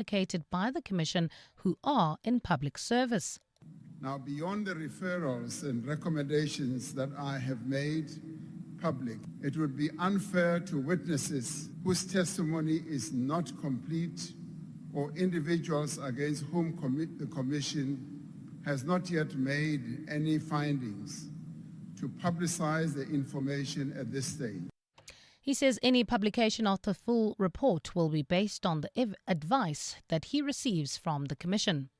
allocated by the Commission who are in public service. Now, beyond the referrals and recommendations that I have made public, it would be unfair to witnesses whose testimony is not complete or individuals against whom the Commission has not yet made any findings to publicize the information at this stage. He says any publication of the full report will be based on the advice that he receives from the Commission.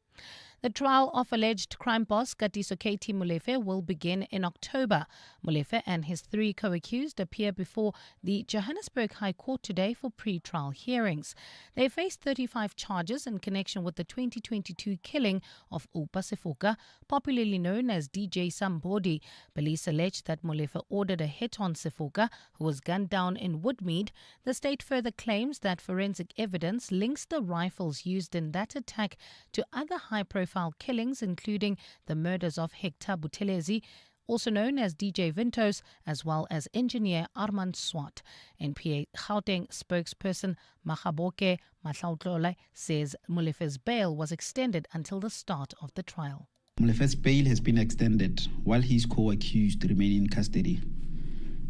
The trial of alleged crime boss Katiso Katie Molefe will begin in October. Molefe and his 3 co-accused appear before the Johannesburg High Court today for pre-trial hearings. They face 35 charges in connection with the 2022 killing of Oupa Sefoka, popularly known as DJ Sambodi. Police allege that Molefe ordered a hit on Sefoka, who was gunned down in Woodmead. The state further claims that forensic evidence links the rifles used in that attack to other high-profile killings, including the murders of Hector Buthelezi, also known as DJ Vintos, as well as engineer Armand Swart. NPA Gauteng spokesperson Mahaboke Mahlautlola says Molefe's bail was extended until the start of the trial. Molefe's bail has been extended while his co-accused remain in custody.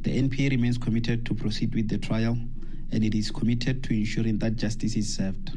The NPA remains committed to proceed with the trial, and it is committed to ensuring that justice is served.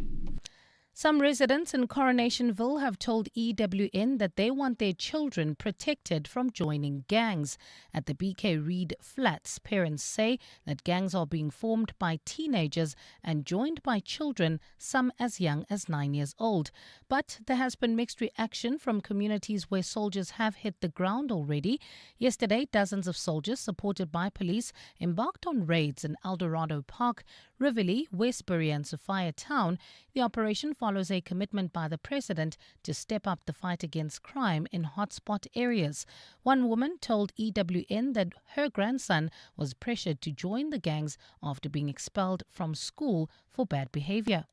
Some residents in Coronationville have told EWN that they want their children protected from joining gangs. At the BK Reid flats, parents say that gangs are being formed by teenagers and joined by children, some as young as 9 years old. But there has been mixed reaction from communities where soldiers have hit the ground already. Yesterday, dozens of soldiers, supported by police, embarked on raids in Eldorado Park, Rivoli, Westbury and Sophia Town. The operation follows a commitment by the president to step up the fight against crime in hotspot areas. One woman told EWN that her grandson was pressured to join the gangs after being expelled from school for bad behavior.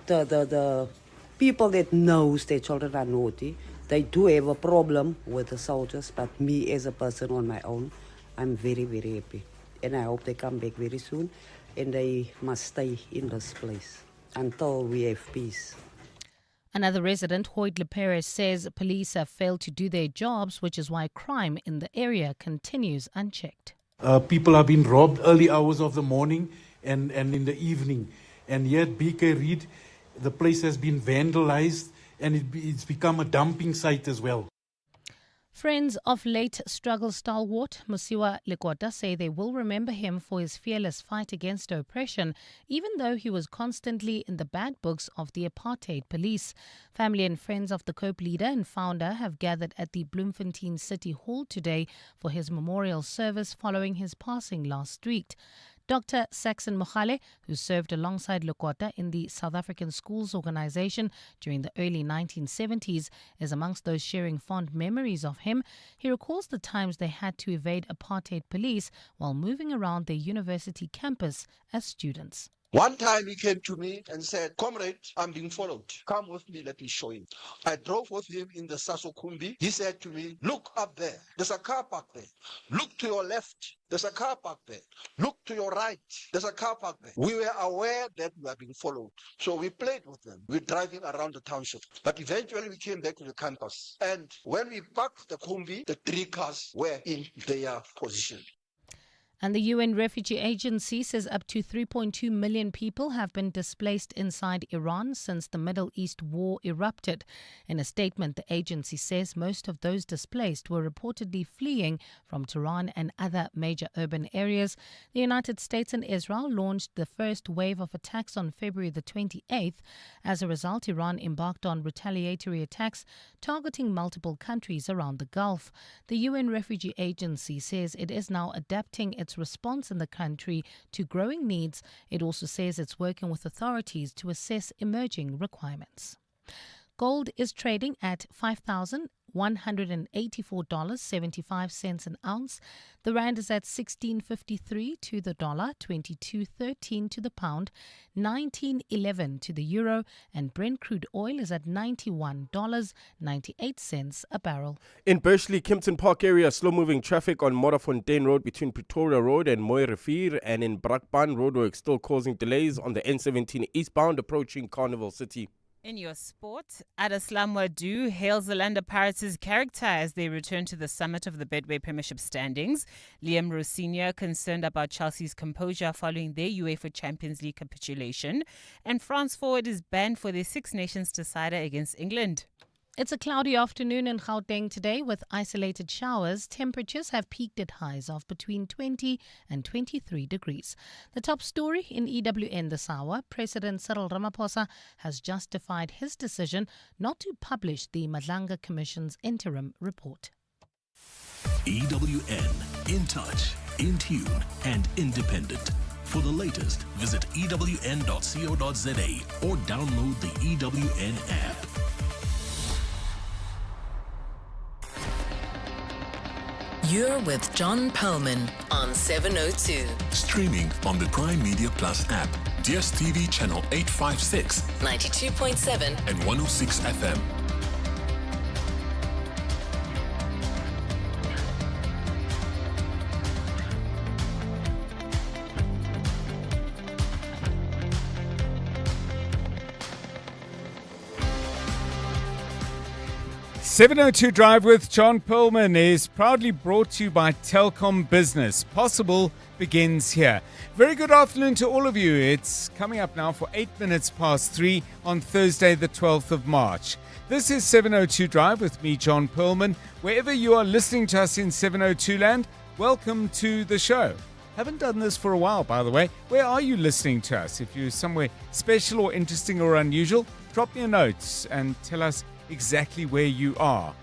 The people that knows their children are naughty, they do have a problem with the soldiers, but me as a person on my own, I'm very, very happy. And I hope they come back very soon, and they must stay in this place until we have peace. Another resident, Hoyt Perez, says police have failed to do their jobs, which is why crime in the area continues unchecked. People are being robbed early hours of the morning and in the evening. And yet BK Reid, the place has been vandalized and it's become a dumping site as well. Friends of late struggle stalwart Musiwa Lekota say they will remember him for his fearless fight against oppression, even though he was constantly in the bad books of the apartheid police. Family and friends of the COPE leader and founder have gathered at the Bloemfontein City Hall today for his memorial service following his passing last week. Dr. Saxon Mohale, who served alongside Lekota in the South African Schools Organization during the early 1970s, is amongst those sharing fond memories of him. He recalls the times they had to evade apartheid police while moving around their university campus as students. One time he came to me and said, "Comrade, I'm being followed. Come with me, let me show you." I drove with him in the Sasokumbi. He said to me, "Look up there. There's a car park there. Look to your left. There's a car park there. Look to your right. There's a car park there." We were aware that we were being followed. So we played with them. We're driving around the township. But eventually we came back to the campus. And when we parked the Kumbi, the 3 cars were in their position. And the UN Refugee Agency says up to 3.2 million people have been displaced inside Iran since the Middle East war erupted. In a statement, the agency says most of those displaced were reportedly fleeing from Tehran and other major urban areas. The United States and Israel launched the first wave of attacks on February the 28th. As a result, Iran embarked on retaliatory attacks targeting multiple countries around the Gulf. The UN Refugee Agency says it is now adapting its response in the country to growing needs. It also says it's working with authorities to assess emerging requirements. Gold is trading at $5,000 $184.75 an ounce. The rand is at 16.53 to the dollar, 22.13 to the pound, 19.11 to the euro, and Brent crude oil is at $91.98 a barrel. In Bursley, Kempton Park area, slow-moving traffic on Modderfontein Road between Pretoria Road and Mooi Rivier, and in Brakpan, roadwork still causing delays on the N17 eastbound approaching Carnival City. In your sport, Adeslam Wadu hails the Orlando Pirates' character as they return to the summit of the Betway Premiership standings. Liam Rossignol concerned about Chelsea's composure following their UEFA Champions League capitulation. And France forward is banned for their Six Nations decider against England. It's a cloudy afternoon in Gauteng today with isolated showers. Temperatures have peaked at highs of between 20 and 23 degrees. The top story in EWN this hour, President Cyril Ramaphosa has justified his decision not to publish the Madlanga Commission's interim report. EWN, in touch, in tune and independent. For the latest, visit ewn.co.za or download the EWN app. You're with John Perlman on 702. Streaming on the Prime Media Plus app, DSTV channel 856, 92.7 and 106 FM. "702 Drive with John Perlman is proudly brought to you by Telkom Business. Possible begins here. Very good afternoon to all of you. It's coming up now for 8 minutes past 3 on Thursday, the 12th of March. This is 702 Drive with me, John Perlman. Wherever you are listening to us in 702 land, welcome to the show. Haven't done this for a while, by the way. Where are you listening to us? If you're somewhere special or interesting or unusual, drop me a note and tell us exactly where you are.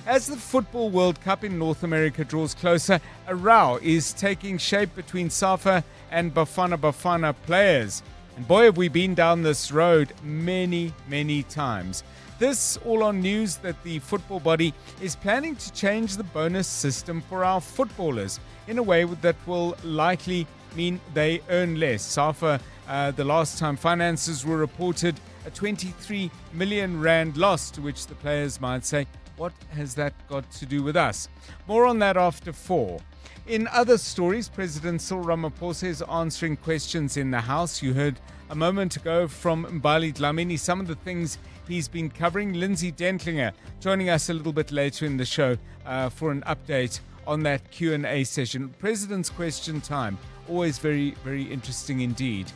As the Football World Cup in North America draws closer, a row is taking shape between SAFA and Bafana Bafana players. And boy, have we been down this road many, many times. This all on news that the football body is planning to change the bonus system for our footballers in a way that will likely mean they earn less. SAFA, the last time finances were reported, a 23 million rand loss, to which the players might say, what has that got to do with us? More on that after 4. In other stories, President Cyril Ramaphosa is answering questions in the House. You heard a moment ago from Mbali Dlamini some of the things he's been covering. Lindsay Dentlinger joining us a little bit later in the show for an update on that Q&A session. President's question time, always very, very interesting indeed.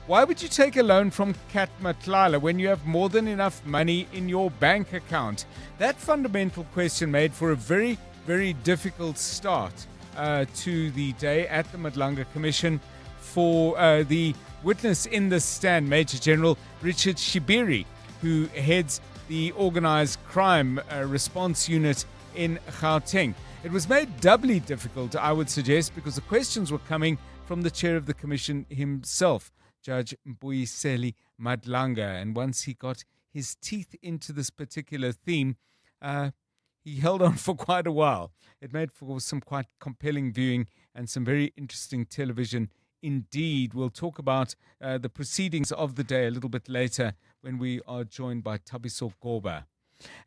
Why would you take a loan from Kat Matlala when you have more than enough money in your bank account? That fundamental question made for a very, very difficult start to the day at the Madlanga Commission for the witness in the stand, Major General Richard Shibiri, who heads the Organised Crime Response Unit in Gauteng. It was made doubly difficult, I would suggest, because the questions were coming from the chair of the commission himself, Judge Mbuyiseli Madlanga. And once he got his teeth into this particular theme, he held on for quite a while. It made for some quite compelling viewing and some very interesting television indeed. We'll talk about the proceedings of the day a little bit later when we are joined by Thabiso Goba.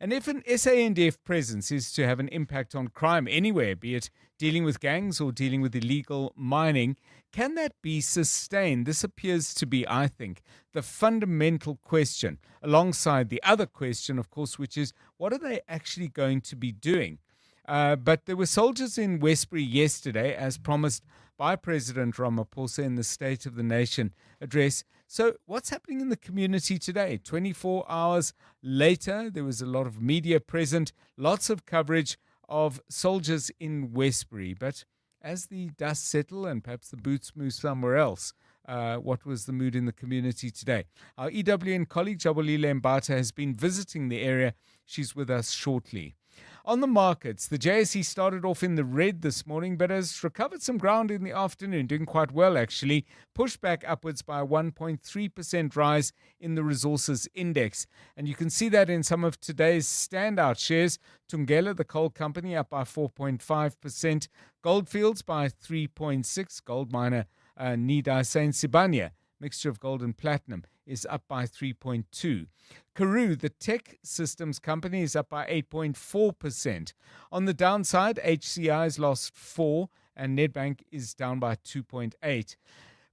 And if an SANDF presence is to have an impact on crime anywhere, be it dealing with gangs or dealing with illegal mining, can that be sustained? This appears to be, I think, the fundamental question, alongside the other question, of course, which is, what are they actually going to be doing? But there were soldiers in Westbury yesterday, as promised by President Ramaphosa in the State of the Nation address. So what's happening in the community today? 24 hours later, there was a lot of media present, lots of coverage of soldiers in Westbury. But as the dust settle and perhaps the boots move somewhere else, what was the mood in the community today? Our EWN colleague, Jabulile Mbata, has been visiting the area. She's with us shortly. On the markets, the JSE started off in the red this morning, but has recovered some ground in the afternoon, doing quite well actually. Pushed back upwards by a 1.3% rise in the resources index. And you can see that in some of today's standout shares. Thungela, the coal company, up by 4.5%. Goldfields by 3.6%. Gold miner Nida Saint Sibanya, mixture of gold and platinum, is up by 3.2%. Karoo, the tech systems company, is up by 8.4%. On the downside, HCI has lost 4% and Nedbank is down by 2.8%.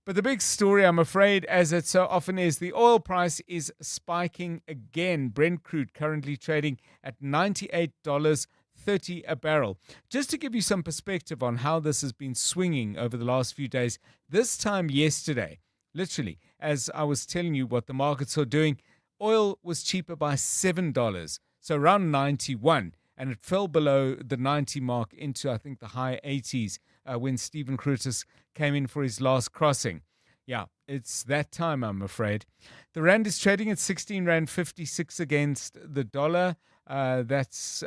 But the big story, I'm afraid, as it so often is, the oil price is spiking again. Brent crude currently trading at $98.30 a barrel. Just to give you some perspective on how this has been swinging over the last few days, this time yesterday, literally, as I was telling you what the markets are doing, oil was cheaper by $7, so around 91, and it fell below the 90 mark into, I think, the high 80s when Stephen Curtis came in for his last crossing. Yeah, it's that time, I'm afraid. The rand is trading at 16 rand 56 against the dollar. That's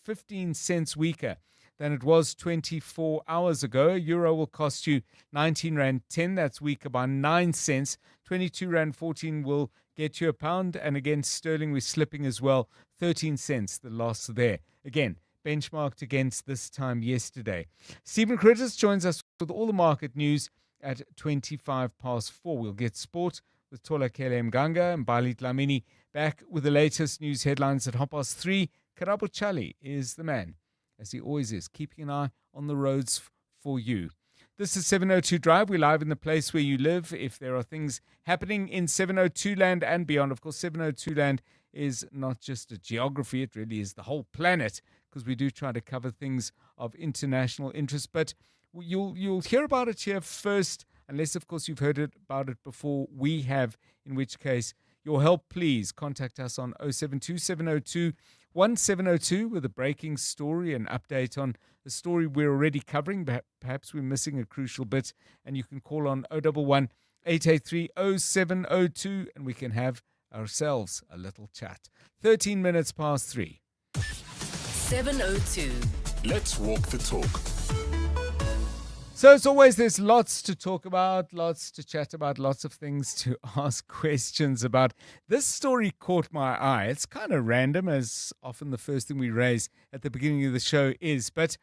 15 cents weaker than it was 24 hours ago. A euro will cost you 19 rand 10. That's weaker by 9 cents. 22 rand 14 will get you a pound. And again, sterling was slipping as well. 13 cents, the loss there. Again, benchmarked against this time yesterday. Stephen Curtis joins us with all the market news at 4:25. We'll get sport with Tola Kele Mganga and Bali Dlamini back with the latest news headlines at 3:30. Karabo Chali is the man, as he always is, keeping an eye on the roads for you. This is 702 Drive. We're live in the place where you live. If there are things happening in 702 land and beyond, of course, 702 land is not just a geography, it really is the whole planet, because we do try to cover things of international interest. But you'll hear about it here first, unless, of course, you've heard about it before we have, in which case, your help, please. Contact us on 072 702 1702 with a breaking story, an update on a story we're already covering. Perhaps we're missing a crucial bit, and you can call on 011 883 0702 and we can have ourselves a little chat. 13 minutes past 3. 702. Let's walk the talk. So as always, there's lots to talk about, lots to chat about, lots of things to ask questions about. This story caught my eye. It's kind of random, as often the first thing we raise at the beginning of the show is, but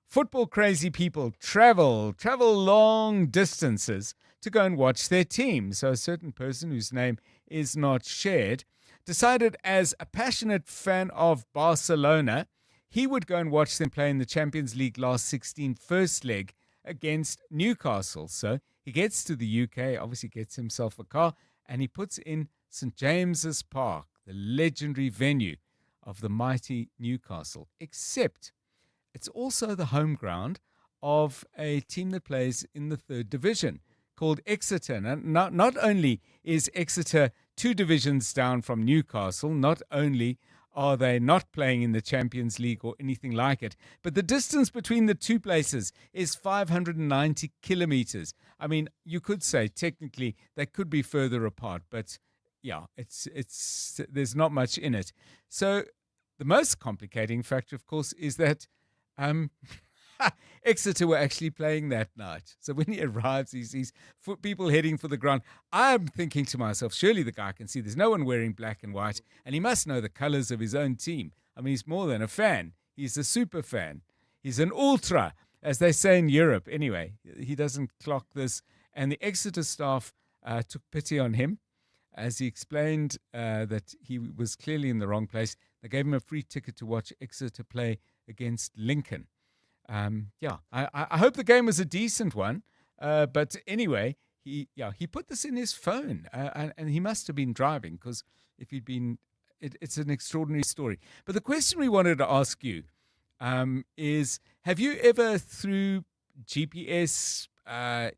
football crazy people travel long distances to go and watch their team. So a certain person whose name is not shared decided, as a passionate fan of Barcelona, he would go and watch them play in the Champions League last 16 first leg against Newcastle. So he gets to the UK, obviously gets himself a car, and he puts in St. James's Park, the legendary venue of the mighty Newcastle. Except it's also the home ground of a team that plays in the 3rd division called Exeter. Now, not only is Exeter 2 divisions down from Newcastle, not only are they not playing in the Champions League or anything like it, but the distance between the two places is 590 kilometers. I mean, you could say technically they could be further apart, but yeah, it's there's not much in it. So the most complicating factor, of course, is that Exeter were actually playing that night. So when he arrives, he sees people heading for the ground. I'm thinking to myself, surely the guy can see there's no one wearing black and white, and he must know the colors of his own team. I mean, he's more than a fan. He's a super fan. He's an ultra, as they say in Europe. Anyway, he doesn't clock this. And the Exeter staff took pity on him, as he explained that he was clearly in the wrong place. They gave him a free ticket to watch Exeter play against Lincoln. I hope the game was a decent one. But anyway, he put this in his phone, and he must have been driving, because if he'd been, it's an extraordinary story. But the question we wanted to ask you is: have you ever, through GPS,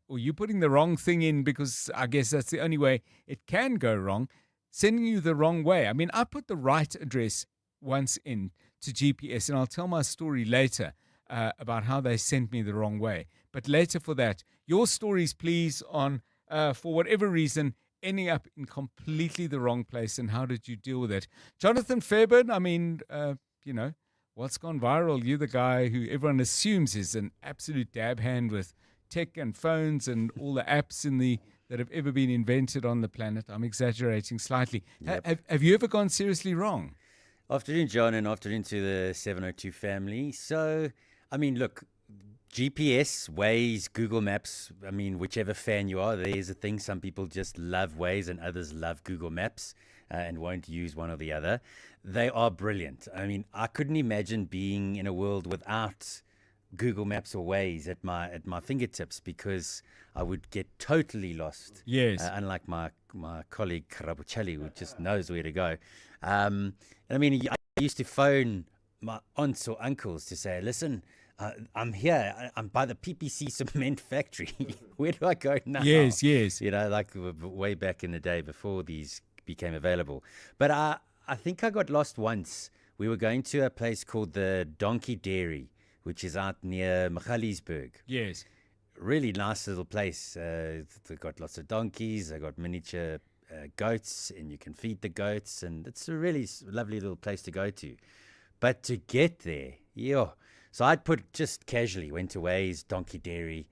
or you putting the wrong thing in, because I guess that's the only way it can go wrong, sending you the wrong way? I mean, I put the right address once in to GPS, and I'll tell my story later about how they sent me the wrong way. But later for that, your stories, please, on, for whatever reason, ending up in completely the wrong place, and how did you deal with it? Jonathan Fairburn, I mean, what's gone viral? You're the guy who everyone assumes is an absolute dab hand with tech and phones and all the apps that have ever been invented on the planet. I'm exaggerating slightly. Yep. Have you ever gone seriously wrong? Afternoon, John, and afternoon to the 702 family. So, I mean, look, GPS, Waze, Google Maps, I mean, whichever fan you are, there's a thing. Some people just love Waze and others love Google Maps and won't use one or the other. They are brilliant. I mean, I couldn't imagine being in a world without Google Maps or Waze at my fingertips, because I would get totally lost. Yes. Unlike my colleague Karabuchali, who just knows where to go. And I mean, I used to phone my aunts or uncles to say, listen, I'm here. I'm by the PPC cement factory. Where do I go now? Yes. You know, like way back in the day before these became available. But I think I got lost once. We were going to a place called the Donkey Dairy, which is out near Magaliesburg. Yes. Really nice little place. They've got lots of donkeys. They've got miniature goats, and you can feed the goats. And it's a really lovely little place to go to. But to get there, yeah. So I'd put just casually, went to Waze, Donkey Dairy,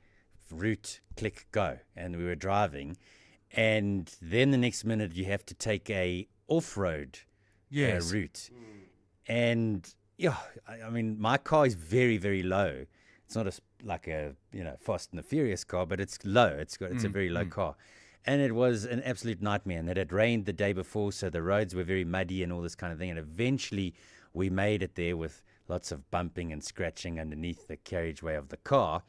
route, click, go. And we were driving. And then the next minute you have to take a off-road route. And yeah, I mean, my car is very, very low. It's not like a Fast and the Furious car, but it's low. It's a very low car. And it was an absolute nightmare. And it had rained the day before, so the roads were very muddy and all this kind of thing. And eventually we made it there with lots of bumping and scratching underneath the carriageway of the car,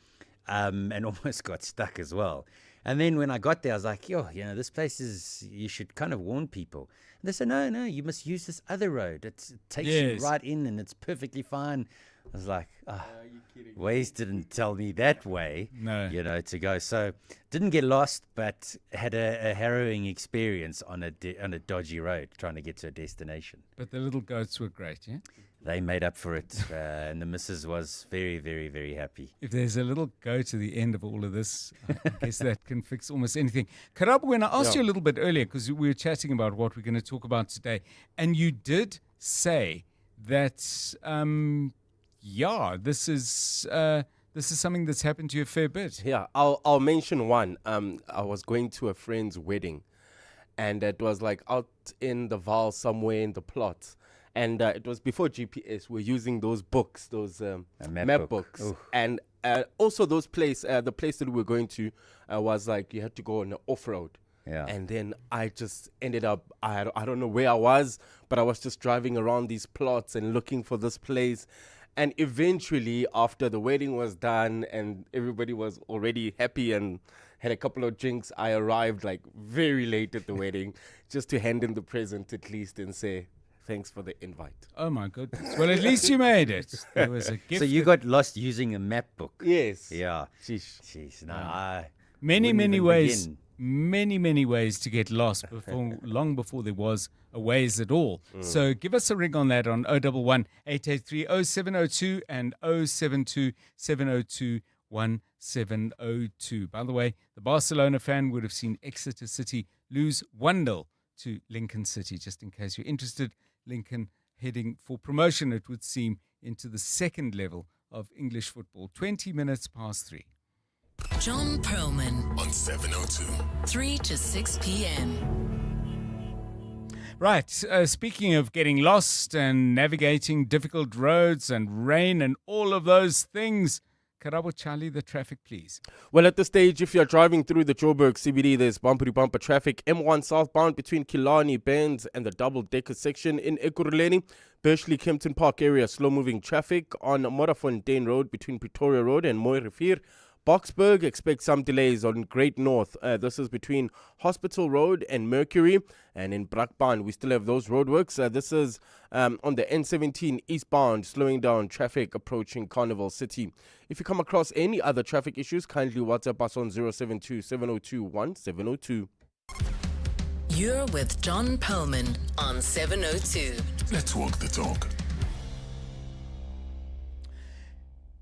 and almost got stuck as well. And then when I got there, I was like, this place you should kind of warn people. And they said, no, you must use this other road. It takes you right in and it's perfectly fine. I was like, Waze didn't tell me that way, to go. So didn't get lost, but had a harrowing experience on a dodgy road trying to get to a destination. But the little goats were great, yeah? They made up for it, and the missus was very, very, very happy. If there's a little goat to the end of all of this, I guess that can fix almost anything. Karabu, when I asked you a little bit earlier, because we were chatting about what we're going to talk about today, and you did say that, this is something that's happened to you a fair bit. Yeah, I'll mention one. I was going to a friend's wedding, and it was like out in the Val somewhere in the plot. And it was before GPS. We're using those books, those map books. Ooh. And also the place that we were going to was like you had to go on an off-road. Yeah. And then I just ended up, I don't know where I was, but I was just driving around these plots and looking for this place. And eventually, after the wedding was done and everybody was already happy and had a couple of drinks, I arrived like very late at the wedding just to hand in the present at least and say, thanks for the invite. Oh, my goodness. Well, at least you made it. There was a gift. So you got lost using a map book? Yes. Yeah. Jeez. No, many ways. Many ways to get lost long before there was a Waze at all. So give us a ring on that on 011 883 0702 and 072 702 1702. By the way, the Barcelona fan would have seen Exeter City lose 1-0 to Lincoln City. Just in case you're interested, Lincoln heading for promotion, it would seem, into the second level of English football. 20 minutes past 3. John Perlman On 702. 3 to 6 p.m. Right, speaking of getting lost and navigating difficult roads and rain and all of those things, Karabo Charlie, the traffic, please. Well, at this stage, if you're driving through the Joburg CBD, there's bumper traffic. M1 southbound between Killarney, Benz and the double-decker section in Ekurhuleni. Bursley, Kempton Park area, slow-moving traffic on Modderfontein Road between Pretoria Road and Mooi Rivier. Boksburg, expect some delays on Great North. This is between Hospital Road and Mercury. And in Brakpan, we still have those roadworks. This is on the N17 eastbound, slowing down traffic approaching Carnival City. If you come across any other traffic issues, kindly WhatsApp us on 072 702 1702. You're with John Perlman on 702. Let's walk the talk.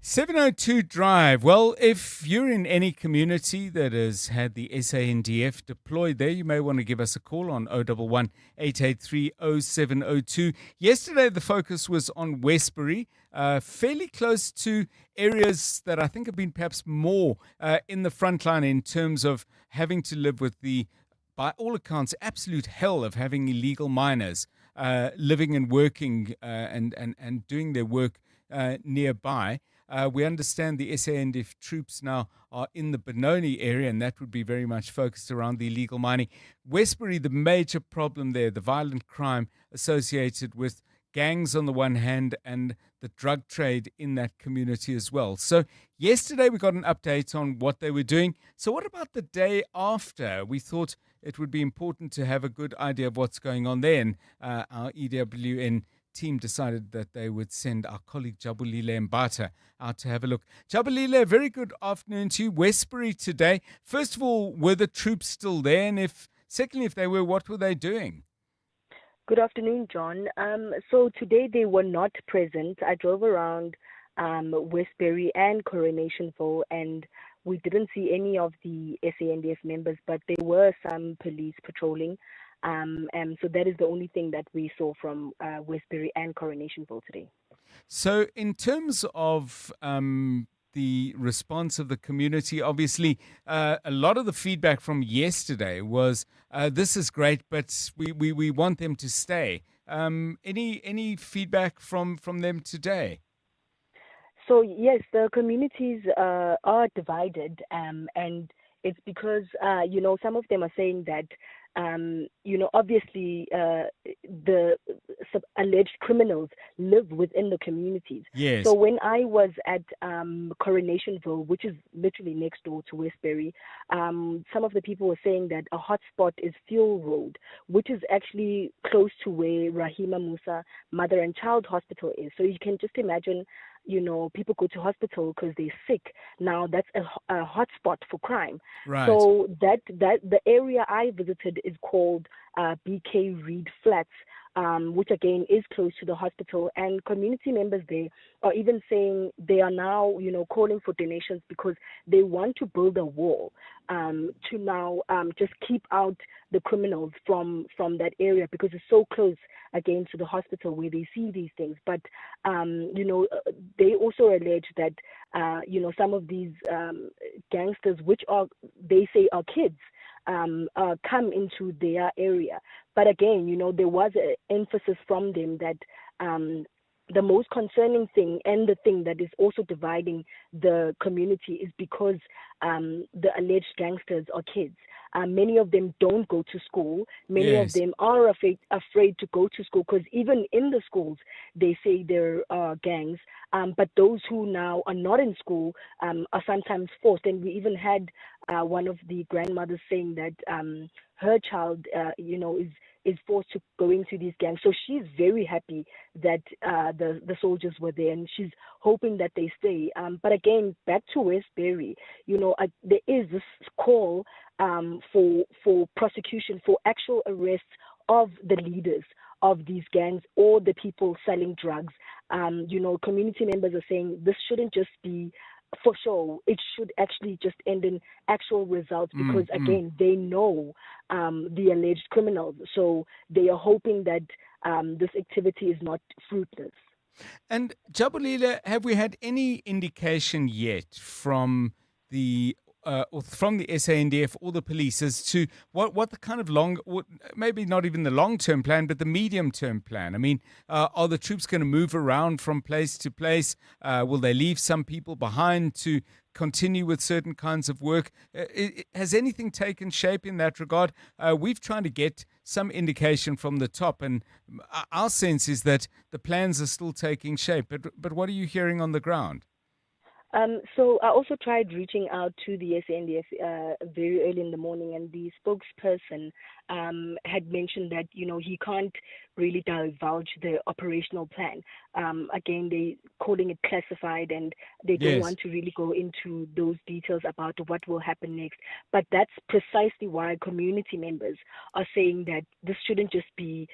702 Drive. Well, if you're in any community that has had the SANDF deployed there, you may want to give us a call on 011 883 0702. Yesterday, the focus was on Westbury, fairly close to areas that I think have been perhaps more in the front line in terms of having to live with the, by all accounts, absolute hell of having illegal miners living and working and doing their work nearby. We understand the SANDF troops now are in the Benoni area, and that would be very much focused around the illegal mining. Westbury, the major problem there, the violent crime associated with gangs on the one hand and the drug trade in that community as well. So yesterday we got an update on what they were doing. So what about the day after? We thought it would be important to have a good idea of what's going on there, and our EWN team decided that they would send our colleague Jabulile Mbata out to have a look. Jabulile, very good afternoon to you. Westbury today. First of all, were the troops still there? And secondly, if they were, what were they doing? Good afternoon, John. So today they were not present. I drove around Westbury and Coronationville, and we didn't see any of the SANDF members, but there were some police patrolling. And so that is the only thing that we saw from Westbury and Coronationville today. So in terms of the response of the community, obviously a lot of the feedback from yesterday was this is great, but we want them to stay. Any feedback from them today? So yes, the communities are divided, and it's because some of them are saying that obviously the alleged criminals live within the communities. Yes. So when I was at Coronationville, which is literally next door to Westbury, some of the people were saying that a hotspot is Fuel Road, which is actually close to where Rahima Musa Mother and Child Hospital is. So you can just imagine, people go to hospital because they're sick. Now that's a hotspot for crime. Right. So that the area I visited is called BK Reed Flats, which again is close to the hospital. And community members there are even saying they are now, calling for donations because they want to build a wall to now just keep out the criminals from that area because it's so close again to the hospital where they see these things. But they also allege that some of these gangsters, which they say are kids, come into their area. But again, there was an emphasis from them that the most concerning thing and the thing that is also dividing the community is because the alleged gangsters are kids. Many of them don't go to school. Many Yes. of them are afraid to go to school because even in the schools, they say there are gangs. But those who now are not in school are sometimes forced. And we even had one of the grandmothers saying that her child, is forced to go into these gangs. So she's very happy that the soldiers were there, and she's hoping that they stay. But again, back to Westbury, there is this call for prosecution, for actual arrests of the leaders of these gangs or the people selling drugs. Community members are saying this shouldn't just be for show. It should actually just end in actual results because, again, they know the alleged criminals. So they are hoping that this activity is not fruitless. And Jabulile, have we had any indication yet from the SANDF or the police as to what the kind of maybe not even the long-term plan, but the medium-term plan? I mean, are the troops going to move around from place to place? Will they leave some people behind to continue with certain kinds of work? Has anything taken shape in that regard? We've tried to get some indication from the top, and our sense is that the plans are still taking shape. But what are you hearing on the ground? So I also tried reaching out to the SANDF very early in the morning, and the spokesperson had mentioned that, he can't really divulge the operational plan. Again, they calling it classified, and they don't Yes. want to really go into those details about what will happen next. But that's precisely why community members are saying that this shouldn't just be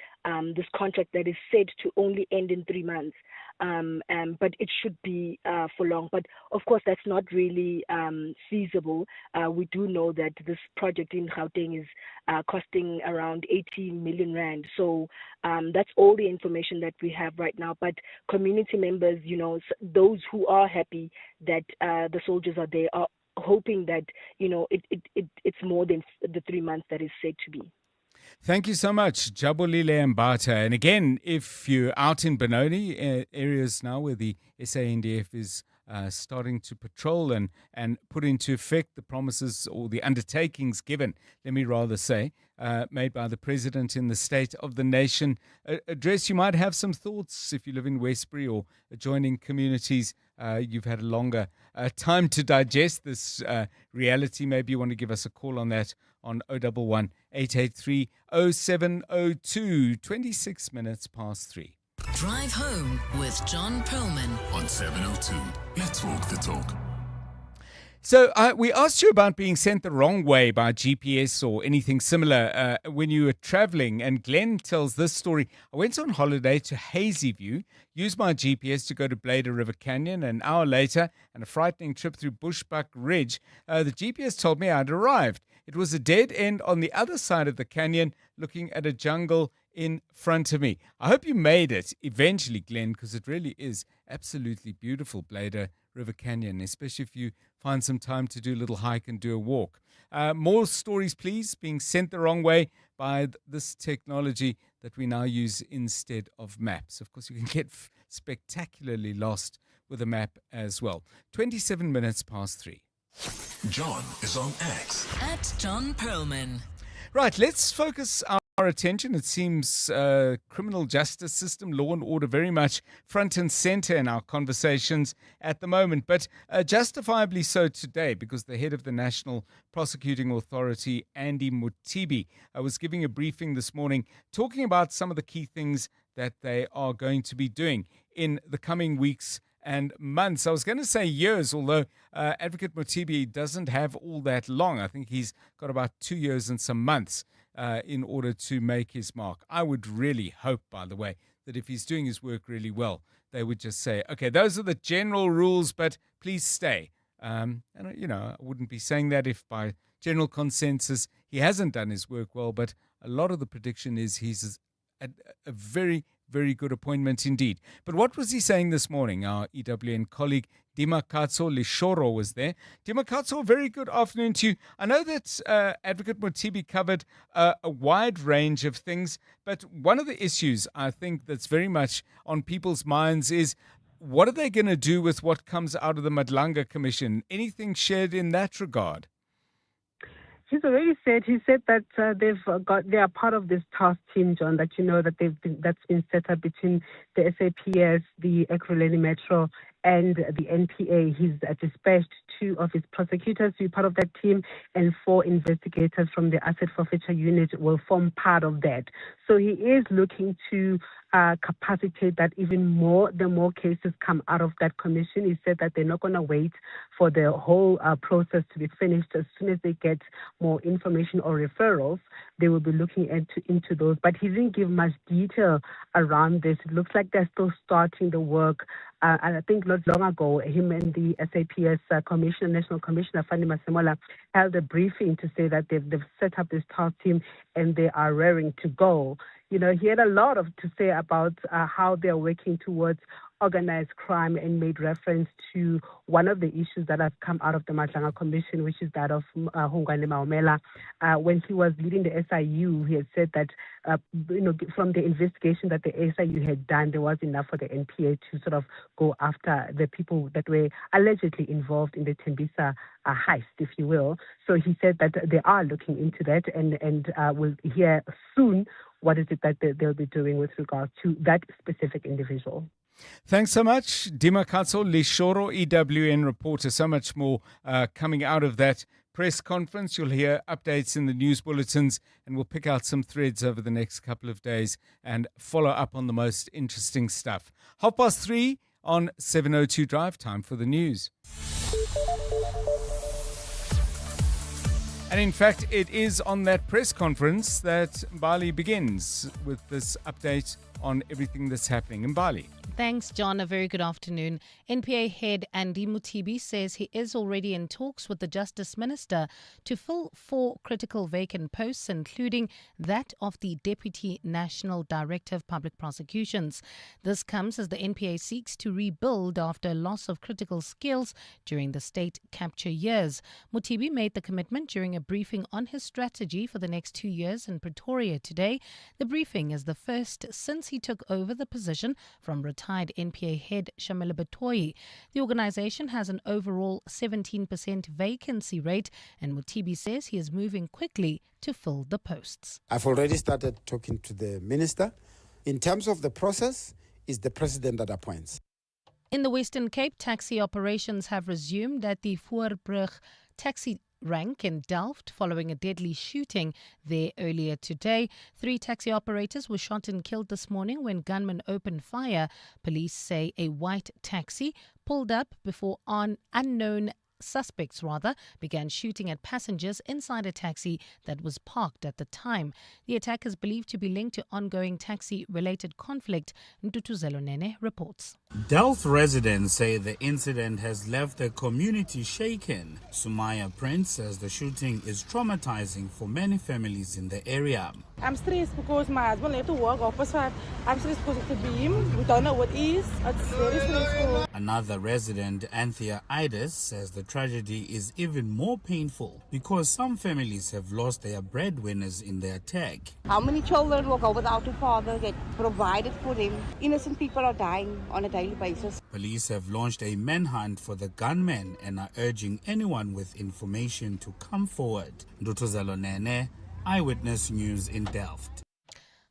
this contract that is said to only end in 3 months. But it should be for long. But of course, that's not really feasible. We do know that this project in Gauteng is costing around 18 million rand. So that's all the information that we have right now. But community members, those who are happy that the soldiers are there are hoping that, it's more than the 3 months that is said to be. Thank you so much, Jabulile Mbata. And again, if you're out in Benoni, areas now where the SANDF is starting to patrol and put into effect the promises or the undertakings given, let me rather say, made by the President in the State of the Nation address, you might have some thoughts if you live in Westbury or adjoining communities. You've had a longer time to digest this reality. Maybe you want to give us a call on that on 011 883 0702, 26 minutes past 3. Drive home with John Perlman On 702, let's walk the talk. So we asked you about being sent the wrong way by GPS or anything similar when you were traveling. And Glenn tells this story. I went on holiday to Hazyview, used my GPS to go to Blader River Canyon. An hour later, and a frightening trip through Bushbuck Ridge, the GPS told me I'd arrived. It was a dead end on the other side of the canyon, looking at a jungle in front of me. I hope you made it eventually, Glenn, because it really is absolutely beautiful, Blader River Canyon, especially if you find some time to do a little hike and do a walk. More stories, please, being sent the wrong way by this technology that we now use instead of maps. Of course, you can get spectacularly lost with a map as well. 27 minutes past 3. John is on X. at John Perlman. Right, let's focus our attention. It seems criminal justice system, law and order very much front and center in our conversations at the moment, but justifiably so today, because the head of the National Prosecuting Authority, Andy Mutibi, was giving a briefing this morning talking about some of the key things that they are going to be doing in the coming weeks and months. I was going to say years, although Advocate Mutibi doesn't have all that long. I think he's got about 2 years and some months in order to make his mark. I would really hope, by the way, that if he's doing his work really well, they would just say, okay, those are the general rules, but please stay. And, I wouldn't be saying that if by general consensus he hasn't done his work well, but a lot of the prediction is he's a very, very good appointment indeed. But what was he saying this morning? Our EWN colleague Dimakatso Lishoro was there. Dimakatso, very good afternoon to you. I know that Advocate Mutibi covered a wide range of things, but one of the issues I think that's very much on people's minds is, what are they going to do with what comes out of the Madlanga Commission? Anything shared in that regard? He's already said. He said that they are part of this task team, John. That that's been set up between the SAPS, the Ekurhuleni Metro, and the NPA. He's dispatched 2 of his prosecutors to be part of that team, and 4 investigators from the Asset Forfeiture Unit will form part of that. So he is looking to capacitate that even more, the more cases come out of that commission. He said that they're not going to wait for the whole process to be finished. As soon as they get more information or referrals, they will be looking into those. But he didn't give much detail around this. It looks like they're still starting the work. And I think not long ago, him and the SAPS National Commissioner, Fanny Masemola, held a briefing to say that they've set up this task team and they are raring to go. He had a lot to say about how they're working towards organized crime and made reference to one of the issues that have come out of the Madlanga Commission, which is that of Hungwane Maumela. When he was leading the SIU, he had said that, from the investigation that the SIU had done, there was enough for the NPA to sort of go after the people that were allegedly involved in the Tembisa heist, if you will. So he said that they are looking into that and will hear soon what is it that they'll be doing with regards to that specific individual. Thanks so much, Dimakatso Lishoro, EWN reporter. So much more coming out of that press conference. You'll hear updates in the news bulletins, and we'll pick out some threads over the next couple of days and follow up on the most interesting stuff. 3:30 on 702 Drive. Time for the news. And in fact, it is on that press conference that Mbali begins with this update on everything that's happening in Bali. Thanks, John. A very good afternoon. NPA head Andy Mutibi says he is already in talks with the Justice Minister to fill 4 critical vacant posts, including that of the Deputy National Director of Public Prosecutions. This comes as the NPA seeks to rebuild after a loss of critical skills during the state capture years. Mutibi made the commitment during a briefing on his strategy for the next 2 years in Pretoria today. The briefing is the first since he took over the position from retired NPA head Shamila Batoyi. The organisation has an overall 17% vacancy rate, and Mutibi says he is moving quickly to fill the posts. I've already started talking to the minister. In terms of the process, it's the president that appoints. In the Western Cape, taxi operations have resumed at the Voorbrug taxi rank in Delft following a deadly shooting there earlier today. 3 taxi operators were shot and killed this morning when gunmen opened fire. Police say a white taxi pulled up before unknown suspects began shooting at passengers inside a taxi that was parked at the time. The attack is believed to be linked to ongoing taxi-related conflict, Ntutuzelo Nene reports. Delft residents say the incident has left the community shaken. Sumaya Prince says the shooting is traumatizing for many families in the area. I'm stressed because my husband left to work opposite. I'm stressed because it could be him. We don't know what he is. It's very stressful. Another resident, Anthea Ides, says the tragedy is even more painful because some families have lost their breadwinners in the attack. How many children will go without a father that provided for them? Innocent people are dying on a daily basis. Police have launched a manhunt for the gunmen and are urging anyone with information to come forward. Ntutuzelo Nene, Eyewitness News in Delft.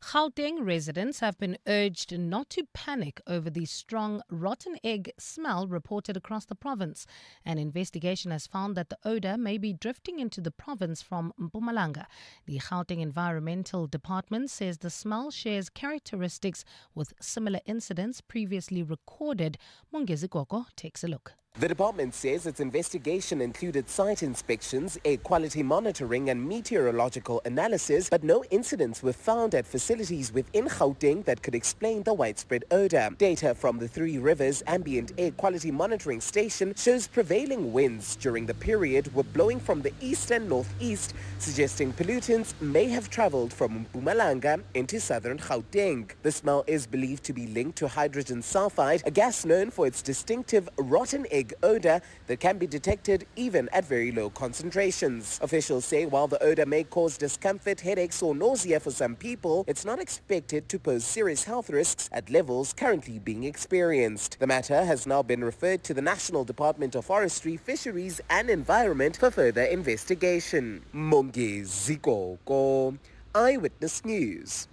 Gauteng residents have been urged not to panic over the strong rotten egg smell reported across the province. An investigation has found that the odour may be drifting into the province from Mpumalanga. The Gauteng Environmental Department says the smell shares characteristics with similar incidents previously recorded. Mongezi Koko takes a look. The department says its investigation included site inspections, air quality monitoring and meteorological analysis, but no incidents were found at facilities within Gauteng that could explain the widespread odour. Data from the Three Rivers Ambient Air Quality Monitoring Station shows prevailing winds during the period were blowing from the east and northeast, suggesting pollutants may have travelled from Mpumalanga into southern Gauteng. The smell is believed to be linked to hydrogen sulfide, a gas known for its distinctive rotten egg odour that can be detected even at very low concentrations. Officials say while the odour may cause discomfort, headaches or nausea for some people, it's not expected to pose serious health risks at levels currently being experienced. The matter has now been referred to the National Department of Forestry, Fisheries and Environment for further investigation. Mongezi Koko, Eyewitness News.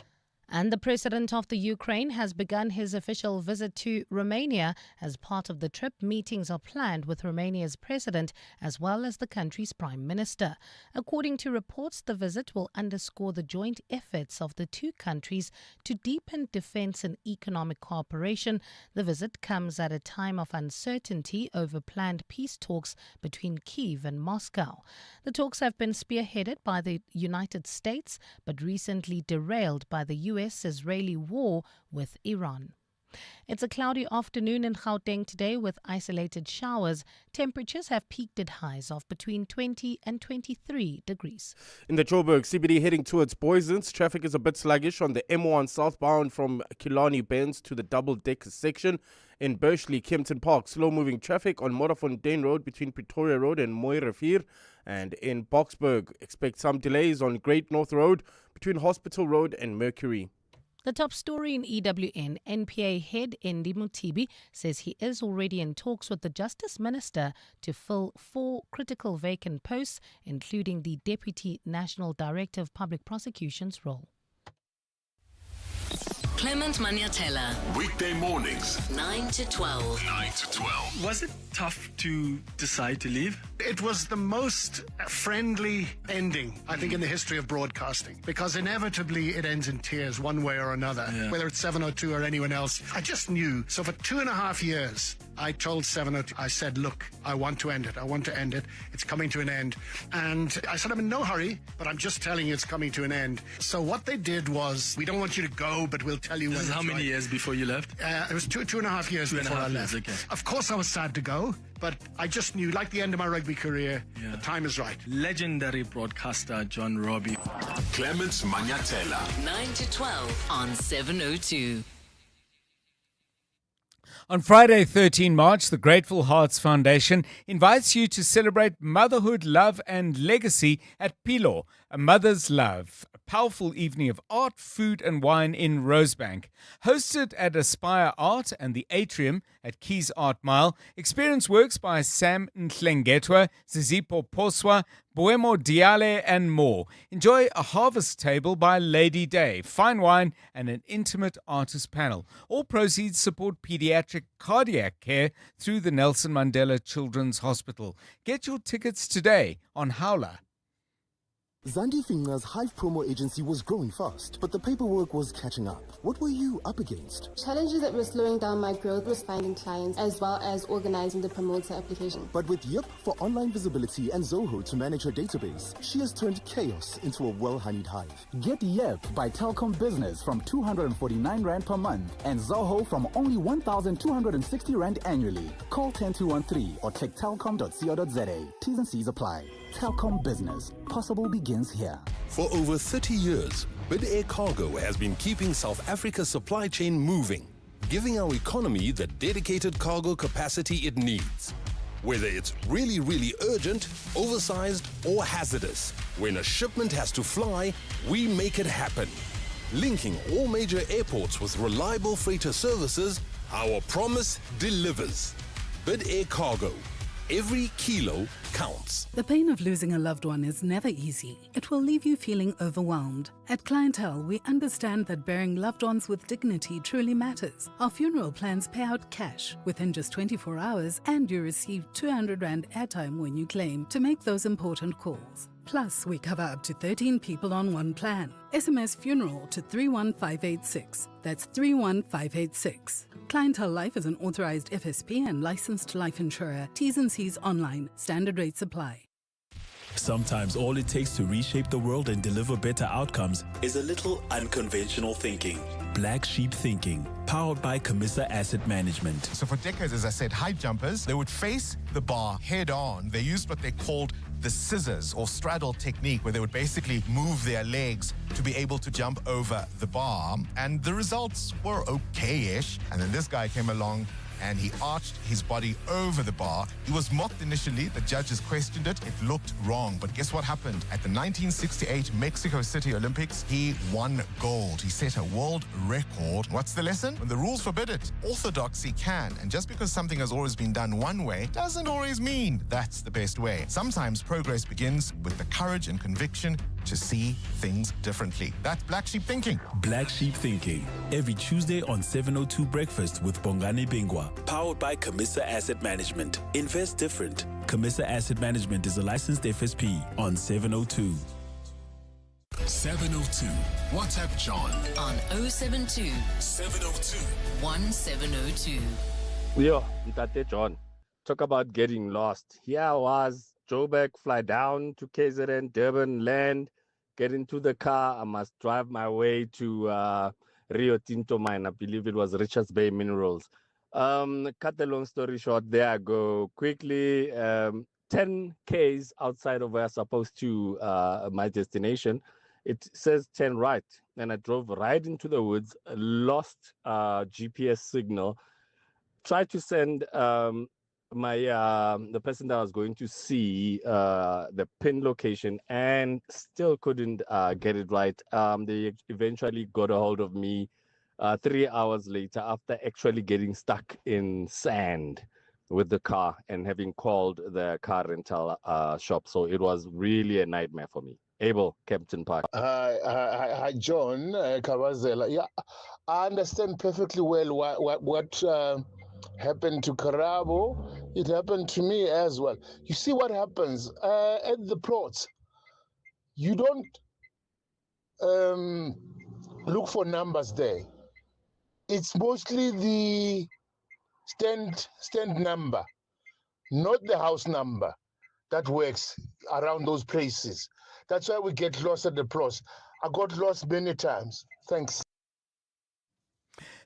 And the president of the Ukraine has begun his official visit to Romania. As part of the trip, meetings are planned with Romania's president as well as the country's prime minister. According to reports, the visit will underscore the joint efforts of the two countries to deepen defense and economic cooperation. The visit comes at a time of uncertainty over planned peace talks between Kyiv and Moscow. The talks have been spearheaded by the United States, but recently derailed by the U.S.-Israeli war with Iran. It's a cloudy afternoon in Gauteng today with isolated showers. Temperatures have peaked at highs of between 20 and 23 degrees. In the Joburg CBD heading towards Boysens, traffic is a bit sluggish on the M1 southbound from Killarney Bends to the double-decker section. In Bursley, Kempton Park, slow-moving traffic on Modderfontein Road between Pretoria Road and Mooi Rivier. And in Boksburg, expect some delays on Great North Road between Hospital Road and Mercury. The top story in EWN, NPA head Andy Mutibi says he is already in talks with the Justice Minister to fill 4 critical vacant posts, including the Deputy National Director of Public Prosecutions role. Clement Maniatella. Weekday mornings, 9 to 12. 9 to 12. Was it tough to decide to leave? It was the most friendly ending, I think, in the history of broadcasting, because inevitably it ends in tears one way or another, whether it's 702 or anyone else. I just knew. So for 2.5 years, I told 702, I said, look, I want to end it. I want to end it. It's coming to an end. And I said, I'm in no hurry, but I'm just telling you it's coming to an end. So what they did was, we don't want you to go, but we'll tell you when it's How many years before you left? It was 2.5 years before I left. Okay. Of course I was sad to go, but I just knew, like the end of my rugby career, the time is right. Legendary broadcaster John Robbie. Clements Manyatela. 9 to 12 on 702. On Friday, 13 March, the Grateful Hearts Foundation invites you to celebrate motherhood, love and legacy at Pilo, A Mother's Love, a powerful evening of art, food and wine in Rosebank. Hosted at Aspire Art and the Atrium at Keys Art Mile, experience works by Sam Nhlengetwa, Zizipo Poswa, Boemo Diale and more. Enjoy a harvest table by Lady Day, fine wine and an intimate artist panel. All proceeds support pediatric cardiac care through the Nelson Mandela Children's Hospital. Get your tickets today on Howler. Zandi Finga's Hive promo agency was growing fast, but the paperwork was catching up. What were you up against? Challenges that were slowing down my growth was finding clients as well as organizing the promoter application. But with Yep for online visibility and Zoho to manage her database, she has turned chaos into a well-honeyed hive. Get Yep by Telkom Business from 249 Rand per month and Zoho from only 1,260 Rand annually. Call 10213 or click telkom.co.za. T's and C's apply. Telkom Business. Possible begins here. For over 30 years, Bid Air Cargo has been keeping South Africa's supply chain moving, giving our economy the dedicated cargo capacity it needs. Whether it's really, really urgent, oversized, or hazardous, when a shipment has to fly, we make it happen. Linking all major airports with reliable freighter services, our promise delivers. Bid Air Cargo. Every kilo counts. The pain of losing a loved one is never easy. It will leave you feeling overwhelmed. At Clientele, we understand that burying loved ones with dignity truly matters. Our funeral plans pay out cash within just 24 hours, and you receive 200 Rand airtime when you claim to make those important calls. Plus, we cover up to 13 people on one plan. SMS funeral to 31586. That's 31586. Clientele Life is an authorized FSP and licensed life insurer. T's and C's online. Standard rates apply. Sometimes all it takes to reshape the world and deliver better outcomes is a little unconventional thinking. Black Sheep Thinking, powered by Camissa Asset Management. So for decades, as I said, high jumpers, they would face the bar head on. They used what they called the scissors or straddle technique, where they would basically move their legs to be able to jump over the bar. And the results were okay-ish. And then this guy came along and he arched his body over the bar. He was mocked initially. The judges questioned it. It looked wrong. But guess what happened? At the 1968 Mexico City Olympics, he won gold. He set a world record. What's the lesson? When the rules forbid it, orthodoxy can. And just because something has always been done one way doesn't always mean that's the best way. Sometimes progress begins with the courage and conviction to see things differently. That's Black Sheep Thinking. Black Sheep Thinking, every Tuesday on 702 Breakfast with Bongani Bingwa, powered by Camissa Asset Management. Invest different. Camissa Asset Management is a licensed FSP on 702. 702. WhatsApp John on 072 702 1702. Yo, Ntate John. Talk about getting lost. Here I was, Joburg, fly down to KZN, Durban, land, get into the car. I must drive my way to Rio Tinto mine. I believe it was Richards Bay Minerals. Cut the long story short, there I go. Quickly, 10 Ks outside of where I'm supposed to my destination. It says 10 right. And I drove right into the woods, lost GPS signal. Tried to send the person that I was going to see the pin location and still couldn't get it right. They eventually got a hold of me 3 hours later after actually getting stuck in sand with the car and having called the car rental shop. So it was really a nightmare for me. Abel, Kempton Park. Hi, John Kawazela. Yeah, I understand perfectly well what happened to Karabo. It happened to me as well. You see what happens at the plots. You don't look for numbers there. It's mostly the stand number, not the house number, that works around those places. That's why we get lost at the plots. I got lost many times. Thanks.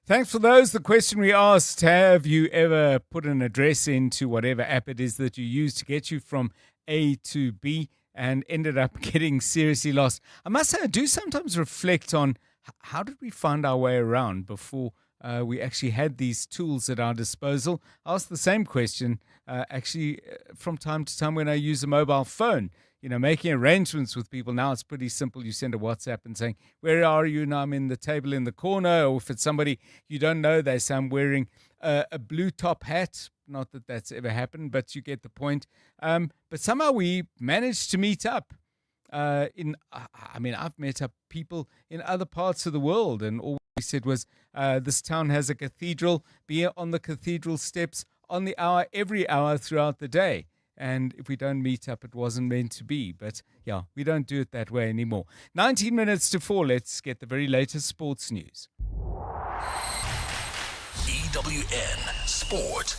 Thanks for those. The question we asked, have you ever put an address into whatever app it is that you use to get you from A to B and ended up getting seriously lost? I must say, I do sometimes reflect on how did we find our way around before we actually had these tools at our disposal. I ask the same question from time to time when I use a mobile phone. You know, making arrangements with people. Now it's pretty simple. You send a WhatsApp and saying, where are you? Now I'm in the table in the corner. Or if it's somebody you don't know, they say I'm wearing a blue top hat. Not that that's ever happened, but you get the point. But somehow we managed to meet up. I've met up people in other parts of the world, and all we said was, this town has a cathedral. Be on the cathedral steps on the hour, every hour throughout the day. And if we don't meet up, it wasn't meant to be. But yeah, we don't do it that way anymore. 19 minutes to 4. Let's get the very latest sports news. EWN Sport.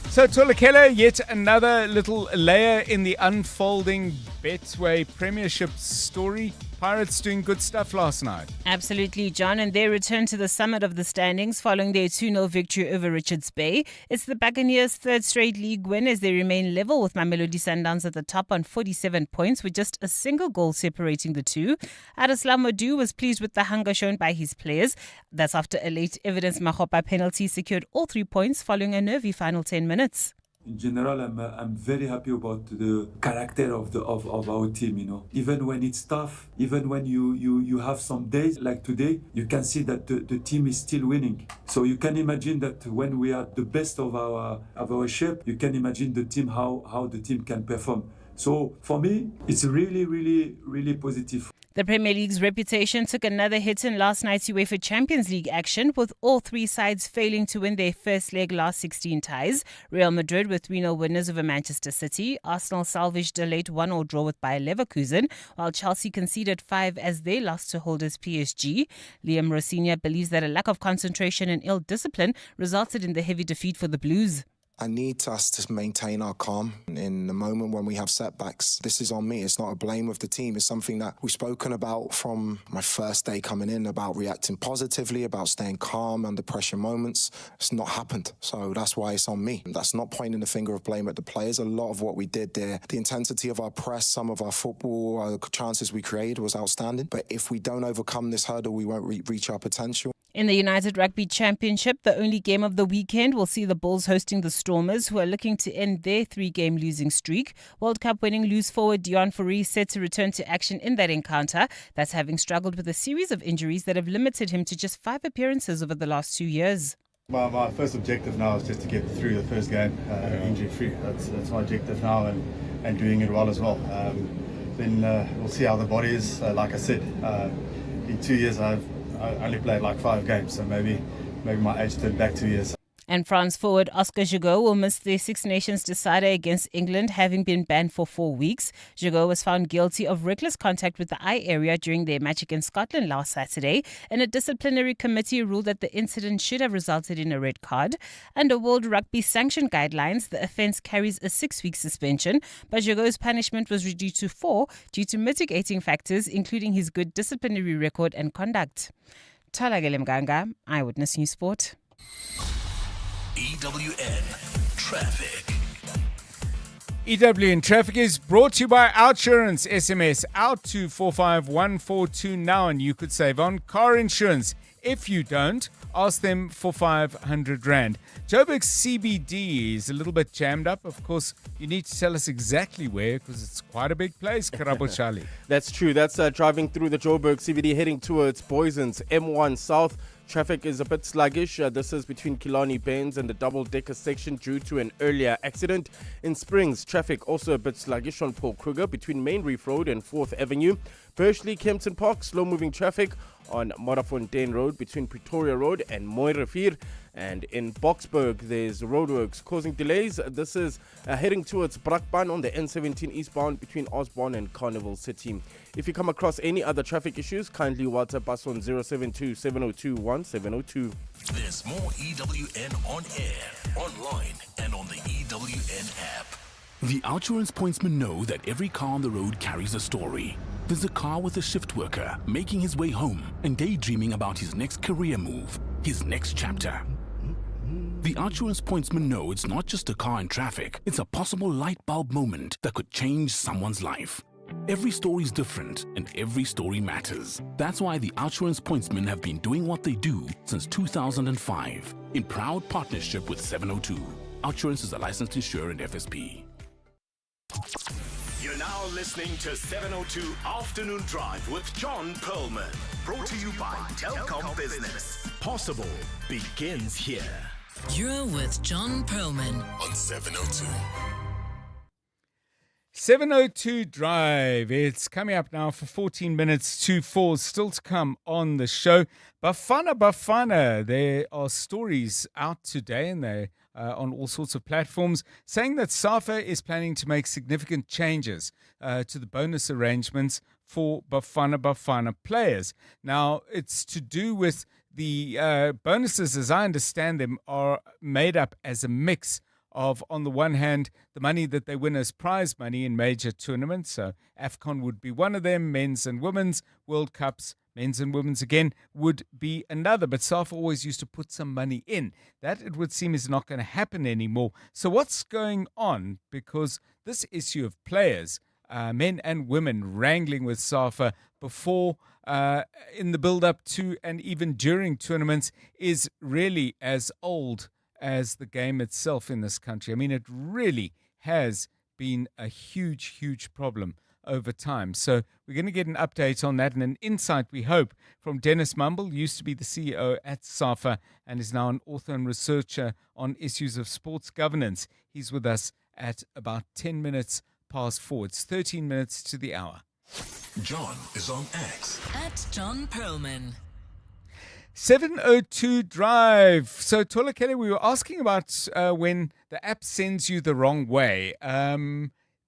So Tolakela, yet another little layer in the unfolding Betway Premiership story. Pirates doing good stuff last night. Absolutely, John, and they return to the summit of the standings following their 2-0 victory over Richards Bay. It's the Buccaneers' third straight league win as they remain level with Mamelodi Sundowns at the top on 47 points with just a single goal separating the two. Adeslam Modu was pleased with the hunger shown by his players. That's after a late evidence Mahopa penalty secured all 3 points following a nervy final 10 minutes. In general, I'm very happy about the character of our team. You know, even when it's tough, even when you have some days like today, you can see that the team is still winning. So you can imagine that when we are at the best of our shape, you can imagine the team how the team can perform. So for me, it's really, really, really positive. The Premier League's reputation took another hit in last night's UEFA Champions League action, with all three sides failing to win their first leg last 16 ties. Real Madrid were 3-0 winners over Manchester City. Arsenal salvaged a late 1-1 draw with Bayer Leverkusen, while Chelsea conceded 5 as they lost to holders PSG. Liam Rosinia believes that a lack of concentration and ill discipline resulted in the heavy defeat for the Blues. I need us to maintain our calm in the moment when we have setbacks. This is on me. It's not a blame of the team. It's something that we've spoken about from my first day coming in, about reacting positively, about staying calm under pressure moments. It's not happened. So that's why it's on me. That's not pointing the finger of blame at the players. A lot of what we did there, the intensity of our press, some of our football, chances we created was outstanding. But if we don't overcome this hurdle, we won't reach our potential. In the United Rugby Championship, the only game of the weekend will see the Bulls hosting the Stormers, who are looking to end their 3-game losing streak. World Cup winning loose forward Deon Fourie set to return to action in that encounter. That's having struggled with a series of injuries that have limited him to just 5 appearances over the last 2 years. My first objective now is just to get through the first game injury-free. That's my objective now, and doing it well as well. Then we'll see how the body is. Like I said, in 2 years I only played like 5 games, so maybe my age turned back 2 years. And France forward Oscar Gigot will miss the Six Nations decider against England, having been banned for 4 weeks. Gigot was found guilty of reckless contact with the eye area during their match against Scotland last Saturday, and a disciplinary committee ruled that the incident should have resulted in a red card. Under World Rugby sanction guidelines, the offence carries a 6-week suspension, but Gigot's punishment was reduced to 4 due to mitigating factors, including his good disciplinary record and conduct. Thalagele Mganga, Eyewitness News Sport. EWN Traffic. EWN Traffic is brought to you by Outsurance. SMS out to 45142 now, and you could save on car insurance. If you don't, ask them for 500 Rand. Joburg's CBD is a little bit jammed up. Of course, you need to tell us exactly where, because it's quite a big place, Karabo Charlie. That's true. That's driving through the Joburg CBD heading towards Boyson's M1 South. Traffic is a bit sluggish. This is between Killarney Bends and the double-decker section due to an earlier accident. In Springs, traffic also a bit sluggish on Paul Kruger between Main Reef Road and 4th Avenue. Bursley, Kempton Park, slow-moving traffic on Morafontein Road between Pretoria Road and Mooirivier. And in Boksburg, there's roadworks causing delays. This is heading towards Brakpan on the N17 eastbound between Osborne and Carnival City. If you come across any other traffic issues, kindly WhatsApp us on 072-702-1702. There's more EWN on air, online, and on the EWN app. The Outsurance pointsmen know that every car on the road carries a story. There's a car with a shift worker making his way home and daydreaming about his next career move, his next chapter. The Outsurance pointsmen know it's not just a car in traffic, it's a possible light bulb moment that could change someone's life. Every story is different and every story matters. That's why the Outsurance pointsmen have been doing what they do since 2005 in proud partnership with 702. Outsurance is a licensed insurer and FSP. You're now listening to 702 Afternoon Drive with John Perlman. Brought to you by Telkom Business. Possible begins here. You're with John Perlman on 702. 702 Drive. It's coming up now for 14 minutes to 4. Still to come on the show. Bafana Bafana. There are stories out today and they on all sorts of platforms saying that SAFA is planning to make significant changes to the bonus arrangements for Bafana Bafana players. Now, it's to do with the bonuses, as I understand them, are made up as a mix of, on the one hand, the money that they win as prize money in major tournaments. So AFCON would be one of them, men's and women's, World Cups, men's and women's again, would be another. But SAFA always used to put some money in. That, it would seem, is not going to happen anymore. So what's going on? Because this issue of players, men and women, wrangling with SAFA before, in the build-up to and even during tournaments is really as old as the game itself in this country. I mean, it really has been a huge, huge problem over time. So we're going to get an update on that and an insight, we hope, from Dennis Mumble, used to be the CEO at SAFA and is now an author and researcher on issues of sports governance. He's with us at about 10 minutes past 4. It's 13 minutes to the hour. John is on X. at John Perlman. 702 Drive. So, Tola Kelly, we were asking about when the app sends you the wrong way.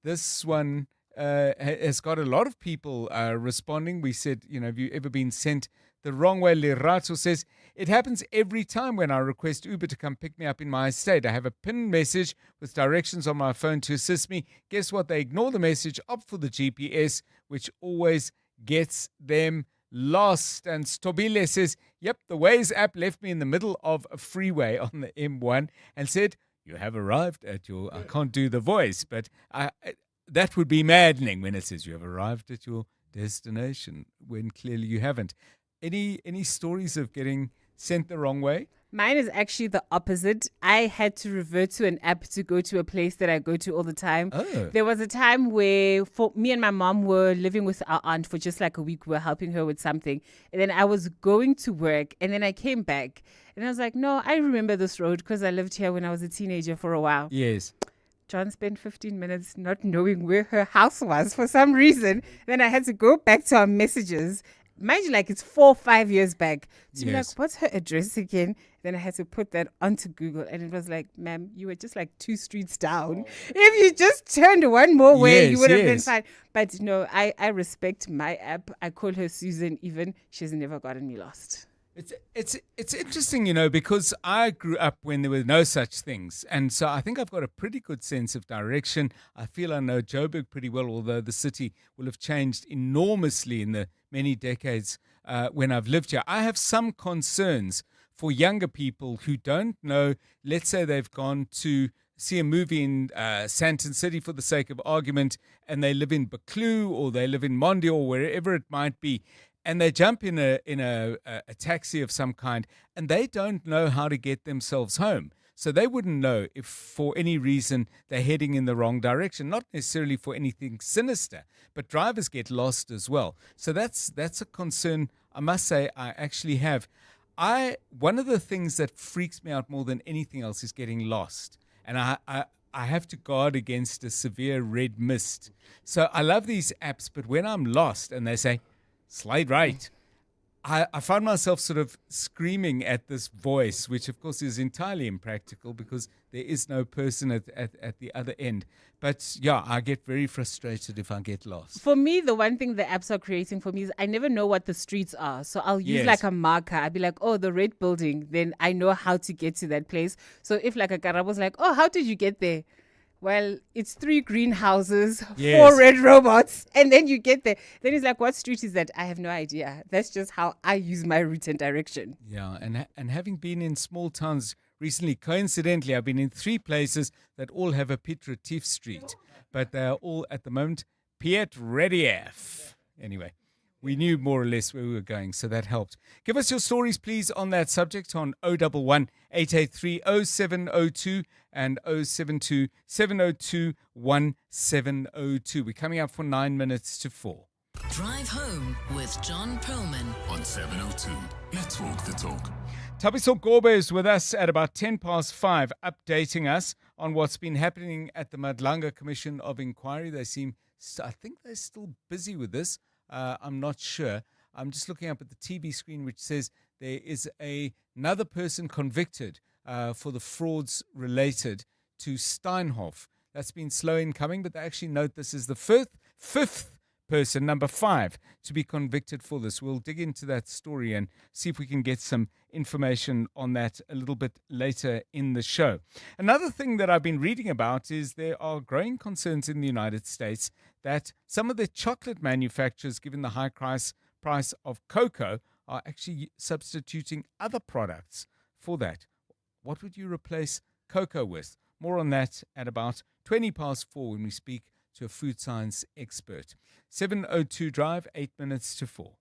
This one has got a lot of people responding. We said, have you ever been sent the wrong way? Lerato says, it happens every time when I request Uber to come pick me up in my estate. I have a pinned message with directions on my phone to assist me. Guess what? They ignore the message, opt for the GPS, which always gets them lost. And Stobile says, yep, the Waze app left me in the middle of a freeway on the M1 and said, you have arrived at your, I can't do the voice, but that would be maddening when it says you have arrived at your destination when clearly you haven't. Any stories of getting sent the wrong way? Mine is actually the opposite. I had to revert to an app to go to a place that I go to all the time. Oh. There was a time where me and my mom were living with our aunt for just like a week. We were helping her with something. And then I was going to work and then I came back and I was like, no, I remember this road because I lived here when I was a teenager for a while. Yes. John spent 15 minutes not knowing where her house was for some reason. Then I had to go back to our messages. Mind you, like it's 4 or 5 years back. To be like, what's her address again? Then I had to put that onto Google. And it was like, ma'am, you were just like 2 streets down. If you just turned one more way, you would have been fine. But no, I respect my app. I call her Susan even. She's never gotten me lost. It's interesting, because I grew up when there were no such things. And so I think I've got a pretty good sense of direction. I feel I know Joburg pretty well, although the city will have changed enormously in the many decades when I've lived here. I have some concerns for younger people who don't know. Let's say they've gone to see a movie in Sandton City for the sake of argument, and they live in Buccleuch or they live in Mondi or wherever it might be. And they jump in a taxi of some kind, and they don't know how to get themselves home. So they wouldn't know if for any reason they're heading in the wrong direction, not necessarily for anything sinister, but drivers get lost as well. So that's a concern I must say I actually have. One of the things that freaks me out more than anything else is getting lost. And I have to guard against a severe red mist. So I love these apps, but when I'm lost and they say, slide right, I find myself sort of screaming at this voice, which of course is entirely impractical because there is no person at the other end. But yeah, I get very frustrated if I get lost. For me, the one thing the apps are creating for me is I never know what the streets are. So I'll use Yes. like a marker. I'll be like, oh, the red building. Then I know how to get to that place. So if like a Karabo's like, oh, how did you get there? Well, it's 3 greenhouses, Yes. 4 red robots, and then you get there. Then he's like, what street is that? I have no idea. That's just how I use my route and direction. Yeah, and having been in small towns recently, coincidentally, I've been in 3 places that all have a Piet Retief Street, but they are all at the moment Piet Retief. Anyway, we knew more or less where we were going, so that helped. Give us your stories, please, on that subject on 011 883 0702 and 072 702 1702. We're coming up for 9 minutes to 4. Drive home with John Perlman on 702. Let's walk the talk. Tabiso Gobe is with us at about 5:10, updating us on what's been happening at the Madlanga Commission of Inquiry. I think they're still busy with this. I'm not sure. I'm just looking up at the TV screen, which says there is another person convicted for the frauds related to Steinhoff. That's been slow in coming, but they actually note this is the fifth person, number 5, to be convicted for this. We'll dig into that story and see if we can get some information on that a little bit later in the show. Another thing that I've been reading about is there are growing concerns in the United States that some of the chocolate manufacturers, given the high price of cocoa, are actually substituting other products for that. What would you replace cocoa with? More on that at about 4:20 when we speak to a food science expert. 702 Drive, 8 minutes to 4.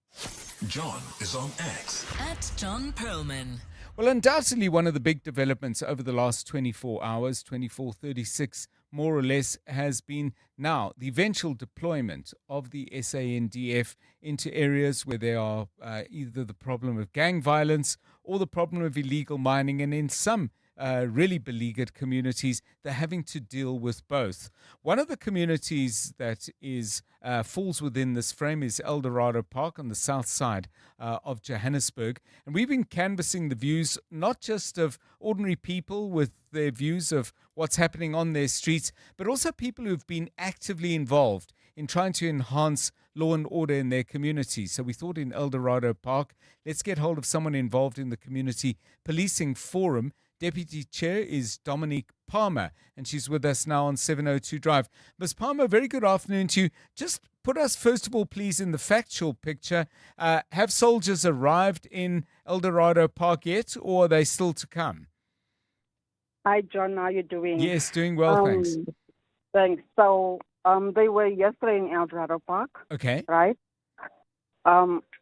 John is on X. at John Perlman. Well, undoubtedly one of the big developments over the last 24 hours, 24:36 more or less, has been now the eventual deployment of the SANDF into areas where there are either the problem of gang violence or the problem of illegal mining, and in some really beleaguered communities, they're having to deal with both. One of the communities that falls within this frame is El Dorado Park on the south side of Johannesburg. And we've been canvassing the views, not just of ordinary people with their views of what's happening on their streets, but also people who've been actively involved in trying to enhance law and order in their community. So we thought in El Dorado Park, let's get hold of someone involved in the Community Policing Forum. Deputy Chair is Dominique Palmer, and she's with us now on 702 Drive. Ms. Palmer, very good afternoon to you. Just put us, first of all, please, in the factual picture. Have soldiers arrived in El Dorado Park yet, or are they still to come? Hi, John. How are you doing? Yes, doing well, thanks. Thanks. So they were yesterday in El Dorado Park. Okay. Right?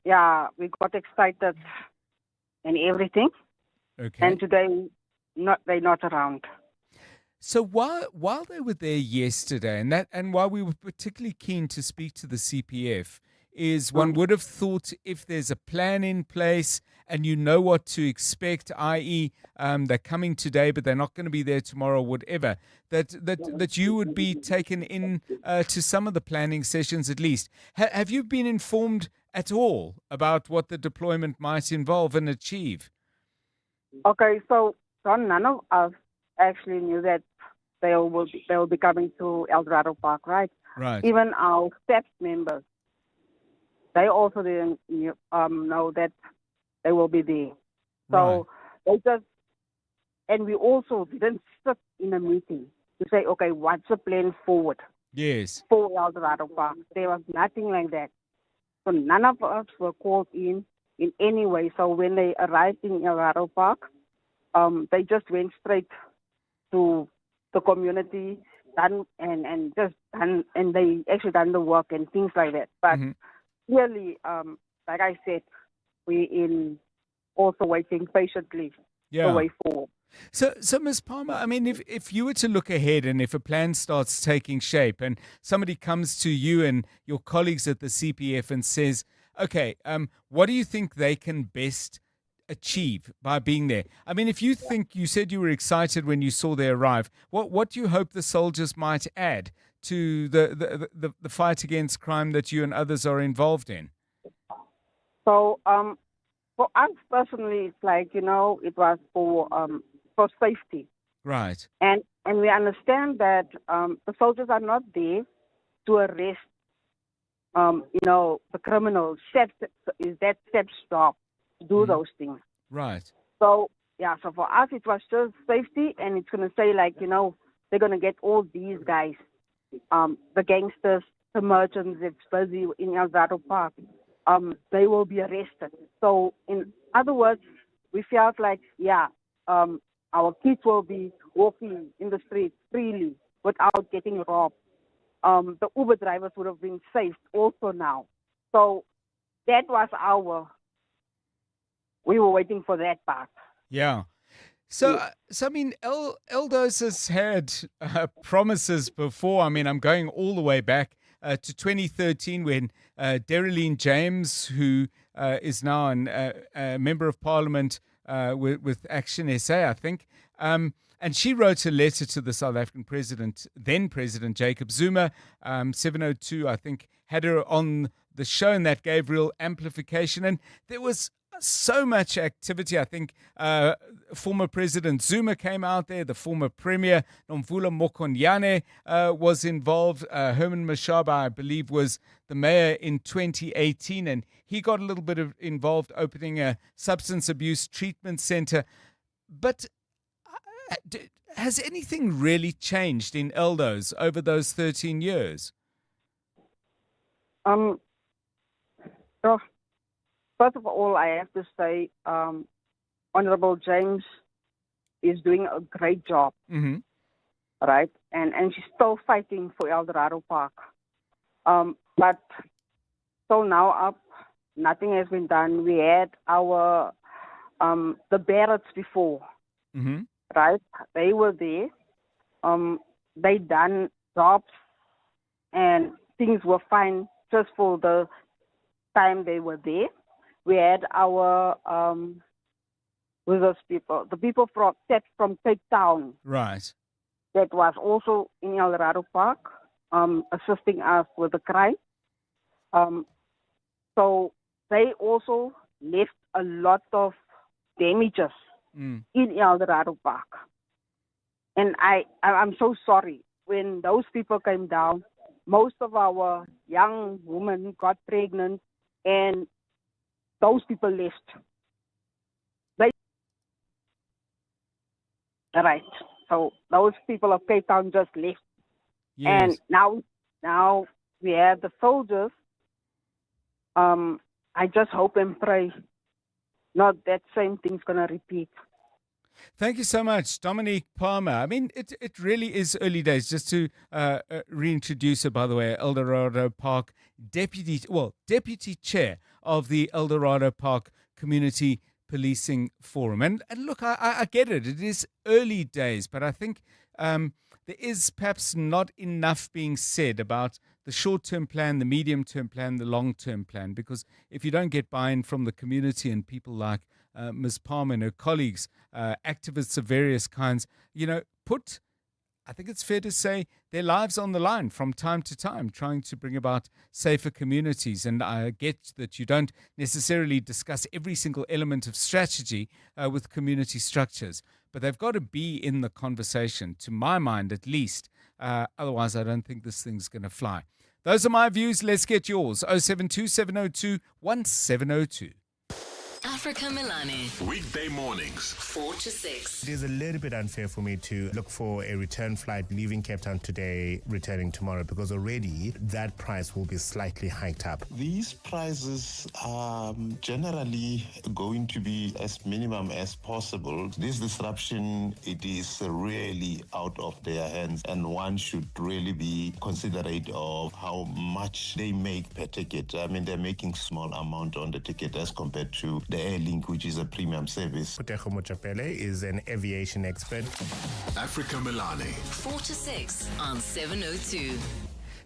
Yeah, we got excited and everything. Okay. And today, they're not around. So while they were there yesterday, and while we were particularly keen to speak to the CPF, is one would have thought if there's a plan in place and you know what to expect, i.e. they're coming today but they're not going to be there tomorrow, whatever, that you would be taken in to some of the planning sessions at least. Have you been informed at all about what the deployment might involve and achieve? Okay, so none of us actually knew that they will be coming to El Dorado Park, right? Right. Even our staff members, they also didn't know that they will be there. So they just, and we also didn't sit in a meeting to say, okay, what's the plan forward? Yes. For El Dorado Park. There was nothing like that. So none of us were called in any way. So when they arrived in El Dorado Park, they just went straight to the community and they actually done the work and things like that. But clearly, like I said, we also waiting patiently the way forward. So Ms. Palmer, I mean, if you were to look ahead and if a plan starts taking shape and somebody comes to you and your colleagues at the CPF and says, okay, what do you think they can best achieve by being there? I mean, if you said you were excited when you saw they arrive, what do you hope the soldiers might add to the fight against crime that you and others are involved in? So, for us personally, it's like, it was for safety. Right. And we understand that the soldiers are not there to arrest, the criminals. Is that SAP's job to do those things. Right. So, so for us, it was just safety, and it's going to say, they're going to get all these guys, the gangsters, the merchants that's busy in El Dorado Park, they will be arrested. So, in other words, we felt like, our kids will be walking in the streets freely without getting robbed. The Uber drivers would have been saved also now. So that was we were waiting for that part. Yeah. So I mean, Eldos has had promises before. I mean, I'm going all the way back to 2013 when Dereline James, who is now a member of Parliament with Action SA, I think, and she wrote a letter to the South African president, then President Jacob Zuma. 702, I think, had her on the show, and that gave real amplification. And there was so much activity. I think former President Zuma came out there. The former Premier Nomvula Mokonyane was involved. Herman Mashaba, I believe, was the mayor in 2018, and he got a little bit involved opening a substance abuse treatment center. But has anything really changed in Eldos over those 13 years? So first of all, I have to say, Honorable James is doing a great job, right? And she's still fighting for El Dorado Park. But so now up, nothing has been done. We had our the Barretts before, right? They were there. They done jobs, and things were fine just for the time they were there. We had our with those people, the people from Cape Town, right? That was also in El Dorado Park, assisting us with the crime. So they also left a lot of damages in El Dorado Park. And I'm so sorry. When those people came down, most of our young women got pregnant, and those people left. Right. So those people of Cape Town just left. Yes. And now we have the soldiers. I just hope and pray not that same thing's going to repeat. Thank you so much, Dominique Palmer. I mean, it really is early days. Just to reintroduce her, by the way, El Dorado Park deputy chair of the El Dorado Park Community Policing Forum. And look, I get it. It is early days, but I think there is perhaps not enough being said about the short-term plan, the medium-term plan, the long-term plan, because if you don't get buy-in from the community and people like Ms. Palmer and her colleagues, activists of various kinds, I think it's fair to say, their lives on the line from time to time, trying to bring about safer communities. And I get that you don't necessarily discuss every single element of strategy with community structures, but they've got to be in the conversation, to my mind at least. Otherwise, I don't think this thing's going to fly. Those are my views. Let's get yours. 072 702 1702. Africa Milani. Weekday mornings, 4 to 6. It is a little bit unfair for me to look for a return flight leaving Cape Town today, returning tomorrow, because already that price will be slightly hiked up. These prices are generally going to be as minimum as possible. This disruption, it is really out of their hands, and one should really be considerate of how much they make per ticket. I mean, they're making small amount on the ticket as compared to the Airlink, which is a premium service. Putejo Mochapele is an aviation expert. Africa Milani. 4 to 6 on 702.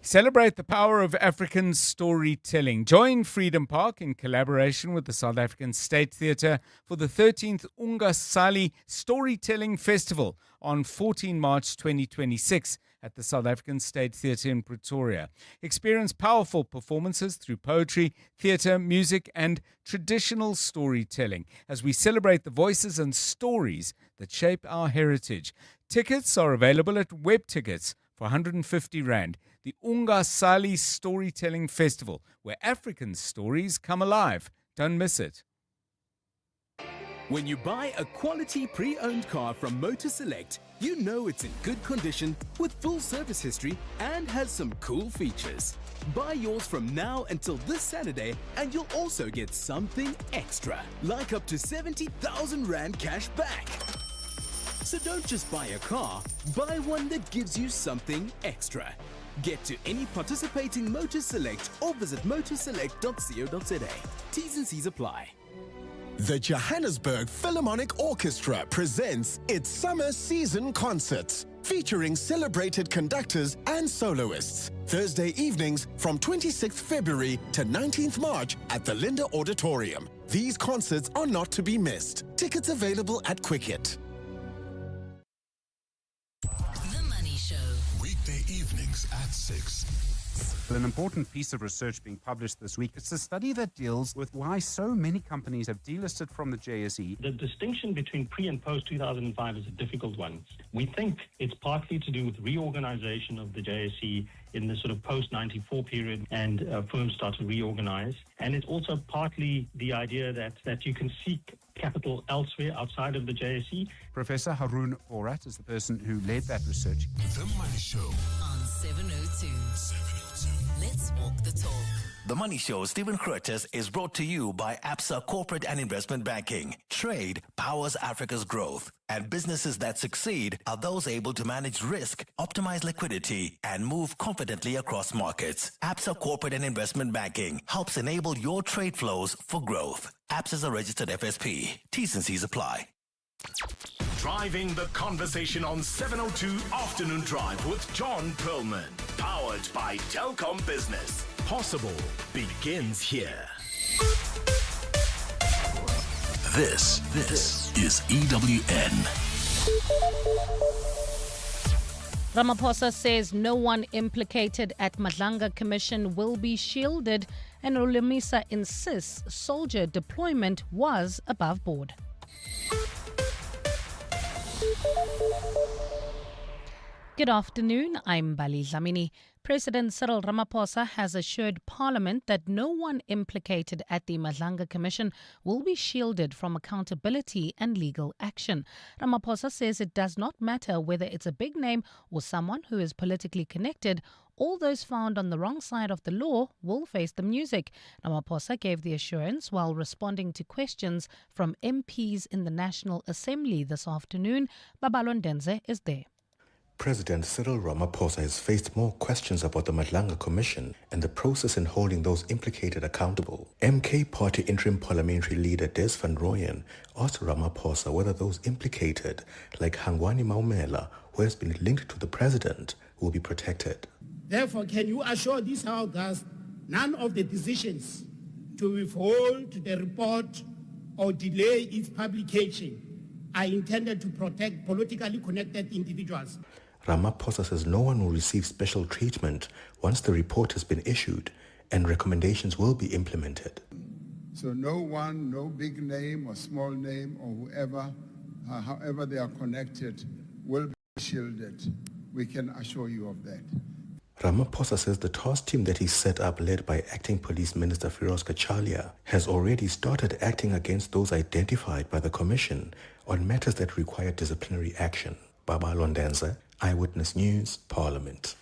Celebrate the power of African storytelling. Join Freedom Park in collaboration with the South African State Theatre for the 13th Ungasali Storytelling Festival on 14 March 2026 at the South African State Theatre in Pretoria. Experience powerful performances through poetry, theatre, music and traditional storytelling as we celebrate the voices and stories that shape our heritage. Tickets are available at Web Tickets for 150 Rand. The Ungasali Storytelling Festival, where African stories come alive. Don't miss it. When you buy a quality pre-owned car from Motor Select, you know it's in good condition with full service history and has some cool features. Buy yours from now until this Saturday and you'll also get something extra, like up to 70,000 Rand cash back. So don't just buy a car, buy one that gives you something extra. Get to any participating Motor Select or visit motorselect.co.za. T's and C's apply. The Johannesburg Philharmonic Orchestra presents its summer season concerts, featuring celebrated conductors and soloists. Thursday evenings from 26th February to 19th March at the Linda Auditorium. These concerts are not to be missed. Tickets available at Quicket. The Money Show. Weekday evenings at 6. An important piece of research being published this week. It's a study that deals with why so many companies have delisted from the JSE. The distinction between pre and post 2005 is a difficult one. We think it's partly to do with reorganization of the JSE in the sort of post-94 period, and firms start to reorganize. And it's also partly the idea that you can seek capital elsewhere outside of the JSE. Professor Haroon Borat is the person who led that research. The Money Show on 702. Let's walk the talk. The Money Show, Stephen Curtis, is brought to you by ABSA Corporate and Investment Banking. Trade powers Africa's growth, and businesses that succeed are those able to manage risk, optimize liquidity, and move confidently across markets. ABSA Corporate and Investment Banking helps enable your trade flows for growth. ABSA is a registered FSP. T's and C's apply. Driving the conversation on 702 Afternoon Drive with John Perlman. Powered by Telkom Business. Possible begins here. This is EWN. Ramaphosa says no one implicated at Madlanga Commission will be shielded, and Olemisa insists soldier deployment was above board. Good afternoon, I'm Bali Dlamini. President Cyril Ramaphosa has assured Parliament that no one implicated at the Madlanga Commission will be shielded from accountability and legal action. Ramaphosa says it does not matter whether it's a big name or someone who is politically connected. All those found on the wrong side of the law will face the music. Ramaphosa gave the assurance while responding to questions from MPs in the National Assembly this afternoon. Babalwa Ndenze is there. President Cyril Ramaphosa has faced more questions about the Madlanga Commission and the process in holding those implicated accountable. MK Party Interim Parliamentary Leader Des van Rooyen asked Ramaphosa whether those implicated, like Hangwani Maumela, who has been linked to the president, will be protected. Therefore, can you assure this House none of the decisions to withhold the report or delay its publication are intended to protect politically connected individuals? Ramaphosa says no one will receive special treatment once the report has been issued and recommendations will be implemented. So no one, no big name or small name or whoever, however they are connected, will be shielded. We can assure you of that. Ramaphosa says the task team that he set up, led by Acting Police Minister Firoz Kachalia, has already started acting against those identified by the Commission on matters that require disciplinary action. Babalwa Ndenze, Eyewitness News, Parliament.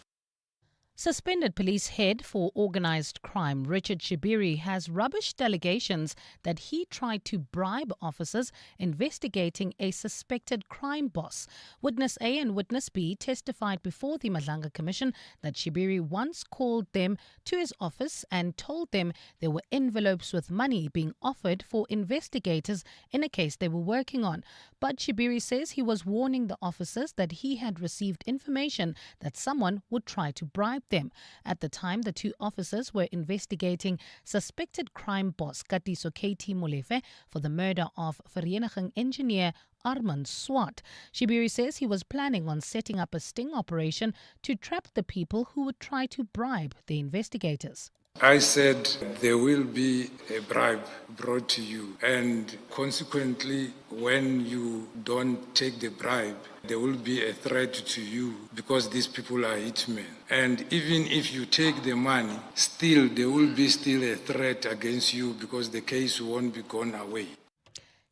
Suspended police head for organised crime Richard Shibiri has rubbished allegations that he tried to bribe officers investigating a suspected crime boss. Witness A and Witness B testified before the Madlanga Commission that Shibiri once called them to his office and told them there were envelopes with money being offered for investigators in a case they were working on. But Shibiri says he was warning the officers that he had received information that someone would try to bribe them. At the time, the two officers were investigating suspected crime boss Katiso KT Molefe for the murder of Vereniging engineer Armand Swart. Shibiri says he was planning on setting up a sting operation to trap the people who would try to bribe the investigators. I said there will be a bribe brought to you, and consequently, when you don't take the bribe, there will be a threat to you because these people are hitmen. And even if you take the money, still there will be a threat against you because the case won't be gone away.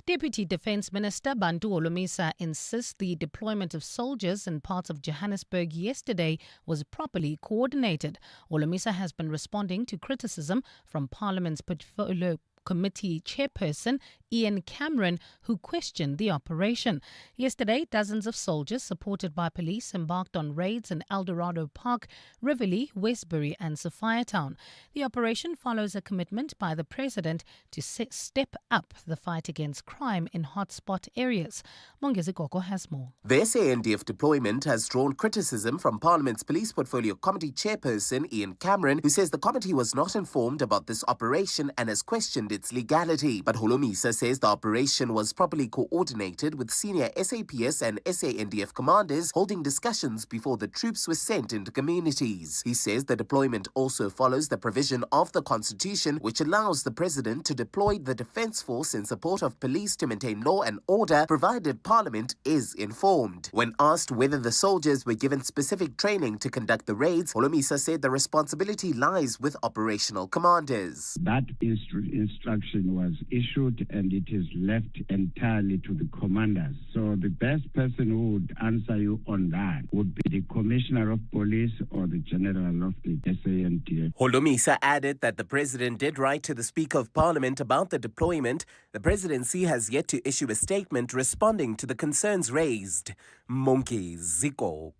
Deputy Defence Minister Bantu Holomisa insists the deployment of soldiers in parts of Johannesburg yesterday was properly coordinated. Holomisa has been responding to criticism from Parliament's Portfolio Committee chairperson Ian Cameron, who questioned the operation. Yesterday, dozens of soldiers supported by police embarked on raids in Eldorado Park, Rivoli, Westbury and Sophiatown. The operation follows a commitment by the president to step up the fight against crime in hotspot areas. Mongezi Koko has more. The SANDF deployment has drawn criticism from Parliament's Police Portfolio Committee chairperson Ian Cameron, who says the committee was not informed about this operation and has questioned its legality. But Holomisa says the operation was properly coordinated with senior SAPS and SANDF commanders holding discussions before the troops were sent into communities. He says the deployment also follows the provision of the Constitution, which allows the president to deploy the defence force in support of police to maintain law and order, provided Parliament is informed. When asked whether the soldiers were given specific training to conduct the raids, Holomisa said the responsibility lies with operational commanders. That instruction was issued and it is left entirely to the commanders. So the best person who would answer you on that would be the Commissioner of Police or the General of the SANDF. Holomisa added that the president did write to the Speaker of Parliament about the deployment. The presidency has yet to issue a statement responding to the concerns raised. Monkey Ziko,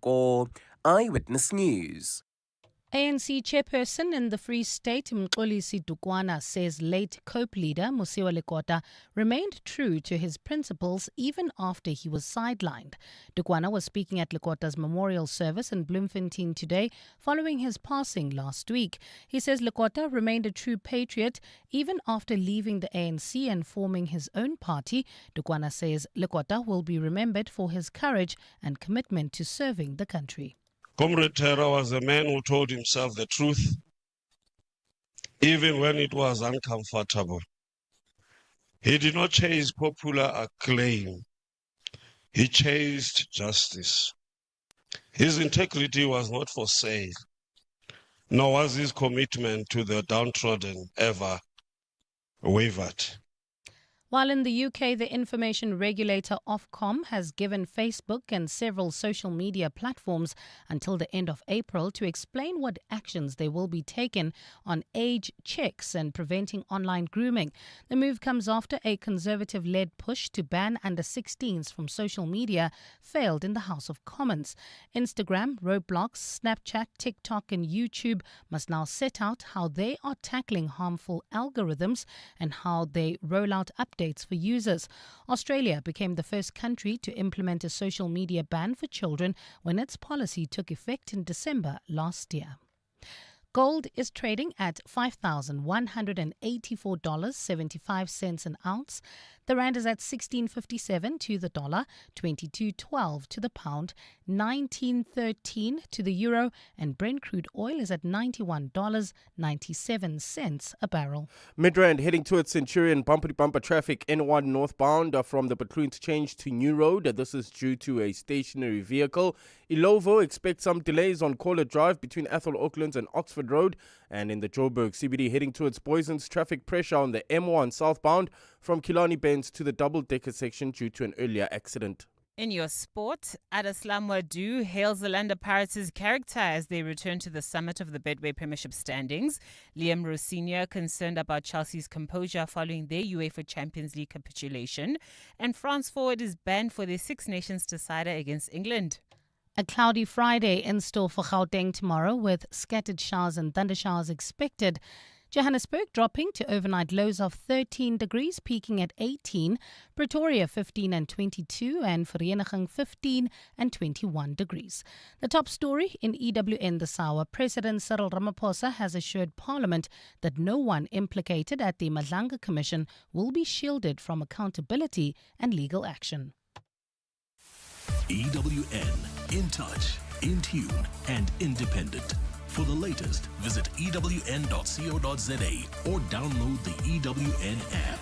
Eyewitness News. ANC chairperson in the Free State, Mxolisi Dukwana, says late COPE leader Musiwa Lekota remained true to his principles even after he was sidelined. Dukwana was speaking at Lekota's memorial service in Bloemfontein today following his passing last week. He says Lekota remained a true patriot even after leaving the ANC and forming his own party. Dukwana says Lekota will be remembered for his courage and commitment to serving the country. Comrade Terra was a man who told himself the truth, even when it was uncomfortable. He did not chase popular acclaim. He chased justice. His integrity was not for sale, nor was his commitment to the downtrodden ever wavered. While in the UK, the information regulator Ofcom has given Facebook and several social media platforms until the end of April to explain what actions they will be taken on age checks and preventing online grooming. The move comes after a Conservative-led push to ban under-16s from social media failed in the House of Commons. Instagram, Roblox, Snapchat, TikTok and YouTube must now set out how they are tackling harmful algorithms and how they roll out updates for users. Australia became the first country to implement a social media ban for children when its policy took effect in December last year. Gold is trading at $5,184.75 an ounce. The rand is at 16.57 to the dollar, 22.12 to the pound, 19.13 to the euro, and Brent crude oil is at $91.97 a barrel. Midrand heading towards Centurion, bumper-to-bumper traffic N1 northbound from the Butlu interchange to New Road. This is due to a stationary vehicle. Ilovo expects some delays on Caller Drive between Athol Oaklands and Oxford Road. And in the Joburg CBD heading towards Boyson's, traffic pressure on the M1 southbound from Killarney Bends to the double-decker section due to an earlier accident. In your sport, Adeslam Wadu hails the Orlando Pirates' character as they return to the summit of the Betway Premiership standings. Liam Rowe Sr. concerned about Chelsea's composure following their UEFA Champions League capitulation. And France forward is banned for their Six Nations decider against England. A cloudy Friday in store for Gauteng tomorrow with scattered showers and thundershowers expected. Johannesburg dropping to overnight lows of 13 degrees, peaking at 18. Pretoria 15 and 22, and Vereeniging 15 and 21 degrees. The top story in EWN this hour: President Cyril Ramaphosa has assured Parliament that no one implicated at the Madlanga Commission will be shielded from accountability and legal action. EWN, in touch, in tune, and independent. For the latest, visit ewn.co.za or download the EWN app.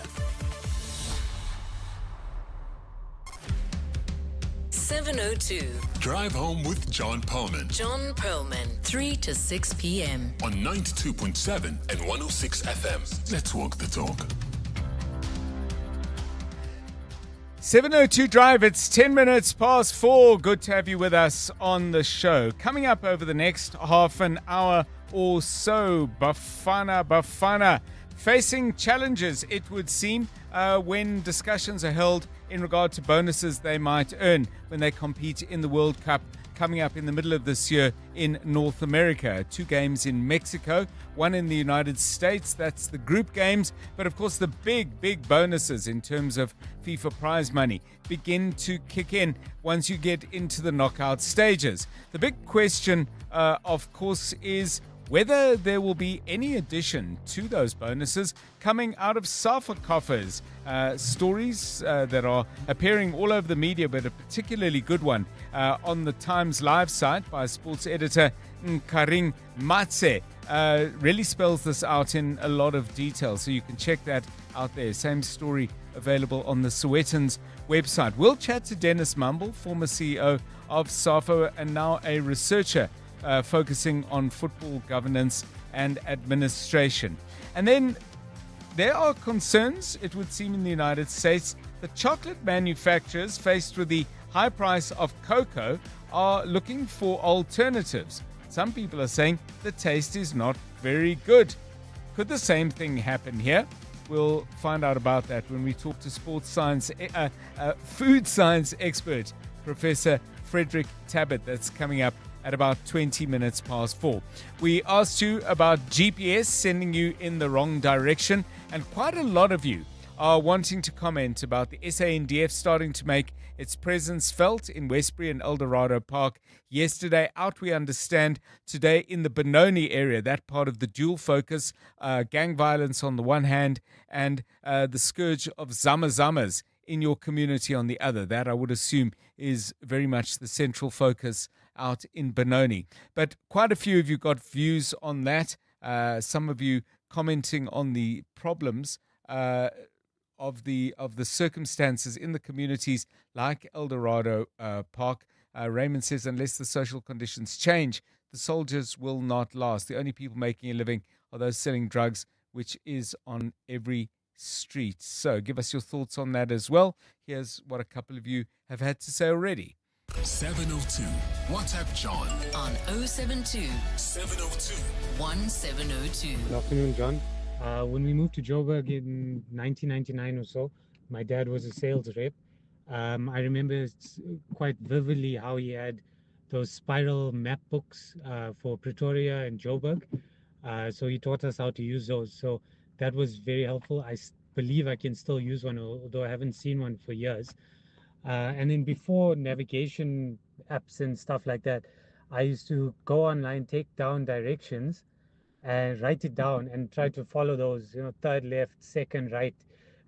7:02. Drive home with John Perlman. John Perlman, 3 to 6 p.m. On 92.7 and 106 FM. Let's walk the talk. 7:02 Drive, it's 10 minutes past 4. Good to have you with us on the show. Coming up over the next half an hour or so, Bafana Bafana facing challenges, it would seem, when discussions are held in regard to bonuses they might earn when they compete in the World Cup coming up in the middle of this year in North America. 2 games in Mexico, 1 in the United States. That's the group games. But of course, the big bonuses in terms of FIFA prize money begin to kick in once you get into the knockout stages. The big question, of course, is whether there will be any addition to those bonuses coming out of SAFA coffers. Stories that are appearing all over the media, but a particularly good one on the Times Live site by sports editor Karing Matse really spells this out in a lot of detail, so you can check that out there. Same story available on the Sowetans website. We'll chat to Dennis Mumble, former CEO of SAFA and now a researcher focusing on football governance and administration. And then there are concerns, it would seem, in the United States that chocolate manufacturers, faced with the high price of cocoa, are looking for alternatives. Some people are saying the taste is not very good. Could the same thing happen here? We'll find out about that when we talk to sports science, food science expert, Professor Frederick Tabbert. That's coming up at about 20 minutes past 4. We asked you about GPS sending you in the wrong direction, and quite a lot of you are wanting to comment about the SANDF starting to make its presence felt in Westbury and Eldorado Park. Yesterday out, we understand, today in the Benoni area, that part of the dual focus, gang violence on the one hand and the scourge of zama-zamas in your community on the other. That, I would assume, is very much the central focus out in Benoni. But quite a few of you got views on that. Some of you commenting on the problems of the circumstances in the communities like Eldorado Park. Raymond says, unless the social conditions change, the soldiers will not last. The only people making a living are those selling drugs, which is on every street. So give us your thoughts on that as well. Here's what a couple of you have had to say already. 702. WhatsApp John On 072 702 1702. Good afternoon, John. When we moved to Joburg in 1999 or so, my dad was a sales rep. I remember quite vividly how he had those spiral map books for Pretoria and Joburg. So he taught us how to use those. So that was very helpful. I believe I can still use one, although I haven't seen one for years. And then before navigation apps and stuff like that, I used to go online, take down directions and write it down and try to follow those, third left, second right,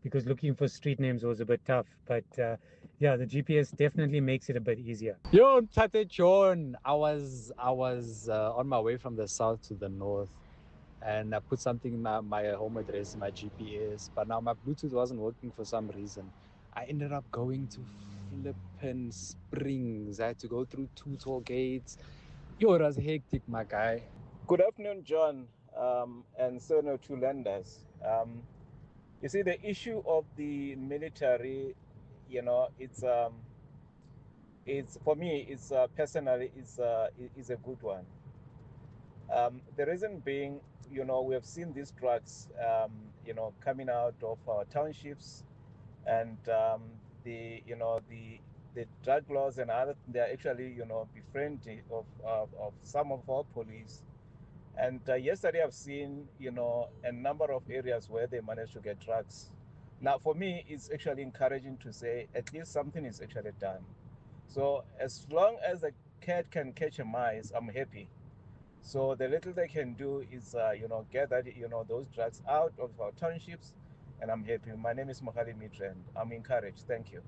because looking for street names was a bit tough. But yeah, the GPS definitely makes it a bit easier. Yo, Tate John, I was on my way from the south to the north, and I put something in my home address in my GPS, but now my Bluetooth wasn't working for some reason. I ended up going to flippin' Springs. I had to go through 2 toll gates. Yo, it was hectic, my guy. Good afternoon, John, and 702 lenders. You see, the issue of the military, it's for me, it's personally, is a good one. The reason being, we have seen these drugs, coming out of our townships, and the drug laws and other, they're actually, befriending of some of our police, And yesterday I've seen, a number of areas where they managed to get drugs. Now, for me, it's actually encouraging to say at least something is actually done. So as long as the cat can catch a mice, I'm happy. So the little they can do is, get that, those drugs out of our townships, and I'm happy. My name is Mohali Mitra, and I'm encouraged. Thank you.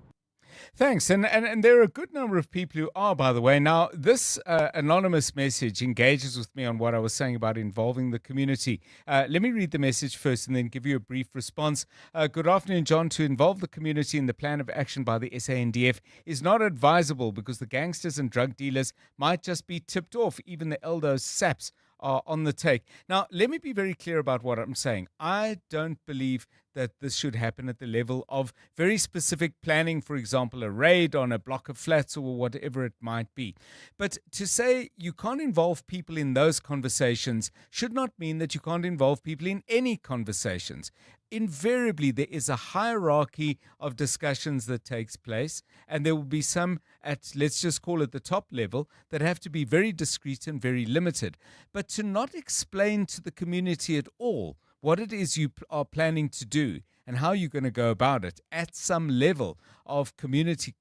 Thanks. And there are a good number of people who are, by the way. Now, this anonymous message engages with me on what I was saying about involving the community. Let me read the message first and then give you a brief response. Good afternoon, John. To involve the community in the plan of action by the SANDF is not advisable because the gangsters and drug dealers might just be tipped off. Even the Eldos saps are on the take. Now, let me be very clear about what I'm saying. I don't believe that this should happen at the level of very specific planning, for example, a raid on a block of flats or whatever it might be. But to say you can't involve people in those conversations should not mean that you can't involve people in any conversations. Invariably, there is a hierarchy of discussions that takes place, and there will be some at, let's just call it the top level, that have to be very discreet and very limited. But to not explain to the community at all what it is you are planning to do and how you're going to go about it at some level of community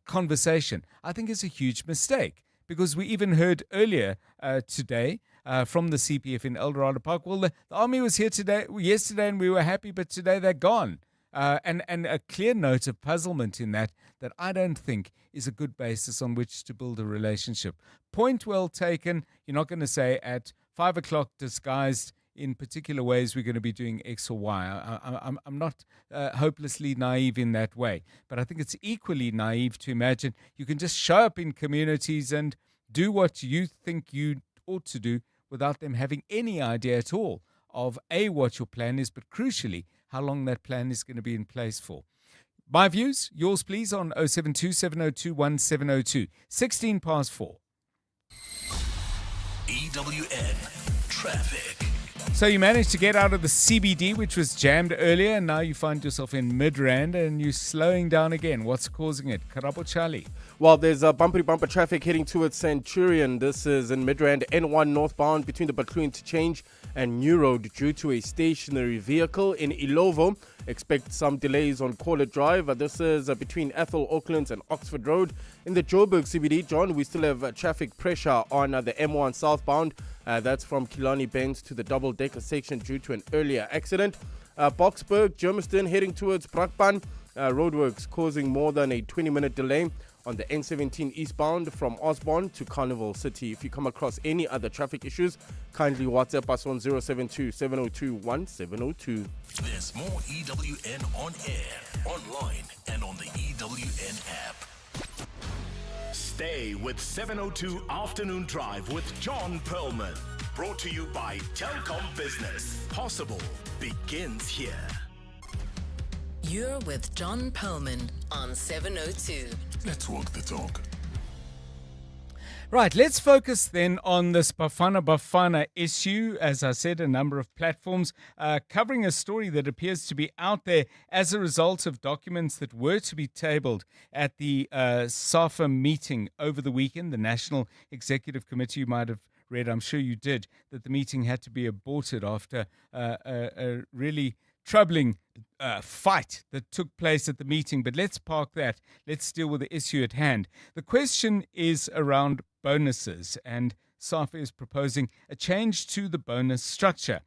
conversation, I think is a huge mistake. Because we even heard earlier today from the CPF in Eldorado Park, well, the army was here yesterday and we were happy, but today they're gone. And a clear note of puzzlement in that I don't think is a good basis on which to build a relationship. Point well taken. You're not going to say at 5 o'clock disguised in particular ways we're going to be doing X or Y. I'm not hopelessly naive in that way. But I think it's equally naive to imagine you can just show up in communities and do what you think you ought to do without them having any idea at all of A, what your plan is, but crucially, how long that plan is going to be in place for. My views, yours please, on 072 702 1702. 16 past 4. EWN Traffic. So you managed to get out of the CBD, which was jammed earlier, and now you find yourself in Midrand and you're slowing down again. What's causing it? Karabo Charlie. Well, there's a bumper traffic heading towards Centurion. This is in Midrand, N1 northbound between the Batlu Interchange and New Road due to a stationary vehicle. In Ilovo, expect some delays on Corlett Drive. This is between Ethel Oaklands and Oxford Road. In the Joburg CBD, John, we still have traffic pressure on the M1 southbound. That's from Killarney Bends to the double-decker section due to an earlier accident. Boksburg, Germiston heading towards Brakpan. Roadworks causing more than a 20-minute delay on the N17 eastbound from Osborne to Carnival City. If you come across any other traffic issues, kindly WhatsApp us on 072 702 1702. There's more EWN on air, online, and on the EWN app. Stay with 702 Afternoon Drive with John Perlman. Brought to you by Telkom Business. Possible begins here. You're with John Perlman on 702. Let's walk the talk. Right, let's focus then on this Bafana Bafana issue. As I said, a number of platforms covering a story that appears to be out there as a result of documents that were to be tabled at the SAFA meeting over the weekend. The National Executive Committee, you might have read, I'm sure you did, that the meeting had to be aborted after a really troubling fight that took place at the meeting. But let's park that. Let's deal with the issue at hand. The question is around bonuses, and SAFA is proposing a change to the bonus structure.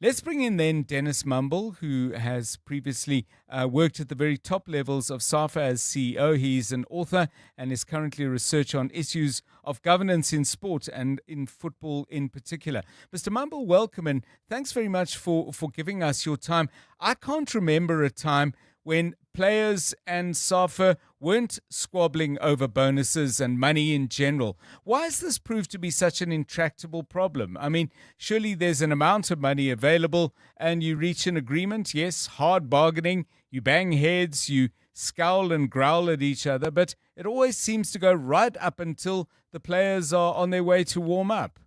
Let's bring in then Dennis Mumble, who has previously worked at the very top levels of SAFA as CEO. He's an author and is currently a researcher on issues of governance in sport and in football in particular. Mr. Mumble, welcome, and thanks very much for giving us your time. I can't remember a time when players and SAFA weren't squabbling over bonuses and money in general. Why has this proved to be such an intractable problem? I mean, surely there's an amount of money available and you reach an agreement. Yes, hard bargaining, you bang heads, you scowl and growl at each other, but it always seems to go right up until the players are on their way to warm up.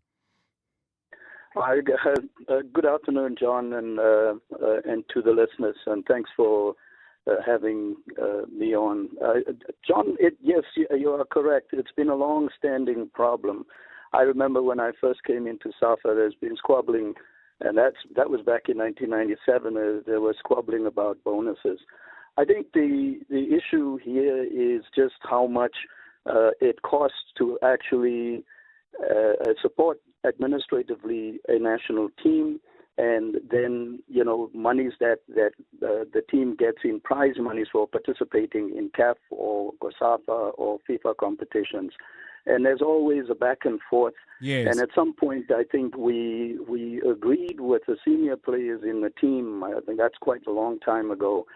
Hi, good afternoon, John, and to the listeners, and thanks for having me on. John, yes, you are correct. It's been a long-standing problem. I remember when I first came into SAFA, there's been squabbling, and that was back in 1997. There was squabbling about bonuses. I think the issue here is just how much it costs to actually support administratively a national team, and then monies that the team gets in prize monies for participating in CAF or SAFA or FIFA competitions. And there's always a back and forth. Yes. And at some point, I think we agreed with the senior players in the team, I think that's quite a long time ago,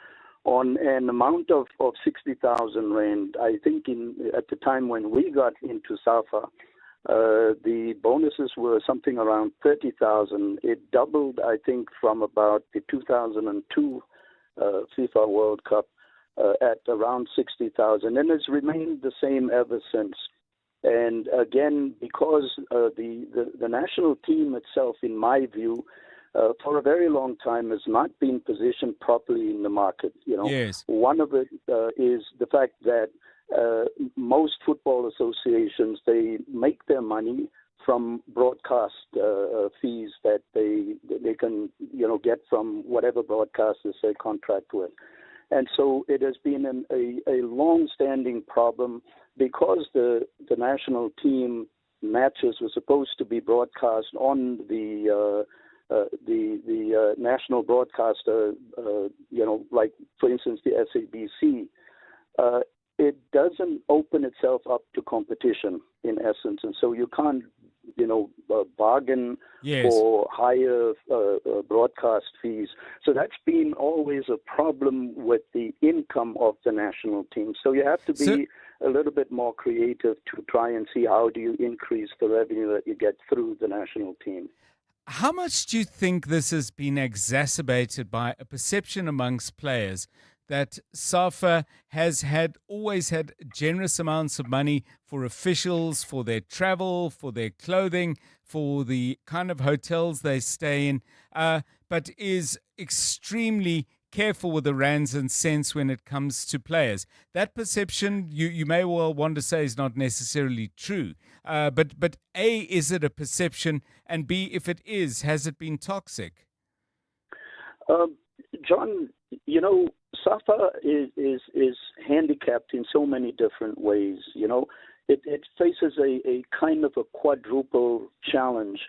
on an amount of 60,000 rand. I think at the time when we got into SAFA, the bonuses were something around 30,000. It doubled, I think, from about the 2002 FIFA World Cup at around 60,000, and it's remained the same ever since. And again, because the national team itself, in my view, for a very long time has not been positioned properly in the market. Yes. One of it is the fact that most football associations, they make their money from broadcast fees that they can get from whatever broadcasters they contract with. And so it has been a long-standing problem because the national team matches were supposed to be broadcast on the national broadcaster, like for instance the SABC. It doesn't open itself up to competition in essence, and so you can't, bargain Yes. for higher broadcast fees. So that's been always a problem with the income of the national team. So you have to be a little bit more creative to try and see how do you increase the revenue that you get through the national team. How much do you think this has been exacerbated by a perception amongst players that SAFA has always had generous amounts of money for officials, for their travel, for their clothing, for the kind of hotels they stay in, but is extremely careful with the rands and cents when it comes to players? That perception, you may well want to say, is not necessarily true. But A, is it a perception? And B, if it is, has it been toxic? John, SAFA is handicapped in so many different ways. It faces a kind of a quadruple challenge.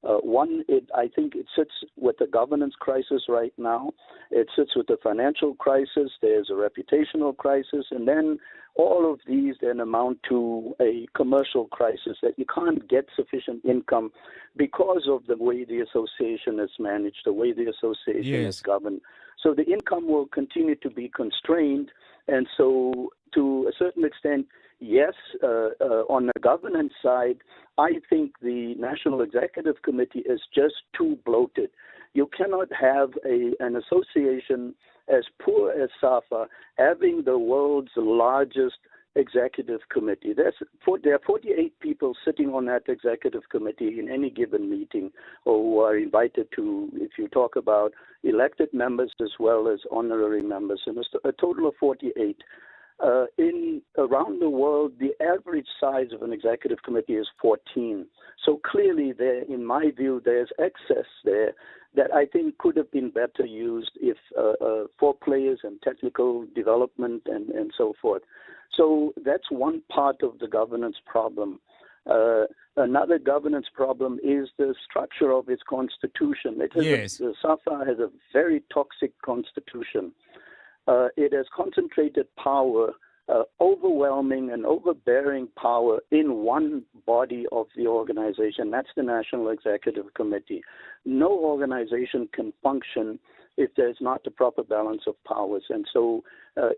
One, I think it sits with a governance crisis right now. It sits with a financial crisis. There's a reputational crisis. And then all of these then amount to a commercial crisis that you can't get sufficient income because of the way the association is managed, the way the association is governed. So the income will continue to be constrained. And so to a certain extent, yes, on the governance side, I think the National Executive Committee is just too bloated. You cannot have an association as poor as SAFA having the world's largest executive committee. There are 48 people sitting on that executive committee in any given meeting, or who are invited to, if you talk about elected members as well as honorary members, and it's a total of 48. Around the world, the average size of an executive committee is 14. So clearly there, in my view, there's excess there that I think could have been better used if for players and technical development and so forth. So that's one part of the governance problem. Another governance problem is the structure of its constitution. The SAFA has a very toxic constitution. It has concentrated power, overwhelming and overbearing power in one body of the organization. That's the National Executive Committee. No organization can function if there's not the proper balance of powers. And so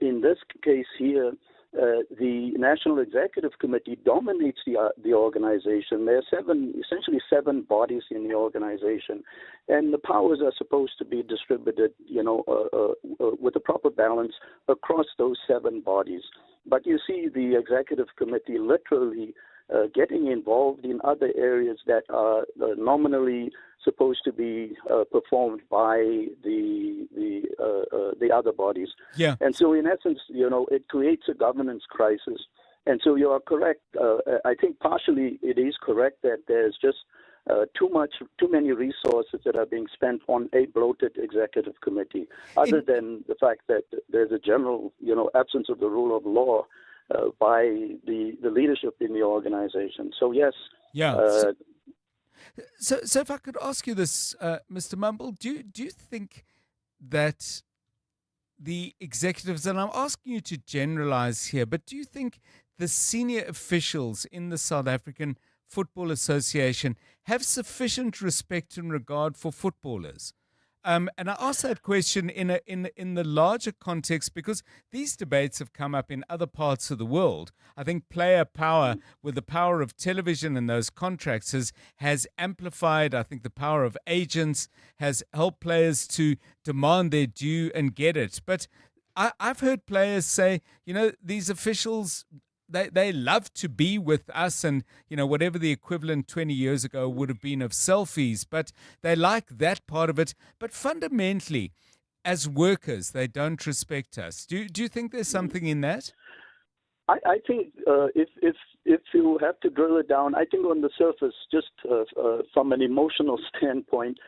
in this case here, the National Executive Committee dominates the organization. There are essentially seven bodies in the organization, and the powers are supposed to be distributed, with a proper balance across those seven bodies. But you see the Executive Committee literally getting involved in other areas that are nominally supposed to be performed by the other bodies. Yeah. And so in essence, it creates a governance crisis. And so you are correct. I think partially it is correct that there's just too many resources that are being spent on a bloated executive committee, other than the fact that there's a general, absence of the rule of law by the leadership in the organization. So yes. Yeah. So if I could ask you this, Mr. Mumble, do you think that the executives, and I'm asking you to generalize here, but do you think the senior officials in the South African Football Association have sufficient respect and regard for footballers? And I ask that question in the larger context because these debates have come up in other parts of the world. I think player power, with the power of television and those contracts, has amplified. I think the power of agents has helped players to demand their due and get it. But I've heard players say, these officials, they love to be with us and, whatever the equivalent 20 years ago would have been of selfies, but they like that part of it. But fundamentally, as workers, they don't respect us. Do you think there's something in that? I think if you have to drill it down, I think on the surface, just from an emotional standpoint,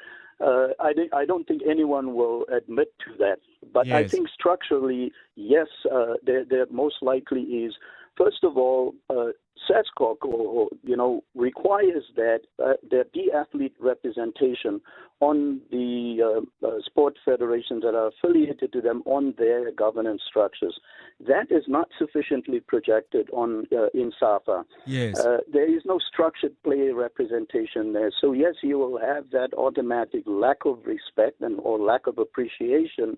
I don't think anyone will admit to that. But yes. I think structurally, yes, there most likely is. First of all, SASCOC requires that there be athlete representation on the sport federations that are affiliated to them on their governance structures. That is not sufficiently projected on in SAFA. Yes. There is no structured player representation there. So yes, you will have that automatic lack of respect or lack of appreciation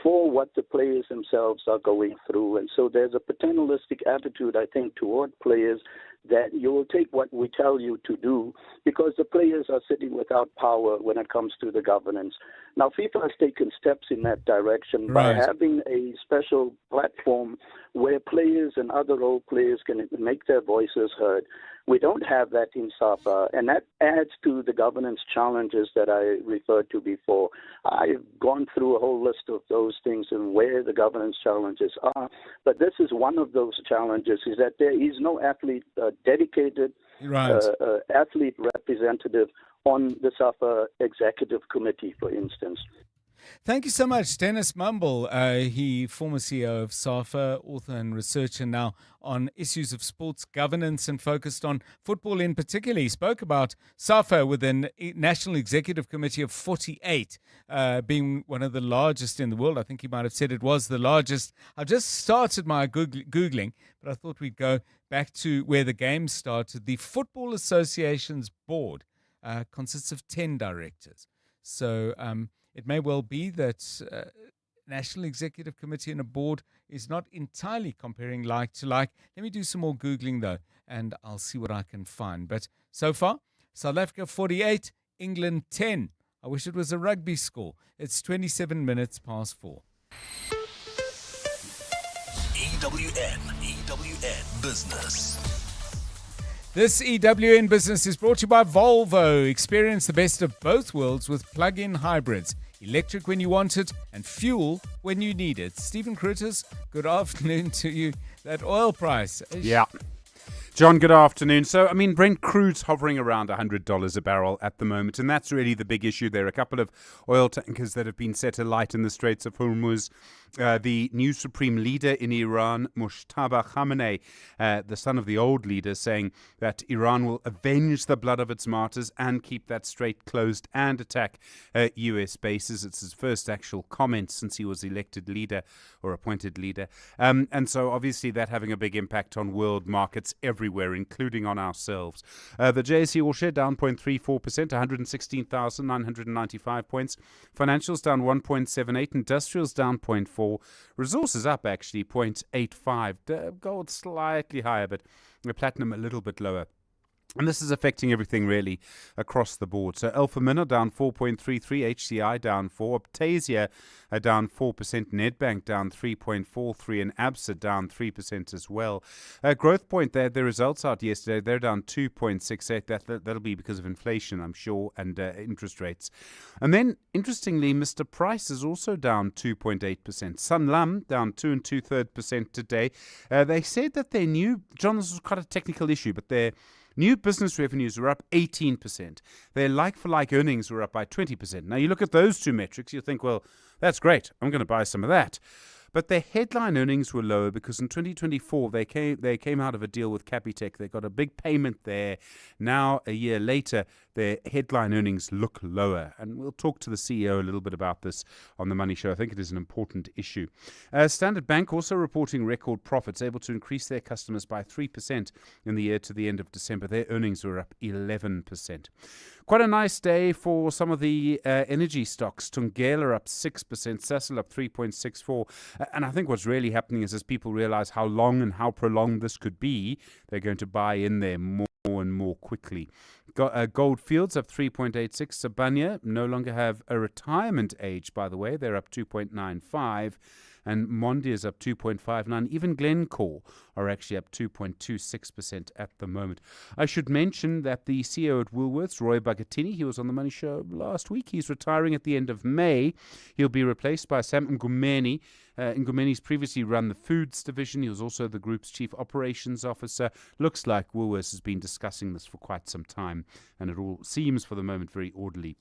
for what the players themselves are going through. And so there's a paternalistic attitude, I think, toward players that you will take what we tell you to do because the players are sitting without power when it comes to the governance. Now, FIFA has taken steps in that direction by having a special platform where players and other role players can make their voices heard. We don't have that in SAFA, and that adds to the governance challenges that I referred to before. I've gone through a whole list of those things and where the governance challenges are, but this is one of those challenges, is that there is no athlete dedicated athlete representative on the SAFA executive committee, for instance. Thank you so much, Dennis Mumble. He former CEO of SAFA, author and researcher now on issues of sports governance and focused on football in particular. He spoke about SAFA with a National Executive Committee of 48, being one of the largest in the world. I think he might have said it was the largest. I've just started my Googling, but I thought we'd go back to where the game started. The Football Association's board consists of 10 directors. So it may well be that National Executive Committee and a board is not entirely comparing like to like. Let me do some more Googling, though, and I'll see what I can find. But so far, South Africa 48, England 10. I wish it was a rugby score. It's 27 minutes past 4. EWN Business. This EWN Business is brought to you by Volvo. Experience the best of both worlds with plug-in hybrids. Electric when you want it and fuel when you need it. Stephen Critters, good afternoon to you. That oil price. Yeah. John, good afternoon. So, Brent crude's hovering around $100 a barrel at the moment, and that's really the big issue. There are a couple of oil tankers that have been set alight in the Straits of Hormuz. The new supreme leader in Iran, Mujtaba Khamenei, the son of the old leader, saying that Iran will avenge the blood of its martyrs and keep that strait closed and attack U.S. bases. It's his first actual comment since he was elected leader or appointed leader. And so obviously that having a big impact on world markets everywhere, including on ourselves. The JSE All-Share down 0.34%, 116,995 points. Financials down 1.78%, industrials down 0.4%. Resources up actually 0.85%. Gold slightly higher, but the platinum a little bit lower. And this is affecting everything really across the board. So Alpha Minor down 4.33, HCI down 4, Optasia down 4%, Nedbank down 3.43, and ABSA down 3% as well. Growth Point, their results out yesterday, they're down 2.68. That'll be because of inflation, I'm sure, and interest rates. And then, interestingly, Mr. Price is also down 2.8%. Sanlam down 2 2/3% today. They said that their new, John, this was quite a technical issue, but their new business revenues were up 18%. Their like-for-like earnings were up by 20%. Now, you look at those two metrics, you think, well, that's great. I'm going to buy some of that. But their headline earnings were lower because in 2024, they came out of a deal with Capitec. They got a big payment there. Now, a year later, their headline earnings look lower. And we'll talk to the CEO a little bit about this on The Money Show. I think it is an important issue. Standard Bank also reporting record profits, able to increase their customers by 3% in the year to the end of December. Their earnings were up 11%. Quite a nice day for some of the energy stocks. Tungela up 6%, Sasol up 3.64%. And I think what's really happening is as people realize how long and how prolonged this could be, they're going to buy in there more and more quickly. Goldfields up 3.86. Sibanye no longer have a retirement age, by the way. They're up 2.95. And Mondi is up 2.59. Even Glencore are actually up 2.26% at the moment. I should mention that the CEO at Woolworths, Roy Bagatini, he was on the Money Show last week. He's retiring at the end of May. He'll be replaced by Sam Ngumeni. Ngumeni's previously run the foods division. He was also the group's chief operations officer. Looks like Woolworths has been discussing this for quite some time, and it all seems for the moment very orderly.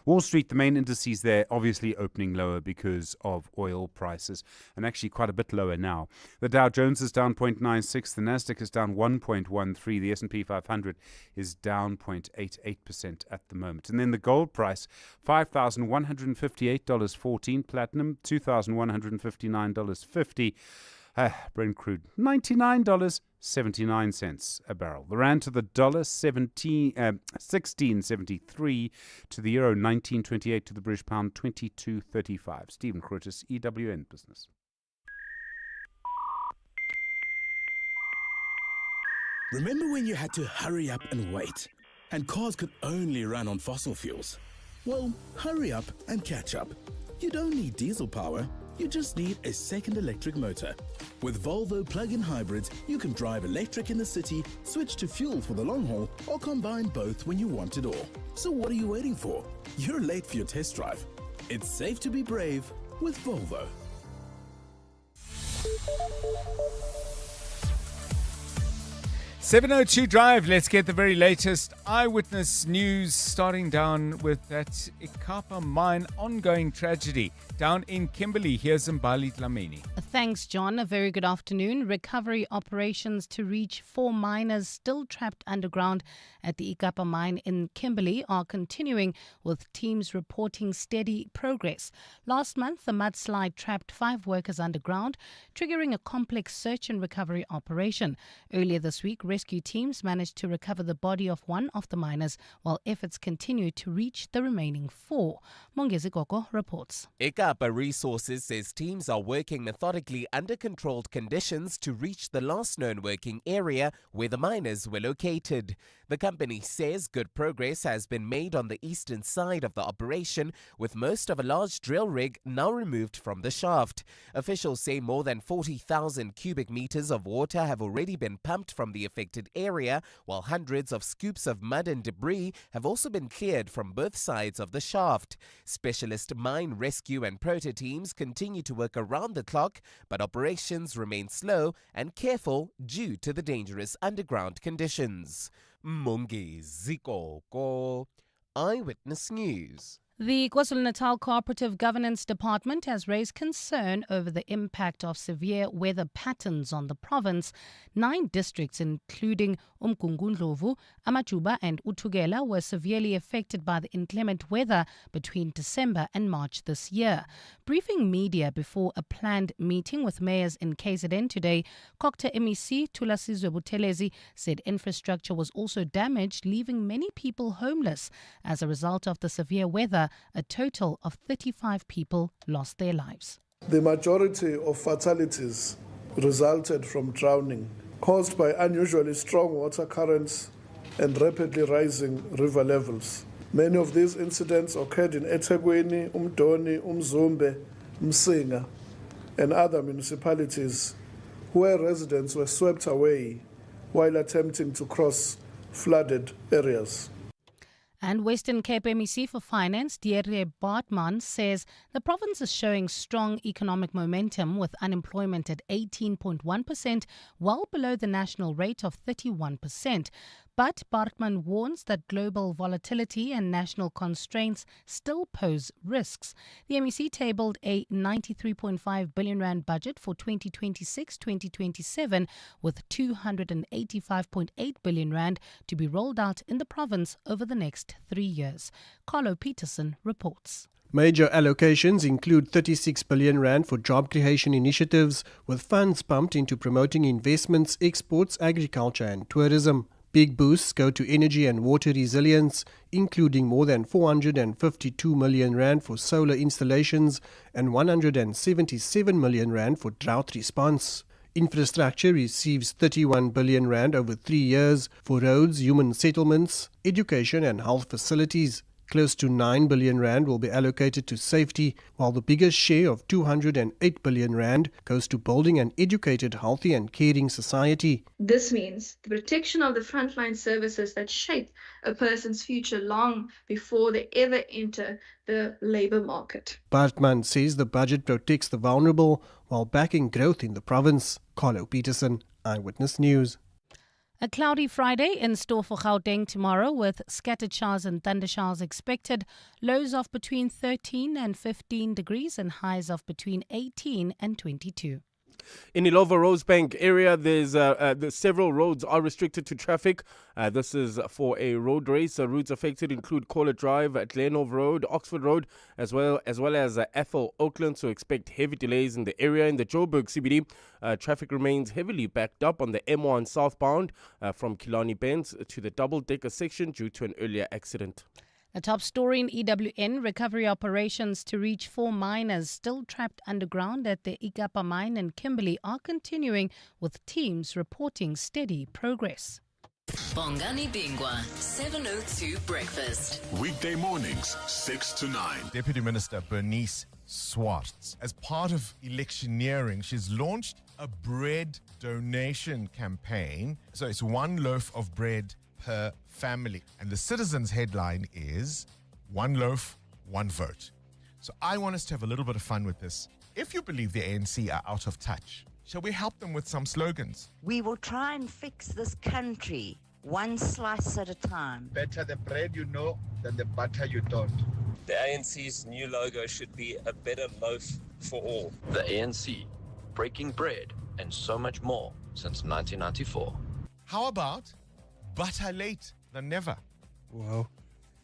Wall Street, the main indices there obviously opening lower because of oil prices, and actually quite a bit lower now. The Dow Jones is down 0.96, the Nasdaq is down 1.13, the S&P 500 is down 0.88% at the moment. And then the gold price, $5,158.14, platinum $2,159.50. Brent crude, $99.79 a barrel. The rand to the dollar, 16.73 to the euro, 19.28 to the British pound, 22.35. Stephen Curtis, EWN Business. Remember when you had to hurry up and wait, and cars could only run on fossil fuels? Well, hurry up and catch up. You don't need diesel power. You just need a second electric motor. With Volvo plug-in hybrids, you can drive electric in the city, switch to fuel for the long haul, or combine both when you want it all. So what are you waiting for? You're late for your test drive. It's safe to be brave with Volvo. 702 Drive, let's get the very latest eyewitness news, starting down with that Ikapa mine ongoing tragedy down in Kimberley. Here's Mbali Dlamini. Thanks, John. A very good afternoon. Recovery operations to reach 4 miners still trapped underground at the Ikapa mine in Kimberley are continuing, with teams reporting steady progress. Last month, the mudslide trapped 5 workers underground, triggering a complex search and recovery operation. Earlier this week, rescue teams managed to recover the body of one of the miners, while efforts continue to reach the remaining 4. Mongezi Koko reports. Ikapa Resources says teams are working methodically under controlled conditions to reach the last known working area where the miners were located. The company says good progress has been made on the eastern side of the operation, with most of a large drill rig now removed from the shaft. Officials say more than 40,000 cubic meters of water have already been pumped from the affected area, while hundreds of scoops of mud and debris have also been cleared from both sides of the shaft. Specialist mine rescue and proto teams continue to work around the clock, but operations remain slow and careful due to the dangerous underground conditions. Mongezi Koko, Eyewitness News. The KwaZulu-Natal Cooperative Governance Department has raised concern over the impact of severe weather patterns on the province. 9 districts, including Umgungundlovu, Amajuba and Utugela, were severely affected by the inclement weather between December and March this year. Briefing media before a planned meeting with mayors in KZN today, Kokta MEC Thulasizwe Buthelezi said infrastructure was also damaged, leaving many people homeless. As a result of the severe weather, a total of 35 people lost their lives. The majority of fatalities resulted from drowning. caused by unusually strong water currents and rapidly rising river levels. Many of these incidents occurred in eThekwini, Umdoni, Umzumbe, Msinga, and other municipalities where residents were swept away while attempting to cross flooded areas. And Western Cape MEC for Finance, Deirdre Bartman, says the province is showing strong economic momentum with unemployment at 18.1%, well below the national rate of 31%. But Bartman warns that global volatility and national constraints still pose risks. The MEC tabled a 93.5 billion rand budget for 2026-2027 with 285.8 billion rand to be rolled out in the province over the next 3 years. Carlo Peterson reports. Major allocations include 36 billion rand for job creation initiatives, with funds pumped into promoting investments, exports, agriculture and tourism. Big boosts go to energy and water resilience, including more than 452 million rand for solar installations and 177 million rand for drought response. Infrastructure receives 31 billion rand over 3 years for roads, human settlements, education and health facilities. Close to 9 billion rand will be allocated to safety, while the biggest share of 208 billion rand goes to building an educated, healthy and caring society. This means the protection of the frontline services that shape a person's future long before they ever enter the labour market. Bartman says the budget protects the vulnerable while backing growth in the province. Carlo Peterson, Eyewitness News. A cloudy Friday in store for Gauteng tomorrow with scattered showers and thundershowers expected. Lows of between 13 and 15 degrees and highs of between 18 and 22. In Illovo Rosebank area, there's several roads are restricted to traffic. This is for a road race. Routes affected include Caller Drive, Glenhove Road, Oxford Road, as well as Ethel Oakland. So expect heavy delays in the area. In the Joburg CBD, traffic remains heavily backed up on the M1 southbound from Killarney Bends to the double-decker section due to an earlier accident. A top story in EWN, recovery operations to reach 4 miners still trapped underground at the Ikapa mine in Kimberley are continuing, with teams reporting steady progress. Bongani Bingwa, 702 Breakfast. Weekday mornings, 6 to 9. Deputy Minister Bernice Swartz, as part of electioneering, she's launched a bread donation campaign. So it's one loaf of bread per family. And the Citizen's headline is "One loaf, one vote." So I want us to have a little bit of fun with this. If you believe the ANC are out of touch, shall we help them with some slogans? We will try and fix this country one slice at a time. Better the bread you know than the butter you don't. The ANC's new logo should be a better loaf for all. The ANC, breaking bread and so much more since 1994. How about better late than never? Wow.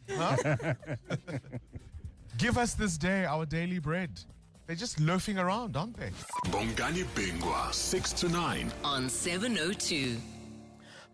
Huh? Give us this day our daily bread. They're just loafing around, aren't they? Bongani Bingwa, 6 to 9. On 702.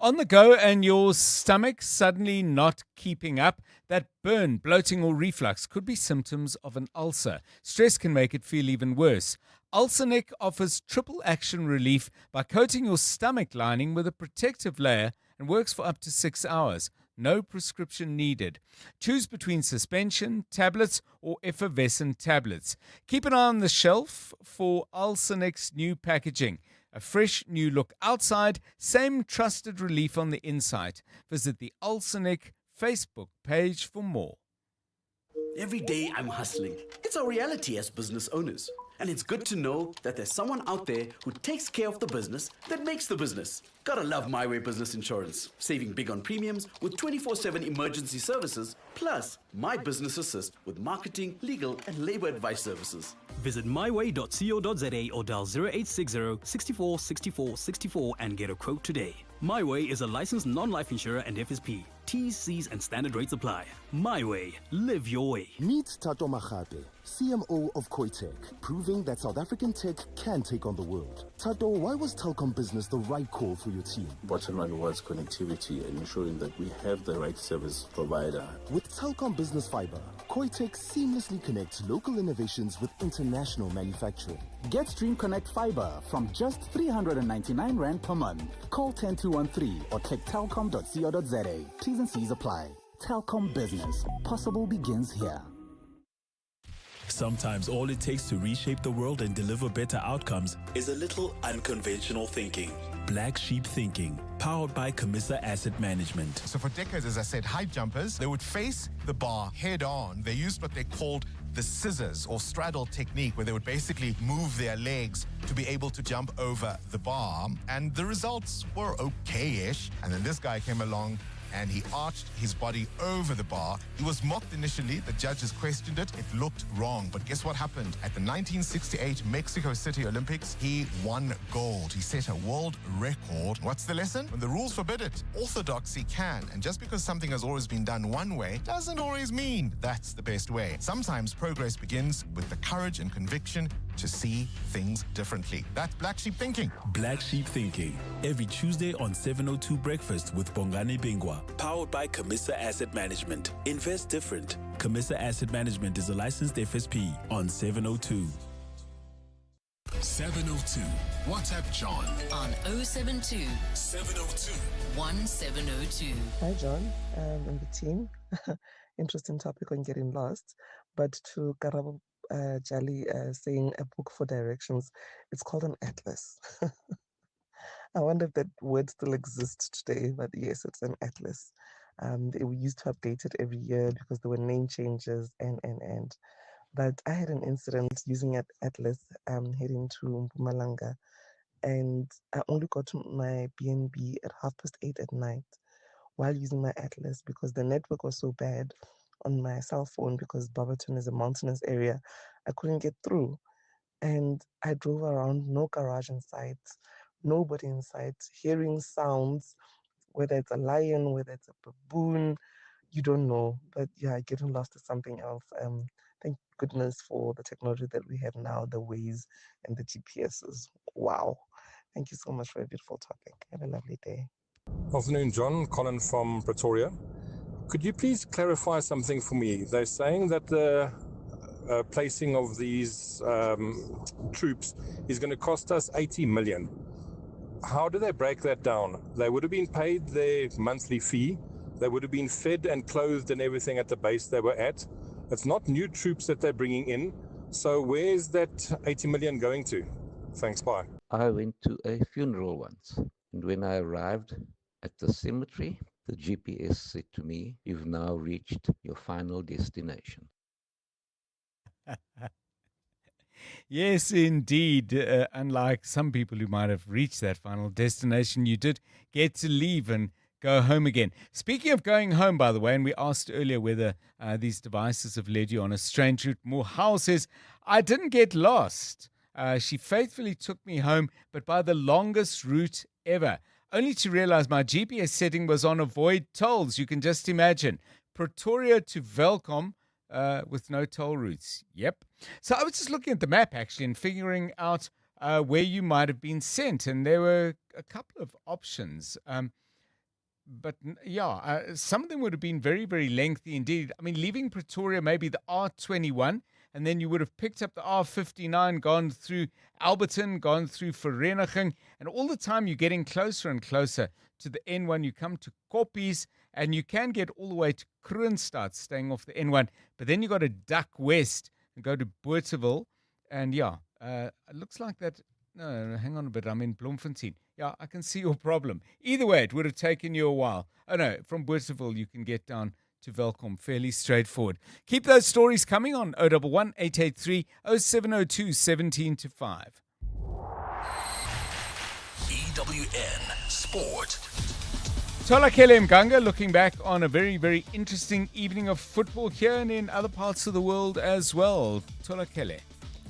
On the go and your stomach suddenly not keeping up, that burn, bloating or reflux could be symptoms of an ulcer. Stress can make it feel even worse. Ulcernic offers triple action relief by coating your stomach lining with a protective layer and works for up to 6 hours. No prescription needed. Choose between suspension, tablets, or effervescent tablets. Keep an eye on the shelf for Ulcernic's new packaging. A fresh new look outside, same trusted relief on the inside. Visit the Ulcernic Facebook page for more. Every day I'm hustling. It's our reality as business owners. And it's good to know that there's someone out there who takes care of the business that makes the business. Gotta love My Way Business Insurance. Saving big on premiums with 24/7 emergency services, plus My Business Assist with marketing, legal, and labor advice services. Visit myway.co.za or dial 0860 64 64 64 and get a quote today. My Way is a licensed non-life insurer and FSP. T's, C's, and standard rates apply. My Way. Live your way. Meet Tato Magate, CMO of Koitek, proving that South African tech can take on the world. Tato, why was Telkom Business the right call for your team? Bottom line was connectivity and ensuring that we have the right service provider. With Telkom Business Fiber, Koitek seamlessly connects local innovations with international manufacturing. Get Stream Connect Fiber from just 399 Rand per month. Call 10213 or click telcom.co.za. T's and C's apply. Telkom Business. Possible begins here. Sometimes all it takes to reshape the world and deliver better outcomes is a little unconventional thinking. Black Sheep Thinking, powered by Camissa Asset Management. So for decades, as I said, high jumpers, they would face the bar head on. They used what they called the scissors or straddle technique, where they would basically move their legs to be able to jump over the bar. And the results were okay-ish. And then this guy came along and he arched his body over the bar. He was mocked initially. The judges questioned it. It looked wrong. But guess what happened? At the 1968 Mexico City Olympics, he won gold. He set a world record. What's the lesson? When the rules forbid it, orthodoxy can. And just because something has always been done one way doesn't always mean that's the best way. Sometimes progress begins with the courage and conviction to see things differently. That's Black Sheep Thinking. Black Sheep Thinking, every Tuesday on 702 Breakfast with Bongani Bingwa, powered by Camissa Asset Management. Invest different. Camissa Asset Management is a licensed FSP on 702. 702. WhatsApp John on 072 702 1702. Hi, John, and the team. Interesting topic on getting lost. But to Karabo Jali saying a book for directions, it's called an atlas. I wonder if that word still exists today, but yes, it's an atlas. We used to update it every year because there were name changes and. But I had an incident using an atlas heading to Madlanga, and I only got to my BNB at 8:30 at night while using my atlas because the network was so bad on my cell phone because Barberton is a mountainous area. I couldn't get through. And I drove around, no garage in sight, nobody in sight, hearing sounds, whether it's a lion, whether it's a baboon, you don't know. But yeah, getting lost is something else. Thank goodness for the technology that we have now, the Waze and the GPSs. Wow. Thank you so much for a beautiful topic. Have a lovely day. Afternoon, John. Colin from Pretoria. Could you please clarify something for me? They're saying that the placing of these troops is going to cost us 80 million. How do they break that down? They would have been paid their monthly fee. They would have been fed and clothed and everything at the base they were at. It's not new troops that they're bringing in. So where is that 80 million going to? Thanks, bye. I went to a funeral once, and when I arrived at the cemetery, the GPS said to me, "You've now reached your final destination." Yes, indeed. Unlike some people who might have reached that final destination, you did get to leave and go home again. Speaking of going home, by the way, and we asked earlier whether these devices have led you on a strange route. Mohau says, I didn't get lost. She faithfully took me home, but by the longest route ever. Only to realize my GPS setting was on avoid tolls. You can just imagine. Pretoria to Welkom with no toll routes. Yep. So I was just looking at the map, actually, and figuring out where you might have been sent. And there were a couple of options. But some of them would have been very, very lengthy indeed. I mean, leaving Pretoria, maybe the R21, and then you would have picked up the R59, gone through Alberton, gone through Vereniging, and all the time you're getting closer and closer to the N1. You come to Koppies, and you can get all the way to Kroonstad, staying off the N1, but then you got to duck west and go to Bothaville, and it looks like that. No, hang on a bit. I'm in Bloemfontein. Yeah, I can see your problem. Either way, it would have taken you a while. Oh, no, from Bothaville, you can get down to Welkom. Fairly straightforward. Keep those stories coming on 011 883 0702 17 to 5. EWN Sport. Tolakele Mganga looking back on a very, very interesting evening of football here and in other parts of the world as well. Tolakele.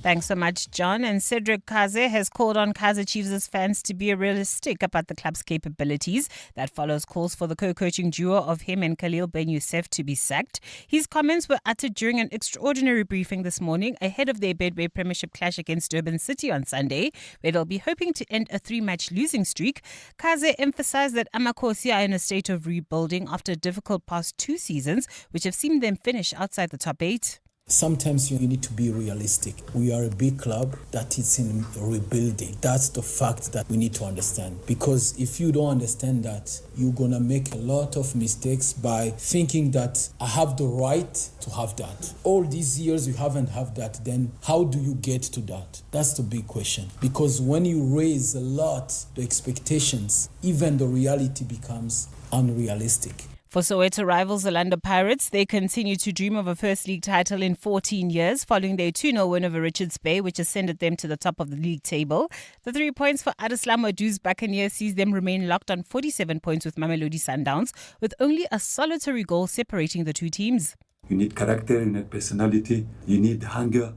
Thanks so much, John. And Cedric Kaze has called on Kaizer Chiefs' fans to be realistic about the club's capabilities. That follows calls for the co-coaching duo of him and Khalil Ben Youssef to be sacked. His comments were uttered during an extraordinary briefing this morning ahead of their Bedway Premiership clash against Durban City on Sunday, where they'll be hoping to end a 3-match losing streak. Kaze emphasized that Amakhosi are in a state of rebuilding after a difficult past 2 seasons, which have seen them finish outside the top 8. Sometimes you need to be realistic. We are a big club that is in rebuilding. That's the fact that we need to understand. Because if you don't understand that, you're going to make a lot of mistakes by thinking that I have the right to have that. All these years you haven't have that, then how do you get to that? That's the big question. Because when you raise a lot the expectations, even the reality becomes unrealistic. For Soweto rivals Orlando Pirates, they continue to dream of a First League title in 14 years following their 2-0 win over Richards Bay, which ascended them to the top of the league table. The 3 points for Adeslam Odu's Buccaneers sees them remain locked on 47 points with Mamelodi Sundowns, with only a solitary goal separating the two teams. You need character, you need personality, you need hunger.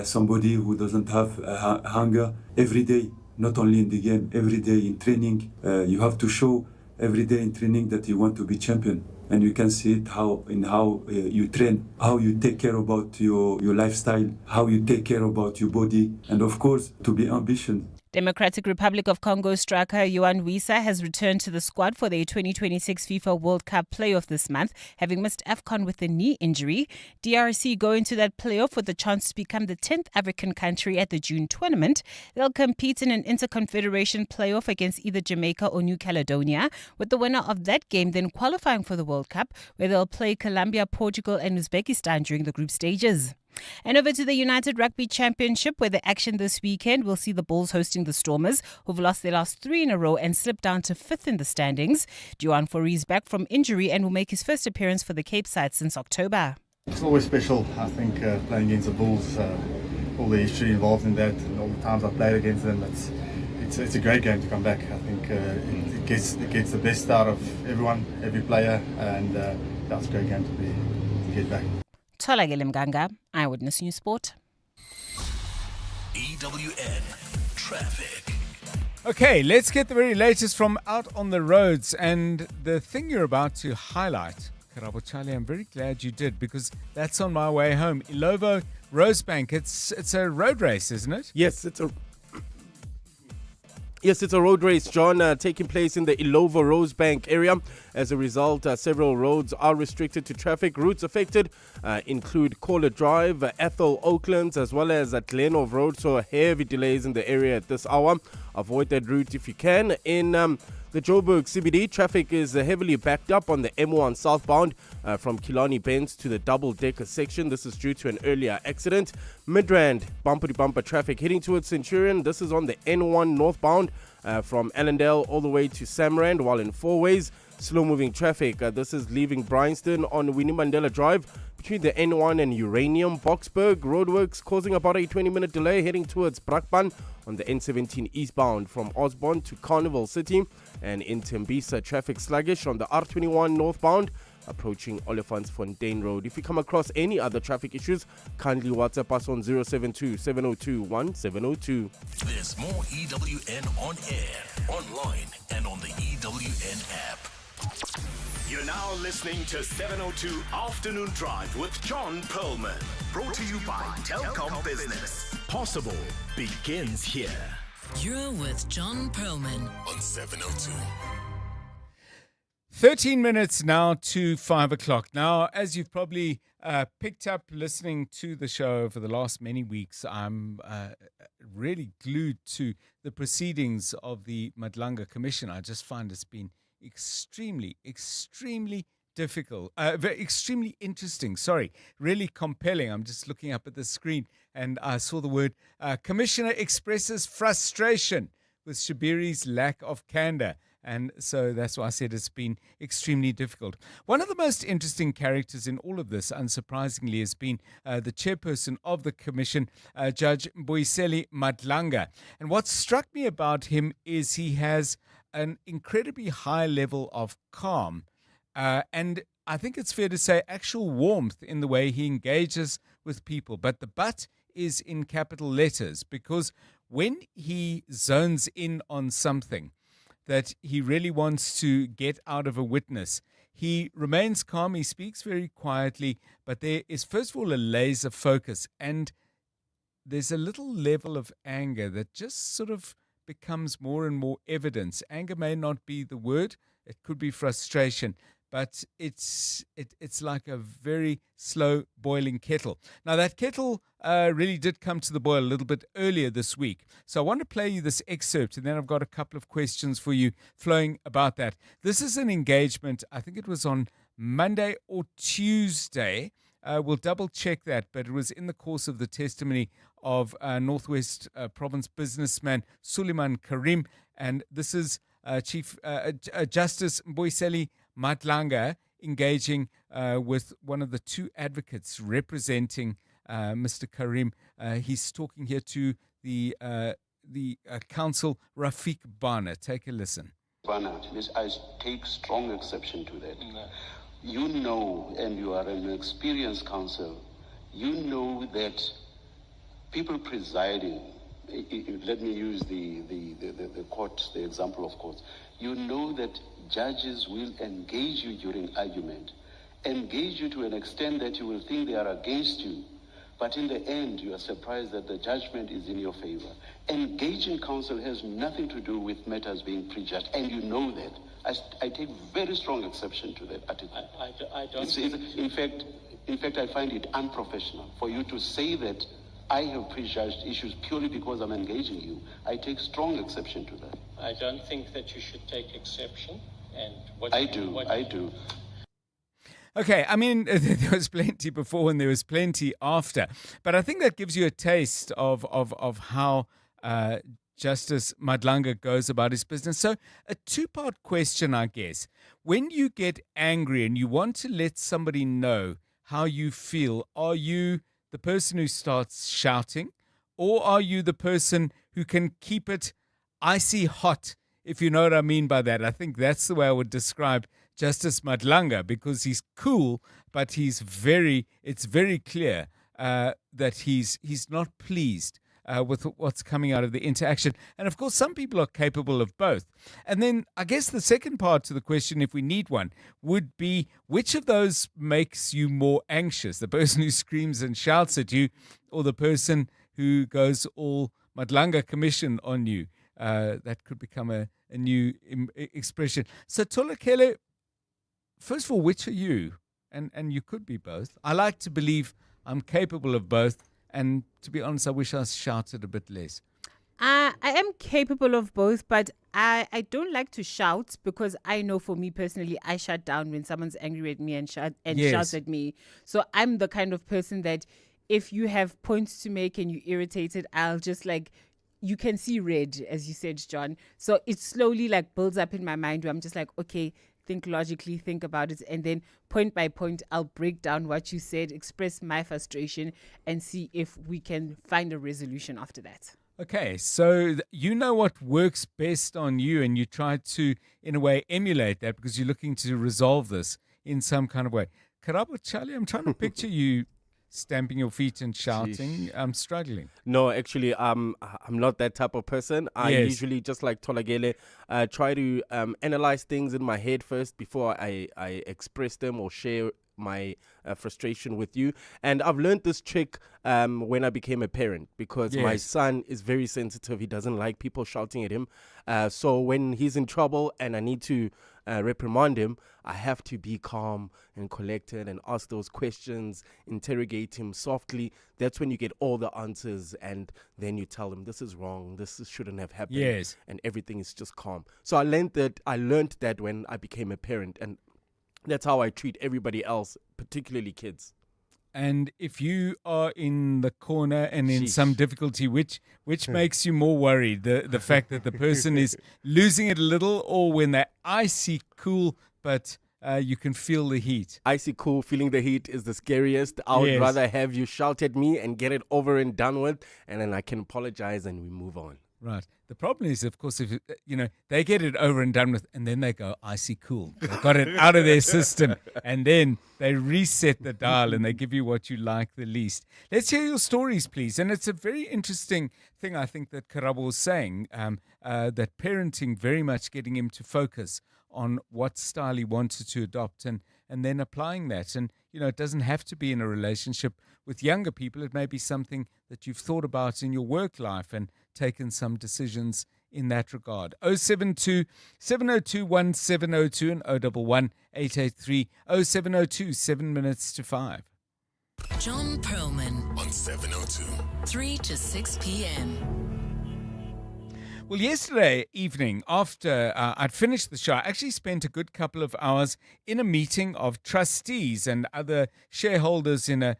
Somebody who doesn't have hunger every day, not only in the game, every day in training. You have to show every day in training that you want to be champion, and you can see it how you train, how you take care about your lifestyle, how you take care about your body, and of course to be ambitious. Democratic Republic of Congo striker Yohan Wissa has returned to the squad for the 2026 FIFA World Cup playoff this month, having missed AFCON with a knee injury. DRC go into that playoff with the chance to become the 10th African country at the June tournament. They'll compete in an interconfederation playoff against either Jamaica or New Caledonia, with the winner of that game then qualifying for the World Cup, where they'll play Colombia, Portugal and Uzbekistan during the group stages. And over to the United Rugby Championship, where the action this weekend will see the Bulls hosting the Stormers, who've lost their last 3 in a row and slipped down to 5th in the standings. Juan Fourie is back from injury and will make his first appearance for the Cape side since October. It's always special, I think, playing against the Bulls, all the history involved in that, and all the times I've played against them. It's a great game to come back. I think it gets the best out of everyone, every player, and that's a great game to get back. Tolagele Mganga, Eyewitness News Sport. EWN Traffic. Okay, let's get the very latest from out on the roads. And the thing you're about to highlight, Karabo Charlie, I'm very glad you did, because that's on my way home. Ilovo Rosebank, it's a road race, isn't it? Yes, it's a road race, John, taking place in the Ilovo Rosebank area. As a result, several roads are restricted to traffic. Routes affected include Caller Drive, Ethel Oaklands, as well as at Glenove Road. So heavy delays in the area at this hour. Avoid that route if you can. In the Joburg CBD, traffic is heavily backed up on the M1 southbound from Killarney Bends to the double-decker section. This is due to an earlier accident. Midrand, bumper-to-bumper traffic heading towards Centurion. This is on the N1 northbound from Allendale all the way to Samrand, while in Four Ways, slow-moving traffic. This is leaving Bryanston on Winnie Mandela Drive between the N1 and Uranium. Boksburg roadworks causing about a 20-minute delay heading towards Brakpan on the N17 eastbound from Osborne to Carnival City. And in Tembisa, traffic sluggish on the R21 northbound approaching Olifantsfontein Road. If you come across any other traffic issues, kindly WhatsApp us on 072-702-1702. There's more EWN on air, online, and on the EWN app. You're now listening to 702 Afternoon Drive with John Perlman. Brought to you by Telkom Business. Possible begins here. You're with John Perlman on 702. 13 minutes now to 5 o'clock. Now, as you've probably picked up listening to the show over the last many weeks, I'm really glued to the proceedings of the Madlanga Commission. I just find it's been extremely difficult, extremely interesting, really compelling. I'm just looking up at the screen and I saw the word Commissioner expresses frustration with Shabiri's lack of candor. And so that's why I said it's been extremely difficult. One of the most interesting characters in all of this, unsurprisingly, has been the chairperson of the commission, Judge Mbuyiseli Madlanga. And what struck me about him is he has an incredibly high level of calm. And I think it's fair to say actual warmth in the way he engages with people. But the but is in capital letters, because when he zones in on something that he really wants to get out of a witness, he remains calm, he speaks very quietly, but there is, first of all, a laser focus, and there's a little level of anger that just sort of becomes more and more evident. Anger may not be the word, it could be frustration, but it's like a very slow boiling kettle. Now, that kettle really did come to the boil a little bit earlier this week. So I want to play you this excerpt, and then I've got a couple of questions for you flowing about that. This is an engagement, I think it was on Monday or Tuesday. We'll double check that, but it was in the course of the testimony of Northwest Province businessman Suleiman Karim, and this is Chief Justice Mboiseli Madlanga engaging with one of the two advocates representing Mr. Karim. He's talking here to the counsel Rafiq Bana. Take a listen. Bana, I take strong exception to that. No. You know, and you are an experienced counsel, you know that people presiding, let me use the court, the example of courts, you know that judges will engage you during argument, engage you to an extent that you will think they are against you, but in the end you are surprised that the judgment is in your favor. Engaging counsel has nothing to do with matters being prejudged, and you know that. I take very strong exception to that attitude. I don't. In fact, I find it unprofessional for you to say that I have prejudged issues purely because I'm engaging you. I take strong exception to that. I don't think that you should take exception. And I do. Okay, I mean, there was plenty before and there was plenty after, but I think that gives you a taste of how Justice Madlanga goes about his business. So a two-part question, I guess. When you get angry and you want to let somebody know how you feel, are you the person who starts shouting, or are you the person who can keep it icy hot, if you know what I mean by that? I think that's the way I would describe Justice Madlanga, because he's cool, but it's very clear that he's not pleased with what's coming out of the interaction. And of course, some people are capable of both. And then I guess the second part to the question, if we need one, would be, which of those makes you more anxious? The person who screams and shouts at you, or the person who goes all Madlanga commission on you? That could become a new expression. So Tolakele, first of all, which are you? And you could be both. I like to believe I'm capable of both. And to be honest, I wish I shouted a bit less. I am capable of both, but I don't like to shout, because I know for me personally, I shut down when someone's angry at me and shouts at me. So I'm the kind of person that if you have points to make and you're irritated, I'll just you can see red, as you said, John. So it slowly builds up in my mind where I'm just okay, think logically, think about it, and then point by point, I'll break down what you said, express my frustration, and see if we can find a resolution after that. Okay, so you know what works best on you, and you try to, in a way, emulate that, because you're looking to resolve this in some kind of way. Karabo Charlie, I'm trying to picture you stamping your feet and shouting. I'm struggling. No, actually, I'm not that type of person. I usually, just like Tolagele, try to analyze things in my head first before I express them or share my frustration with you. And I've learned this trick when I became a parent, because my son is very sensitive. He doesn't like people shouting at him. So when he's in trouble and I need to reprimand him, I have to be calm and collected and ask those questions, interrogate him softly. That's when you get all the answers, and then you tell him, this is wrong, this shouldn't have happened, and everything is just calm. So I learned that when I became a parent, and that's how I treat everybody else, particularly kids. And if you are in the corner and in some difficulty, which makes you more worried? The fact that the person is losing it a little, or when they're icy cool, but you can feel the heat? Icy cool, feeling the heat is the scariest. I would rather have you shout at me and get it over and done with, and then I can apologize and we move on. Right. The problem is, of course, if they get it over and done with, and then they go icy cool. They've got it out of their system, and then they reset the dial and they give you what you like the least. Let's hear your stories, please. And it's a very interesting thing, I think, that Karabo was saying, that parenting very much getting him to focus on what style he wanted to adopt and then applying that. And, it doesn't have to be in a relationship with younger people. It may be something that you've thought about in your work life and taken some decisions in that regard. 072 702 1702 and 011 883 0702 7 minutes to 5. John Perlman On 702. 3 to 6 p.m. Well, yesterday evening, after I'd finished the show, I actually spent a good couple of hours in a meeting of trustees and other shareholders in a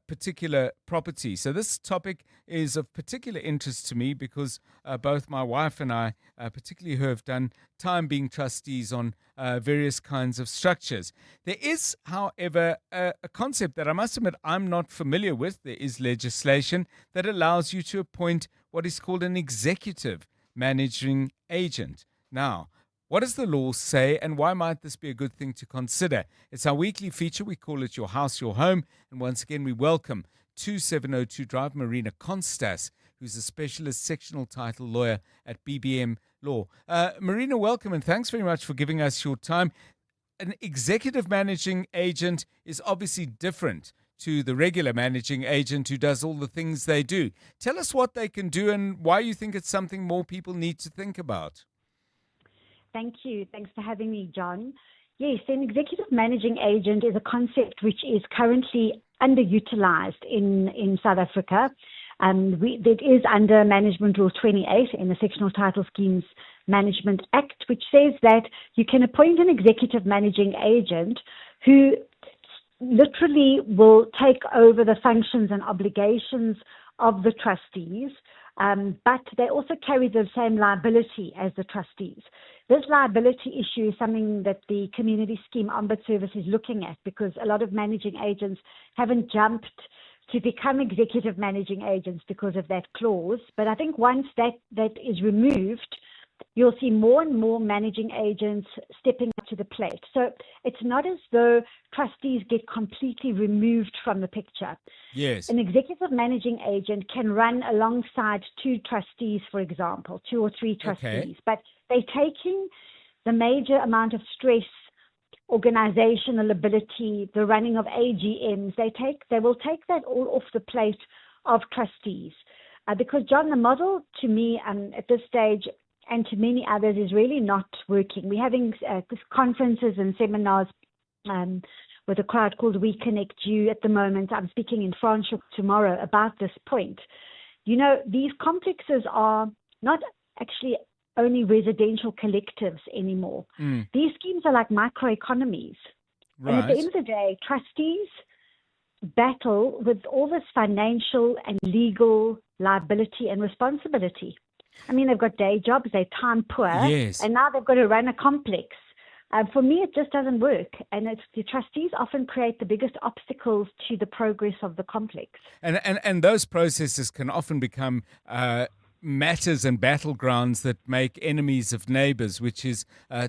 particular property. So this topic is of particular interest to me because both my wife and I, particularly who have done time being trustees on various kinds of structures. There is, however, a concept that I must admit I'm not familiar with. There is legislation that allows you to appoint what is called an executive managing agent. Now, what does the law say and why might this be a good thing to consider? It's our weekly feature. We call it Your House, Your Home. And once again, we welcome 2702 Drive Marina Constas, who's a specialist sectional title lawyer at BBM Law. Marina, welcome and thanks very much for giving us your time. An executive managing agent is obviously different to the regular managing agent who does all the things they do. Tell us what they can do and why you think it's something more people need to think about. Thank you. Thanks for having me, John. Yes, an executive managing agent is a concept which is currently underutilized in South Africa. That is under Management Rule 28 in the Sectional Title Schemes Management Act, which says that you can appoint an executive managing agent who literally will take over the functions and obligations of the trustees, but they also carry the same liability as the trustees. This liability issue is something that the Community Scheme Ombud Service is looking at because a lot of managing agents haven't jumped to become executive managing agents because of that clause. But I think once that is removed, you'll see more and more managing agents stepping up to the plate. So it's not as though trustees get completely removed from the picture. Yes. An executive managing agent can run alongside two trustees, for example, 2 or 3 trustees, Okay. but they're taking the major amount of stress, organizational ability, the running of AGMs. They will take that all off the plate of trustees. Because, John, the model to me at this stage and to many others is really not working. We're having conferences and seminars with a crowd called We Connect You at the moment. I'm speaking in Franschhoek tomorrow about this point. These complexes are not actually only residential collectives anymore. These schemes are like microeconomies. Right. And at the end of the day, trustees battle with all this financial and legal liability and responsibility. I mean, they've got day jobs, they're time poor, Yes. and now they've got to run a complex. For me, it just doesn't work. And the trustees often create the biggest obstacles to the progress of the complex. And those processes can often become matters and battlegrounds that make enemies of neighbors, which is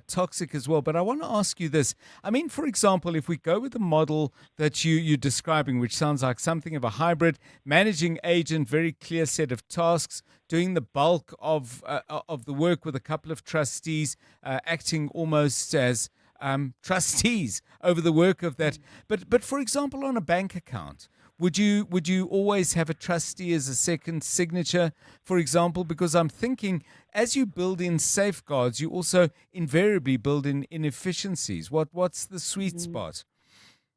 toxic as well. But I want to ask you this. I mean, for example, if we go with the model that you're describing, which sounds like something of a hybrid, managing agent, very clear set of tasks, doing the bulk of the work with a couple of trustees, acting almost as trustees over the work of that. But for example, on a bank account, would you always have a trustee as a second signature, for example? Because I'm thinking, as you build in safeguards, you also invariably build in inefficiencies. What's the sweet spot?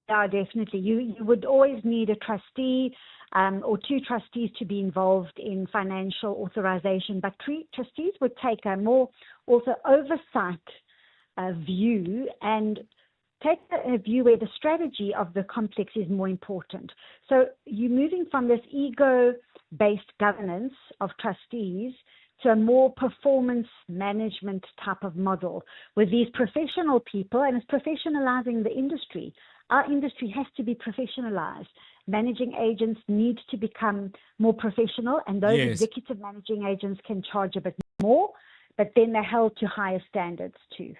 Yeah, definitely. You would always need a trustee or 2 trustees to be involved in financial authorization, but trustees would take a more also oversight view and take a view where the strategy of the complex is more important. So you're moving from this ego-based governance of trustees to a more performance management type of model with these professional people, and it's professionalizing the industry. Our industry has to be professionalized. Managing agents need to become more professional, and those Yes. executive managing agents can charge a bit more, but then they're held to higher standards too.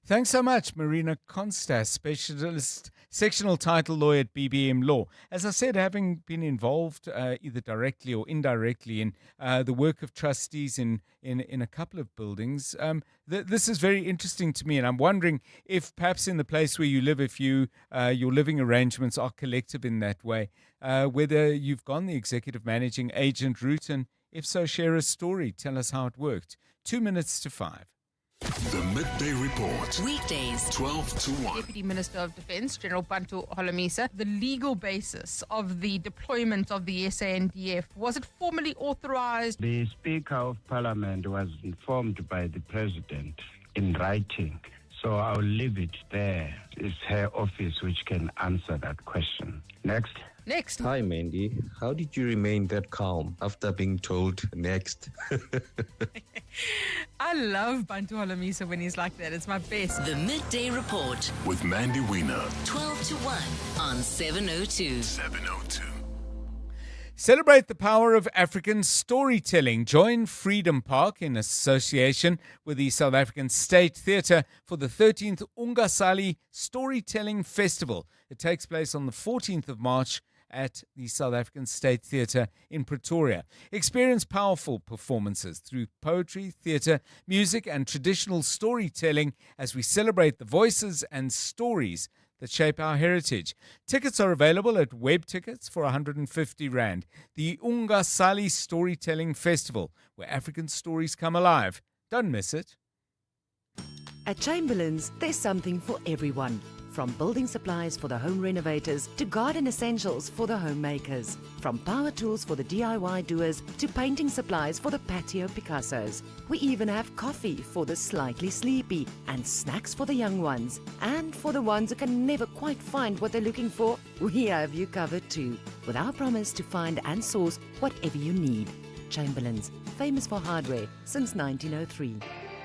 Thanks so much, Marina Constas, specialist sectional title lawyer at BBM Law. As I said, having been involved either directly or indirectly in the work of trustees in a couple of buildings, this is very interesting to me, and I'm wondering if perhaps in the place where you live, if your living arrangements are collective in that way, whether you've gone the executive managing agent route, and if so, share a story. Tell us how it worked. 2 minutes to 5. The Midday Report. Weekdays, 12 to 1. Deputy Minister of Defence, General Bantu Holomisa, the legal basis of the deployment of the SANDF, was it formally authorized? The Speaker of Parliament was informed by the President in writing, so I'll leave it there. It's her office which can answer that question. Next. Hi, Mandy. How did you remain that calm after being told next? I love Bantu Holomisa when he's like that. It's my best. The Midday Report. With Mandy Wiener. 12 to 1 on 702. 702. Celebrate the power of African storytelling. Join Freedom Park in association with the South African State Theatre for the 13th Ungasali Storytelling Festival. It takes place on the 14th of March at the South African State Theatre in Pretoria. Experience powerful performances through poetry, theatre, music and traditional storytelling as we celebrate the voices and stories that shape our heritage. Tickets are available at Web Tickets for 150 Rand. The Ungasali Storytelling Festival, where African stories come alive. Don't miss it. At Chamberlain's, there's something for everyone. From building supplies for the home renovators to garden essentials for the homemakers. From power tools for the DIY doers to painting supplies for the patio Picassos. We even have coffee for the slightly sleepy and snacks for the young ones. And for the ones who can never quite find what they're looking for, we have you covered too. With our promise to find and source whatever you need. Chamberlain's, famous for hardware since 1903.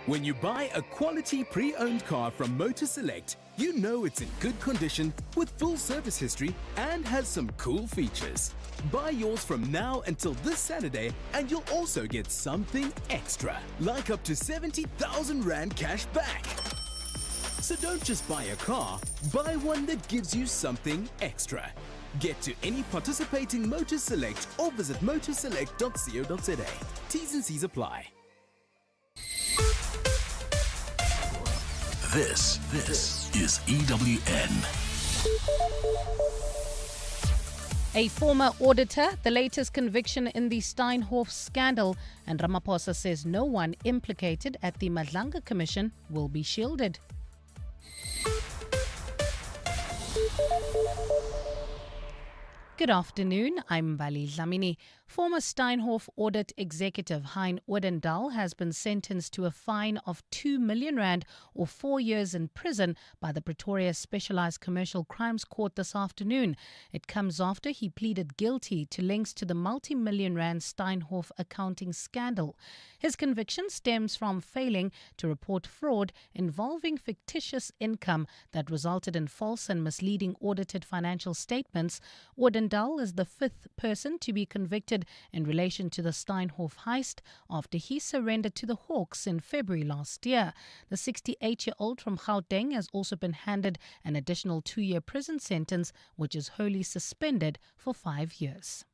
When you buy a quality pre-owned car from Motor Select, you know it's in good condition with full service history and has some cool features. Buy yours from now until this Saturday and you'll also get something extra, like up to 70,000 Rand cash back. So don't just buy a car, buy one that gives you something extra. Get to any participating Motor Select or visit motorselect.co.za. T's and C's apply. This is EWN. A former auditor, the latest conviction in the Steinhoff scandal, and Ramaphosa says no one implicated at the Madlanga Commission will be shielded. Good afternoon, I'm Bali Dlamini. Former Steinhoff audit executive Hein Odendaal has been sentenced to a fine of 2 million rand or 4 years in prison by the Pretoria Specialised Commercial Crimes Court this afternoon. It comes after he pleaded guilty to links to the multi-million rand Steinhoff accounting scandal. His conviction stems from failing to report fraud involving fictitious income that resulted in false and misleading audited financial statements. Odendaal is the fifth person to be convicted in relation to the Steinhoff heist after he surrendered to the Hawks in February last year. The 68-year-old from Gauteng has also been handed an additional 2-year prison sentence, which is wholly suspended for 5 years.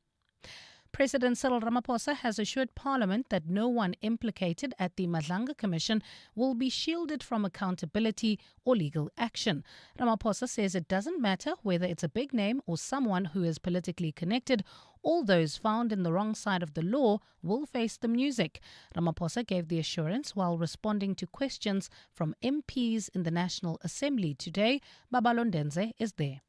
President Cyril Ramaphosa has assured Parliament that no one implicated at the Madlanga Commission will be shielded from accountability or legal action. Ramaphosa says it doesn't matter whether it's a big name or someone who is politically connected. All those found in the wrong side of the law will face the music. Ramaphosa gave the assurance while responding to questions from MPs in the National Assembly today. Babalondenze is there.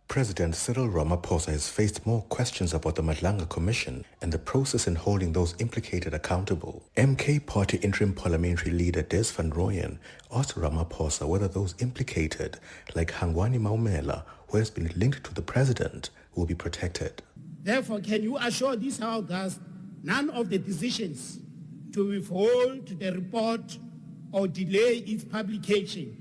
President Cyril Ramaphosa has faced more questions about the Madlanga Commission and the process in holding those implicated accountable. MK Party Interim Parliamentary Leader Des van Rooyen asked Ramaphosa whether those implicated, like Hangwani Maumela, who has been linked to the president, will be protected. Therefore, can you assure this House that none of the decisions to withhold the report or delay its publication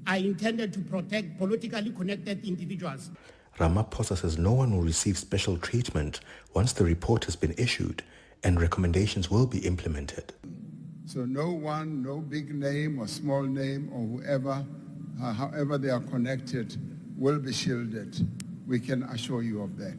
are intended to protect politically connected individuals? Ramaphosa says no one will receive special treatment once the report has been issued and recommendations will be implemented. So no one, no big name or small name or whoever, however they are connected, will be shielded. We can assure you of that.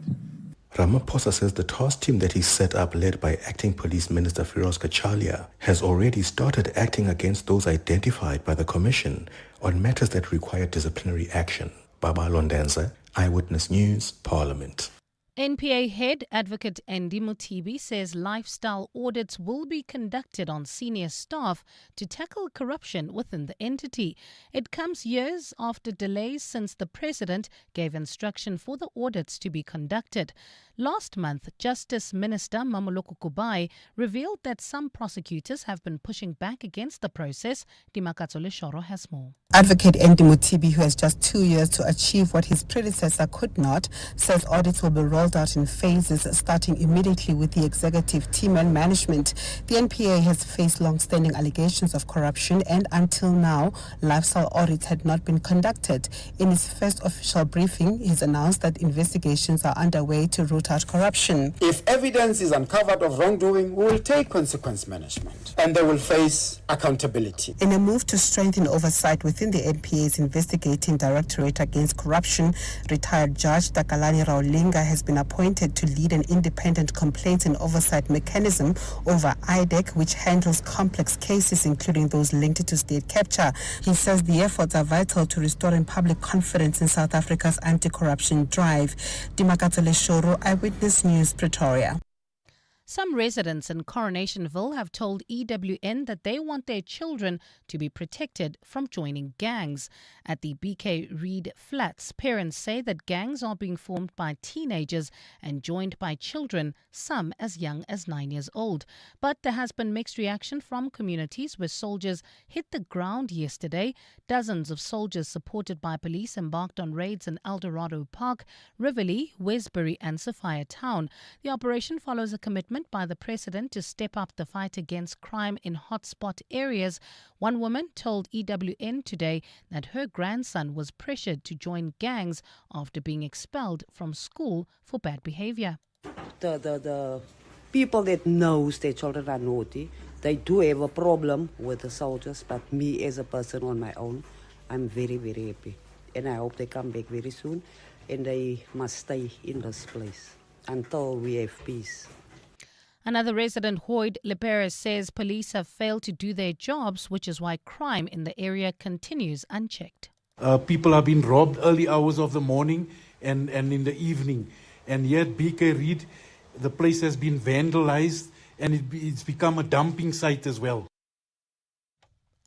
Ramaphosa says the task team that he set up, led by Acting Police Minister Firoz Kachalia, has already started acting against those identified by the Commission on matters that require disciplinary action. Baba Londenza, Eyewitness News, Parliament. NPA head advocate Andy Mutibi says lifestyle audits will be conducted on senior staff to tackle corruption within the entity. It comes years after delays since the president gave instruction for the audits to be conducted. Last month, Justice Minister Mamoloko Kubai revealed that some prosecutors have been pushing back against the process. Dimakatsole Shoro has more. Advocate Andy Mutibi, who has just 2 years to achieve what his predecessor could not, says audits will be rolled out in phases, starting immediately with the executive team and management. The NPA has faced long-standing allegations of corruption, and until now, lifestyle audits had not been conducted. In his first official briefing, he's announced that investigations are underway to root out corruption. If evidence is uncovered of wrongdoing, we will take consequence management, and they will face accountability. In a move to strengthen oversight within the NPA's investigating directorate against corruption, retired Judge Takalani Raulinga has been appointed to lead an independent complaints and oversight mechanism over IDEC, which handles complex cases, including those linked to state capture. He says the efforts are vital to restoring public confidence in South Africa's anti-corruption drive. Dimakatsole Shoro, Eyewitness News, Pretoria. Some residents in Coronationville have told EWN that they want their children to be protected from joining gangs. At the BK Reid flats, parents say that gangs are being formed by teenagers and joined by children, some as young as 9 years old. But there has been mixed reaction from communities where soldiers hit the ground yesterday. Dozens of soldiers supported by police embarked on raids in Eldorado Park, Rivoli, Westbury and Sophia Town. The operation follows a commitment by the president to step up the fight against crime in hotspot areas. One woman told EWN today that her grandson was pressured to join gangs after being expelled from school for bad behavior. The people that knows their children are naughty, they do have a problem with the soldiers, but me as a person on my own, I'm very, very happy. And I hope they come back very soon, and they must stay in this place until we have peace. Another resident, Hoyd Leperes, says police have failed to do their jobs, which is why crime in the area continues unchecked. People are being robbed early hours of the morning and in the evening. And yet BK Reid, the place has been vandalized and it's become a dumping site as well.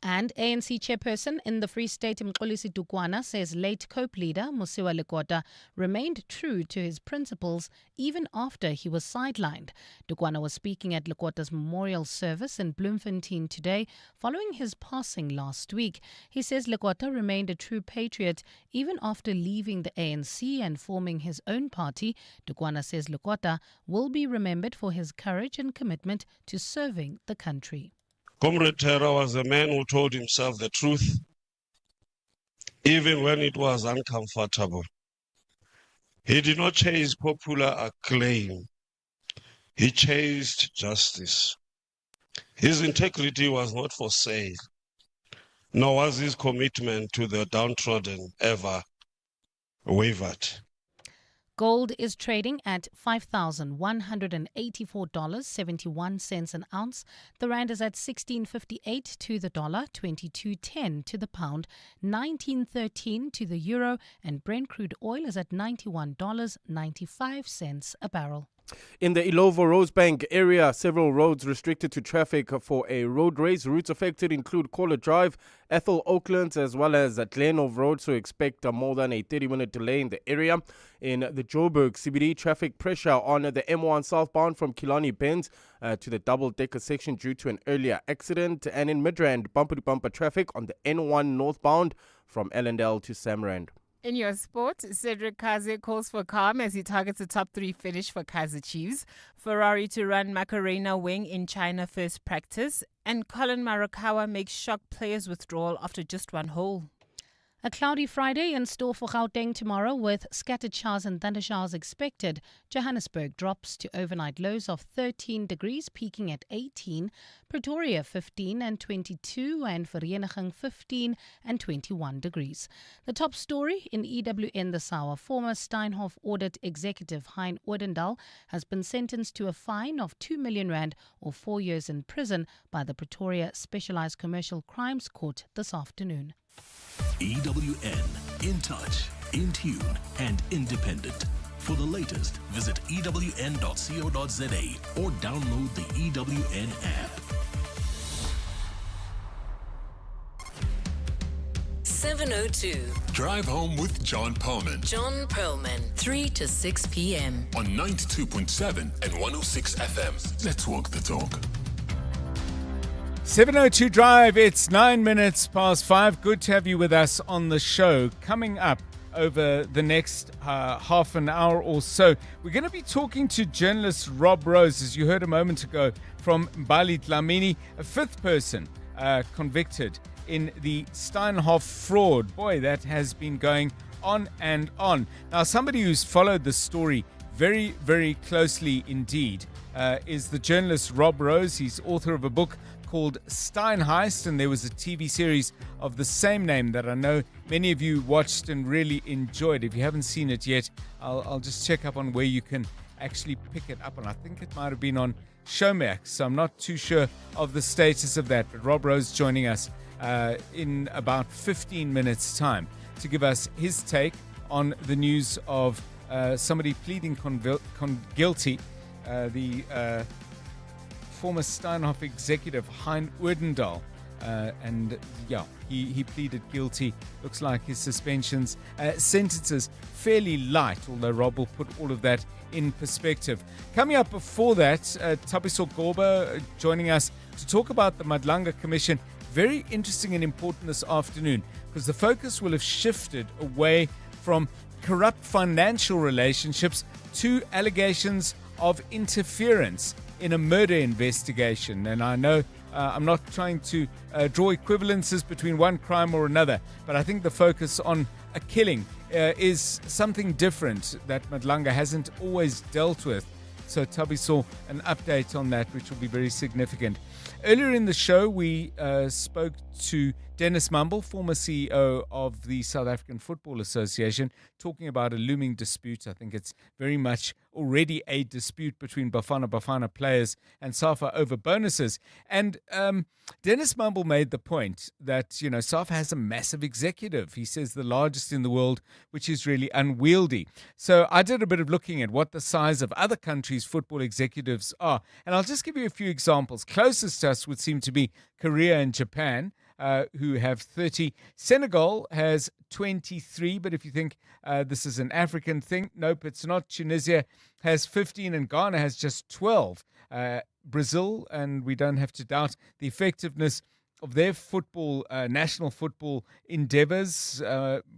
And ANC chairperson in the Free State, Mxolisi Dukwana, says late COPE leader Mosiuoa Lekota remained true to his principles even after he was sidelined. Dukwana was speaking at Lekota's memorial service in Bloemfontein today following his passing last week. He says Lekota remained a true patriot even after leaving the ANC and forming his own party. Dukwana says Lekota will be remembered for his courage and commitment to serving the country. Comrade Terra was a man who told himself the truth, even when it was uncomfortable. He did not chase popular acclaim. He chased justice. His integrity was not for sale, nor was his commitment to the downtrodden ever wavered. Gold is trading at $5,184.71 an ounce. The rand is at 16.58 to the dollar, 22.10 to the pound, 19.13 to the euro, and Brent crude oil is at $91.95 a barrel. In the Ilovo-Rosebank area, several roads restricted to traffic for a road race. Routes affected include Caller Drive, Ethel Oaklands, as well as Glenove Road, so expect more than a 30-minute delay in the area. In the Joburg CBD, traffic pressure on the M1 southbound from Killarney Bends to the double-decker section due to an earlier accident. And in Midrand, bumper-to-bumper traffic on the N1 northbound from Ellendale to Samrand. In your sport, Cedric Kaze calls for calm as he targets a top 3 finish for Kaizer Chiefs. Ferrari to run Macarena Wing in China first practice. And Colin Marakawa makes shock players withdrawal after just one hole. A cloudy Friday in store for Gauteng tomorrow with scattered showers and thundershowers expected. Johannesburg drops to overnight lows of 13 degrees, peaking at 18. Pretoria 15 and 22, and Vereeniging 15 and 21 degrees. The top story in EWN this hour. Former Steinhoff audit executive Hein Odendaal has been sentenced to a fine of 2 million rand or 4 years in prison by the Pretoria Specialised Commercial Crimes Court this afternoon. EWN, in touch, in tune, and independent. For the latest, visit ewn.co.za or download the EWN app. 7:02. Drive home with John Perlman John Perlman, 3 to 6 p.m. on 92.7 and 106 FM. Let's walk the talk. 7:02 Drive, it's 9 minutes past 5. Good to have you with us on the show. Coming up over the next half an hour or so, we're going to be talking to journalist Rob Rose, as you heard a moment ago, from Mbali Dlamini, a fifth person convicted in the Steinhoff fraud. Boy, that has been going on and on. Now, somebody who's followed the story very, very closely indeed is the journalist Rob Rose. He's author of a book called Steinheist, and there was a TV series of the same name that I know many of you watched and really enjoyed. If you haven't seen it yet, I'll just check up on where you can actually pick it up, and I think it might have been on Showmax, so I'm not too sure of the status of that. But Rob Rose joining us in about 15 minutes time to give us his take on the news of somebody pleading guilty, the former Steinhoff executive Hein Odendaal, and he pleaded guilty. Looks like his suspensions, sentences fairly light, although Rob will put all of that in perspective. Coming up before that, Thabiso Goba joining us to talk about the Madlanga Commission. Very interesting and important this afternoon, because the focus will have shifted away from corrupt financial relationships to allegations of interference in a murder investigation. And I know I'm not trying to draw equivalences between one crime or another, but I think the focus on a killing is something different that Madlanga hasn't always dealt with. So Thabiso, an update on that, which will be very significant. Earlier in the show, we spoke to Dennis Mumble, former CEO of the South African Football Association, talking about a looming dispute. I think it's very much already a dispute between Bafana Bafana players and SAFA over bonuses. And Dennis Mumble made the point that, SAFA has a massive executive. He says the largest in the world, which is really unwieldy. So I did a bit of looking at what the size of other countries' football executives are. And I'll just give you a few examples. Closest to us would seem to be Korea and Japan, who have 30. Senegal has 23, but if you think this is an African thing, nope, it's not. Tunisia has 15 and Ghana has just 12. Brazil, and we don't have to doubt the effectiveness of their football, national football endeavors,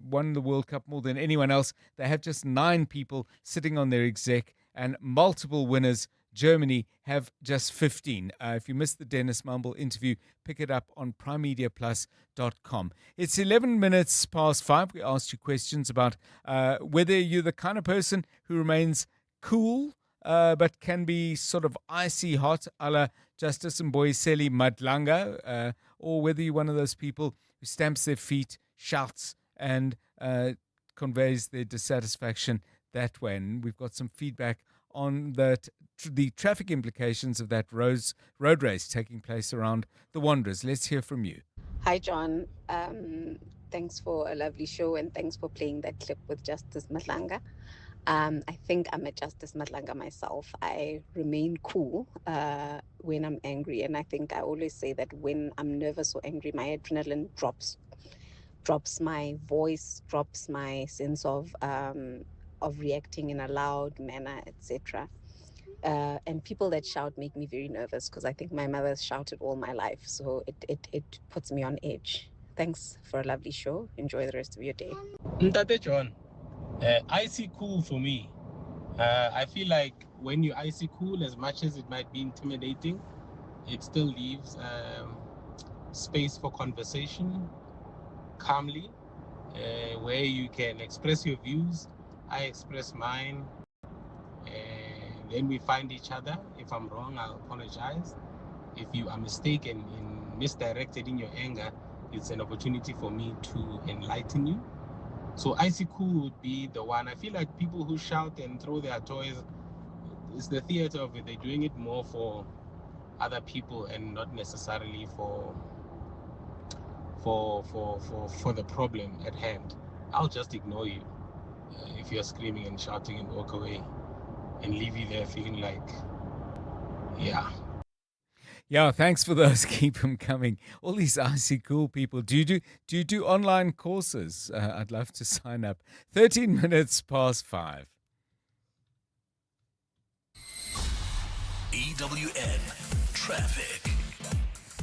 won the World Cup more than anyone else. They have just 9 people sitting on their exec and multiple winners. Germany have just 15. If you missed the Dennis Mumble interview, pick it up on primemediaplus.com. It's 11 minutes past 5. We asked you questions about whether you're the kind of person who remains cool but can be sort of icy hot, a la Justice Mboyiseli Madlanga, or whether you're one of those people who stamps their feet, shouts, and conveys their dissatisfaction that way. And we've got some feedback on that, the traffic implications of that road race taking place around the Wanderers. Let's hear from you. Hi, John. Thanks for a lovely show, and thanks for playing that clip with Justice Madlanga. I think I'm a Justice Madlanga myself. I remain cool when I'm angry, and I think I always say that when I'm nervous or angry, my adrenaline drops my voice, drops my sense of reacting in a loud manner, etc. And people that shout make me very nervous, because I think my mother's shouted all my life, so it puts me on edge. Thanks for a lovely show. Enjoy the rest of your day. Ntate John, icy cool for me. I feel like when you're icy cool, as much as it might be intimidating, it still leaves space for conversation calmly. where you can express your views, I express mine, and then we find each other. If I'm wrong, I'll apologize. If you are mistaken in misdirected in your anger, it's an opportunity for me to enlighten you. So Icy Cool would be the one. I feel like people who shout and throw their toys, it's the theater of it. They're doing it more for other people and not necessarily for the problem at hand. I'll just ignore you if you're screaming and shouting and walk away and leave you there feeling like, yeah. Yeah, thanks for those. Keep them coming. All these icy cool people. Do you do online courses? I'd love to sign up. 13 minutes past 5. EWN Traffic.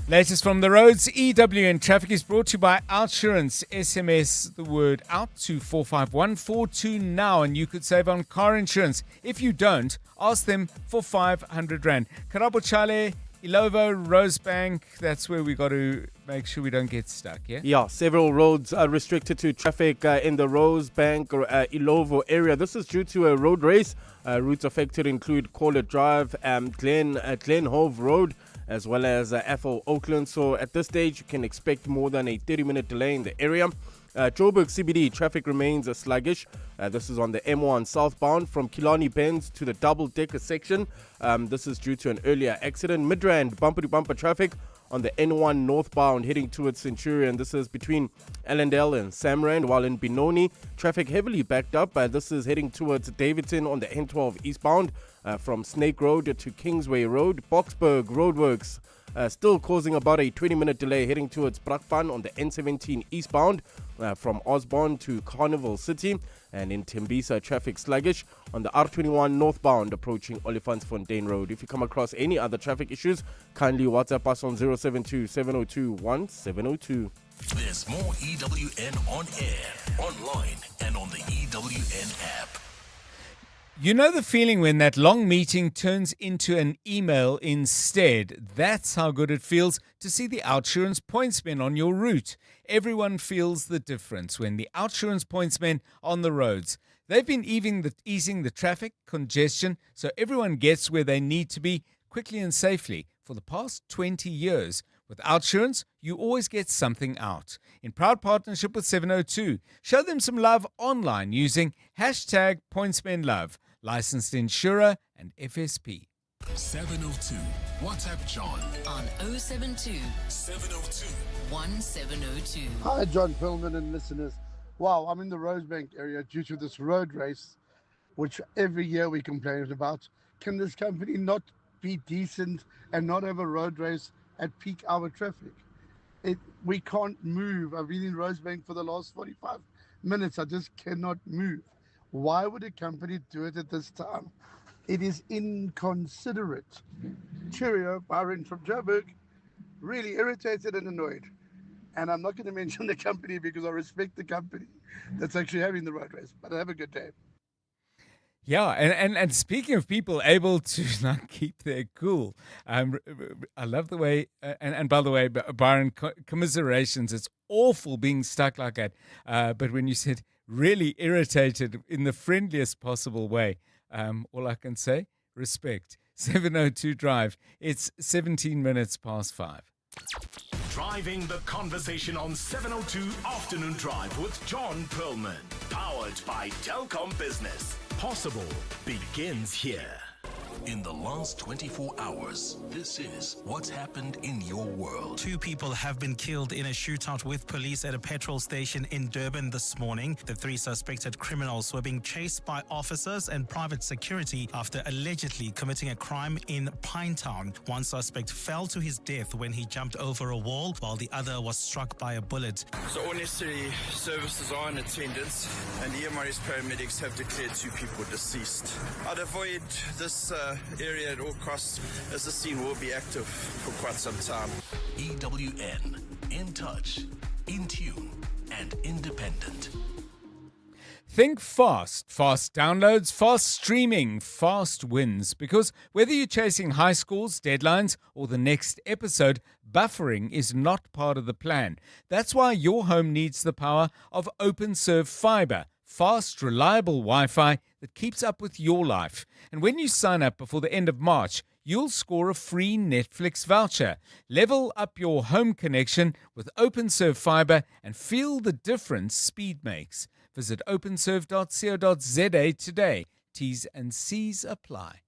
Latest from the roads, EWN Traffic is brought to you by Outsurance. SMS the word out to 45142 now and you could save on car insurance. If you don't, ask them for 500 Rand. Karabo Chale, Ilovo, Rosebank, that's where we got to make sure we don't get stuck, yeah? Yeah, several roads are restricted to traffic in the Rosebank or Ilovo area. This is due to a road race. Routes affected include Corlett Drive, Glen Hove Road, as well as Ethel Oakland. So at this stage, you can expect more than a 30-minute delay in the area. Joburg CBD traffic remains sluggish. This is on the M1 southbound from Killarney Bends to the double-decker section. This is due to an earlier accident. Midrand bumper-to-bumper traffic on the N1 northbound heading towards Centurion. This is between Allendale and Samrand, while in Benoni, traffic heavily backed up. This is heading towards Davidson on the N12 eastbound from Snake Road to Kingsway Road. Boksburg roadworks still causing about a 20-minute delay heading towards Brakpan on the N17 eastbound from Osborne to Carnival City. And in Tembisa, traffic sluggish on the R21 northbound approaching Olifantsfontein Road. If you come across any other traffic issues, kindly WhatsApp us on 072-702-1702. There's more EWN on air, online, and on the EWN app. You know the feeling when that long meeting turns into an email instead? That's how good it feels to see the Outsurance pointsmen on your route. Everyone feels the difference when the Outsurance pointsmen on the roads. They've been easing the traffic congestion so everyone gets where they need to be quickly and safely for the past 20 years. With Outsurance, you always get something out. In proud partnership with 702, show them some love online using #PointsmenLove. Licensed insurer and FSP. 702. WhatsApp John on 072 702 1702. Hi, John Perlman and listeners. Wow, I'm in the Rosebank area due to this road race, which every year we complain about. Can this company not be decent and not have a road race at peak hour traffic? We can't move. I've been in Rosebank for the last 45 minutes. I just cannot move. Why would a company do it at this time? It is inconsiderate. Cheerio, Byron from Joburg. Really irritated and annoyed. And I'm not going to mention the company because I respect the company that's actually having the road race. But have a good day. Yeah, and speaking of people able to not keep their cool, I love the way, and by the way, Byron, commiserations, it's awful being stuck like that. But when you said really irritated in the friendliest possible way, all I can say, respect. 702 Drive, it's 17 minutes past 5. Driving the conversation on 702 Afternoon Drive with John Perlman. Powered by Telkom Business. Possible begins here. In the last 24 hours, this is what's happened in your world. 2 people have been killed in a shootout with police at a petrol station in Durban this morning. The 3 suspected criminals were being chased by officers and private security after allegedly committing a crime in Pinetown. One suspect fell to his death when he jumped over a wall, while the other was struck by a bullet. So all necessary services are in attendance, and the EMRS paramedics have declared 2 people deceased. I'd avoid this area at all costs, as the scene will be active for quite some time. EWN, in touch, in tune, and independent. Think fast. Fast downloads, fast streaming, fast wins. Because whether you're chasing high scores, deadlines, or the next episode, buffering is not part of the plan. That's why your home needs the power of OpenServe Fiber. Fast, reliable Wi-Fi that keeps up with your life. And when you sign up before the end of March, you'll score a free Netflix voucher. Level up your home connection with OpenServe Fiber and feel the difference speed makes. Visit openserve.co.za today. T's and C's apply.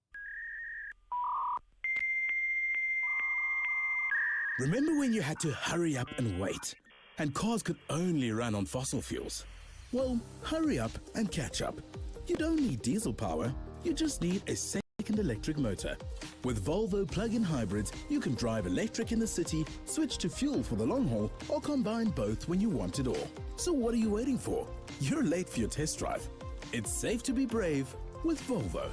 Remember when you had to hurry up and wait, and cars could only run on fossil fuels? Well, hurry up and catch up. You don't need diesel power, you just need a second electric motor. With Volvo plug-in hybrids, you can drive electric in the city, switch to fuel for the long haul, or combine both when you want it all. So what are you waiting for? You're late for your test drive. It's safe to be brave with Volvo.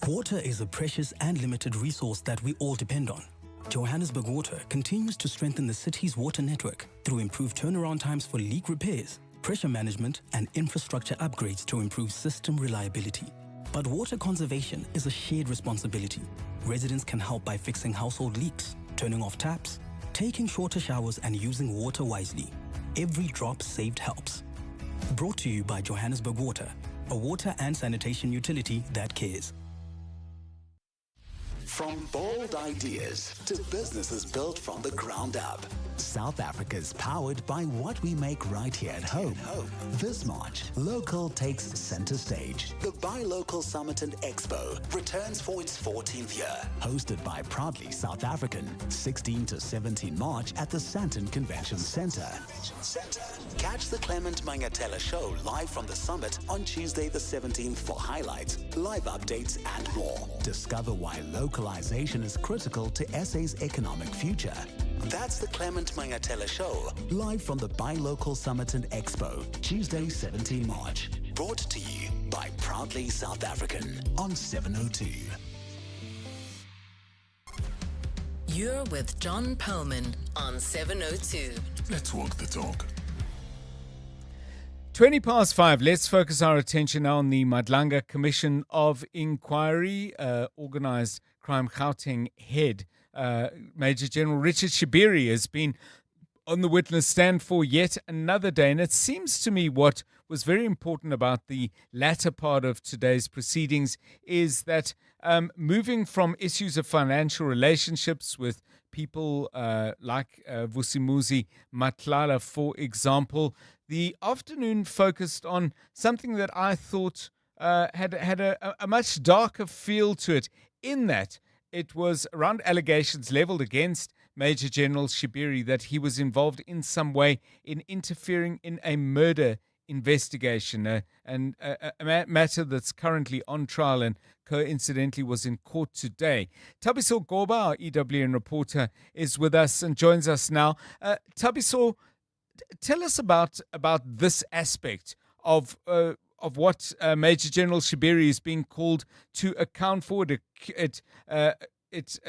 Water is a precious and limited resource that we all depend on. Johannesburg Water continues to strengthen the city's water network through improved turnaround times for leak repairs, pressure management, and infrastructure upgrades to improve system reliability. But water conservation is a shared responsibility. Residents can help by fixing household leaks, turning off taps, taking shorter showers, and using water wisely. Every drop saved helps. Brought to you by Johannesburg Water, a water and sanitation utility that cares. From bold ideas to businesses built from the ground up, South Africa's powered by what we make right here at home. This March, local takes center stage. The Buy Local Summit and Expo returns for its 14th year. Hosted by proudly South African, 16 to 17 March at the Sandton Convention Center. Catch the Clement Mangatela show live from the summit on Tuesday the 17th for highlights, live updates, and more. Discover why localization is critical to SA's economic future. That's the Clement Mangatela show, live from the Buy Local Summit and Expo, Tuesday 17 March. Brought to you by Proudly South African on 702. You're with John Perlman on 702. Let's walk the talk. 20 past 5. Let's focus our attention now on the Madlanga Commission of Inquiry. Organised Crime Gauteng head Major General Richard Shibiri has been on the witness stand for yet another day. And it seems to me what was very important about the latter part of today's proceedings is that moving from issues of financial relationships with people like Vusimuzi Matlala, for example, the afternoon focused on something that I thought had a much darker feel to it, in that it was around allegations leveled against Major General Shibiri that he was involved in some way in interfering in a murder investigation, and a matter that's currently on trial and coincidentally was in court today. Thabiso Goba, our EWN reporter, is with us and joins us now. Thabiso, tell us about this aspect of what Major General Shibiri is being called to account for. It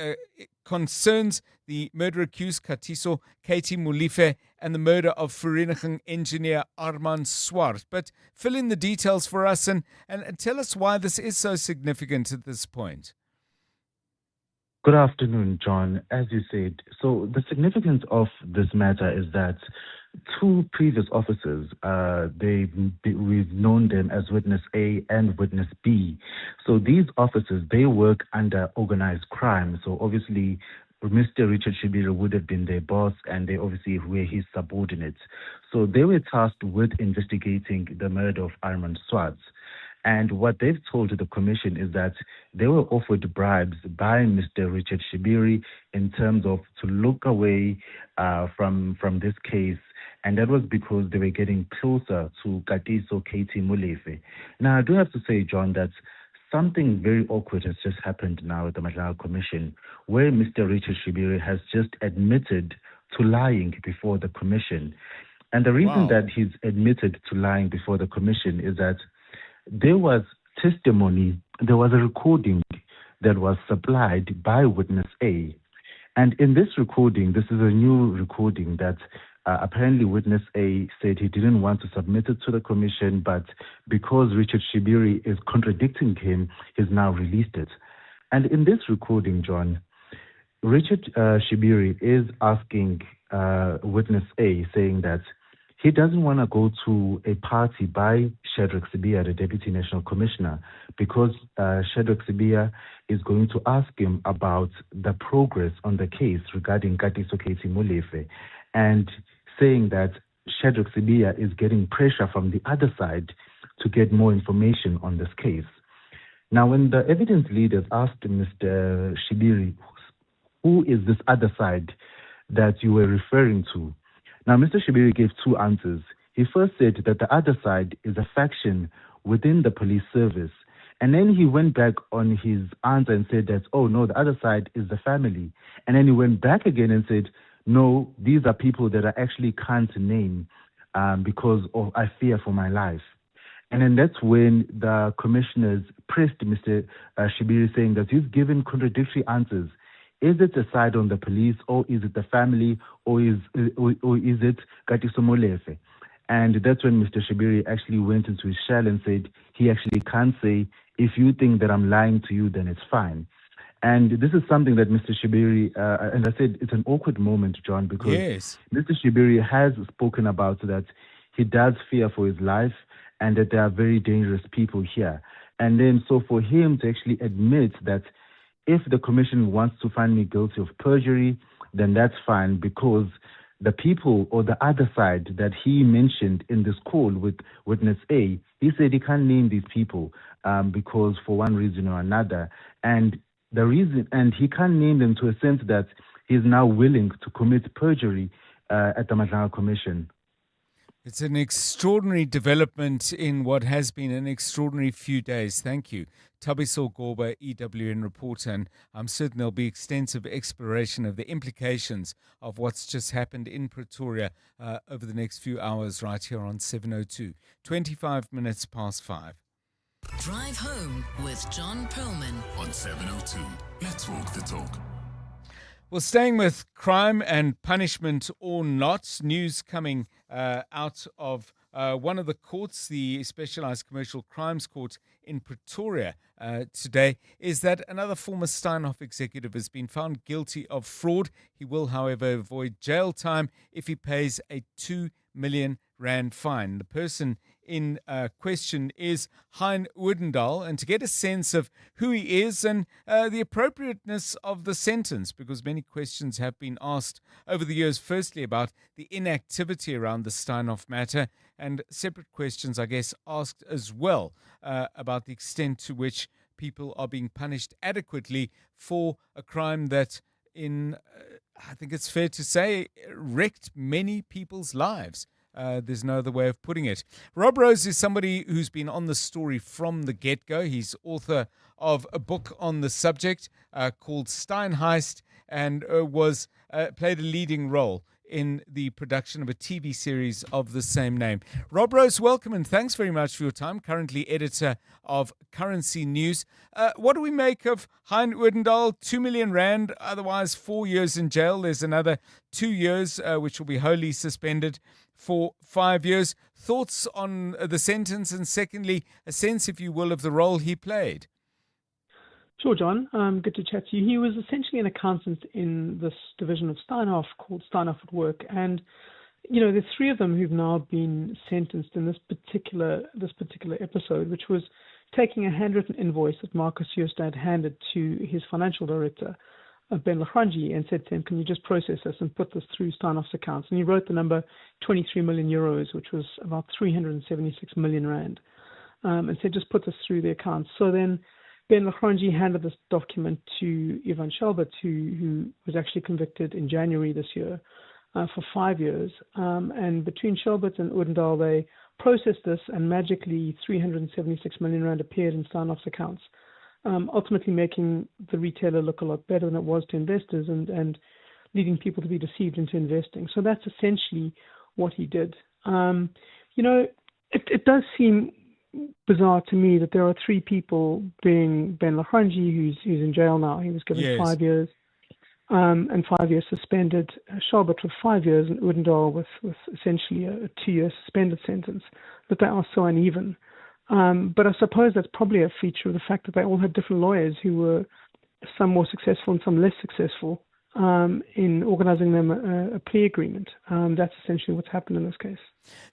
concerns the murder accused Katiso Katie Mulife and the murder of Vereniging engineer Armand Swart. But fill in the details for us and tell us why this is so significant at this point. Good afternoon, John. As you said, so the significance of this matter is that two previous officers, we've known them as Witness A and Witness B. So these officers, they work under organized crime. So obviously, Mr. Richard Shibiri would have been their boss, and they obviously were his subordinates. So they were tasked with investigating the murder of Armand Swart. And what they've told the commission is that they were offered bribes by Mr. Richard Shibiri in terms of to look away from this case. And that was because they were getting closer to Katiso Katie Mulefe. Now, I do have to say, John, that something very awkward has just happened now at the Madlanga Commission, where Mr. Richard Shibiri has just admitted to lying before the commission. And the reason that he's admitted to lying before the commission is that there was testimony, there was a recording that was supplied by Witness A. And in this recording, this is a new recording that Apparently, witness A said he didn't want to submit it to the commission, but because Richard Shibiri is contradicting him, he's now released it. And in this recording, John, Richard Shibiri is asking witness A, saying that he doesn't want to go to a party by Shadrack Sibia, the Deputy National Commissioner, because Shadrack Sibia is going to ask him about the progress on the case regarding Katiso Keti Molefe, and saying that Shadrack Sibia is getting pressure from the other side to get more information on this case. Now, when the evidence leaders asked Mr. Shibiri, who is this other side that you were referring to? Now, Mr. Shibiri gave two answers. He first said that the other side is a faction within the police service. And then he went back on his answer and said that, oh, no, the other side is the family. And then he went back again and said, no, these are people that I actually can't name because I fear for my life. And then that's when the commissioners pressed Mr. Shibiri, saying that he's given contradictory answers. Is it a side on the police, or is it the family, or is it Katiso Molefe? And that's when Mr. Shibiri actually went into his shell and said he actually can't say, if you think that I'm lying to you, then it's fine. And this is something that Mr. Shibiri, and I said it's an awkward moment, John, because Yes. Mr. Shibiri has spoken about that he does fear for his life and that there are very dangerous people here. And then so for him to actually admit that if the commission wants to find me guilty of perjury, then that's fine, because the people or the other side that he mentioned in this call with witness A, he said he can't name these people because for one reason or another. And the reason, and he can't name them to a sense that he's now willing to commit perjury at the Madlanga Commission. It's an extraordinary development in what has been an extraordinary few days. Thank you. Tabiso Gorba, EWN reporter, and I'm certain there'll be extensive exploration of the implications of what's just happened in Pretoria over the next few hours right here on 702. 25 minutes past 5. Drive home with John Perlman on 702. Let's walk the talk. Well, staying with crime and punishment or not, news coming out of one of the courts, the Specialized Commercial Crimes Court in Pretoria today, is that another former Steinhoff executive has been found guilty of fraud. He will, however, avoid jail time if he pays a 2 million rand fine. The person in question is Hein Oudendal, and to get a sense of who he is and the appropriateness of the sentence, because many questions have been asked over the years, firstly about the inactivity around the Steinhoff matter, and separate questions, I guess, asked as well about the extent to which people are being punished adequately for a crime that I think it's fair to say, wrecked many people's lives. There's no other way of putting it. Rob Rose is somebody who's been on the story from the get-go. He's author of a book on the subject called Steinheist, and played a leading role in the production of a TV series of the same name. Rob Rose, welcome, and thanks very much for your time. Currently editor of Currency News. What do we make of Hein Oudendal? 2 million rand, otherwise 4 years in jail. There's another 2 years, which will be wholly suspended for 5 years. Thoughts on the sentence, and secondly, a sense, if you will, of the role he played? Sure, John. Good to chat to you. He was essentially an accountant in this division of Steinhoff called Steinhoff at Work, and there's three of them who've now been sentenced in this particular episode, which was taking a handwritten invoice that Marcus Joost handed to his financial director, Ben Lachranji, and said to him, "Can you just process this and put this through Steinhoff's accounts?" And he wrote the number 23 million euros, which was about 376 million rand, and said, "Just put this through the accounts." So then Ben Lachranji handed this document to Ivan Shelbert, who was actually convicted in January this year for 5 years. And between Shelbert and Oudendal, they processed this, and magically 376 million rand appeared in Steinhoff's accounts, ultimately making the retailer look a lot better than it was to investors, and leading people to be deceived into investing. So that's essentially what he did. It does seem bizarre to me that there are three people, being Ben Lachranji, who's in jail now. He was given 5 years. and 5 years suspended. Charlotte with 5 years, and Odendaal with essentially a 2-year suspended sentence. That they are so uneven. But I suppose that's probably a feature of the fact that they all had different lawyers who were some more successful and some less successful in organising them a plea agreement. That's essentially what's happened in this case.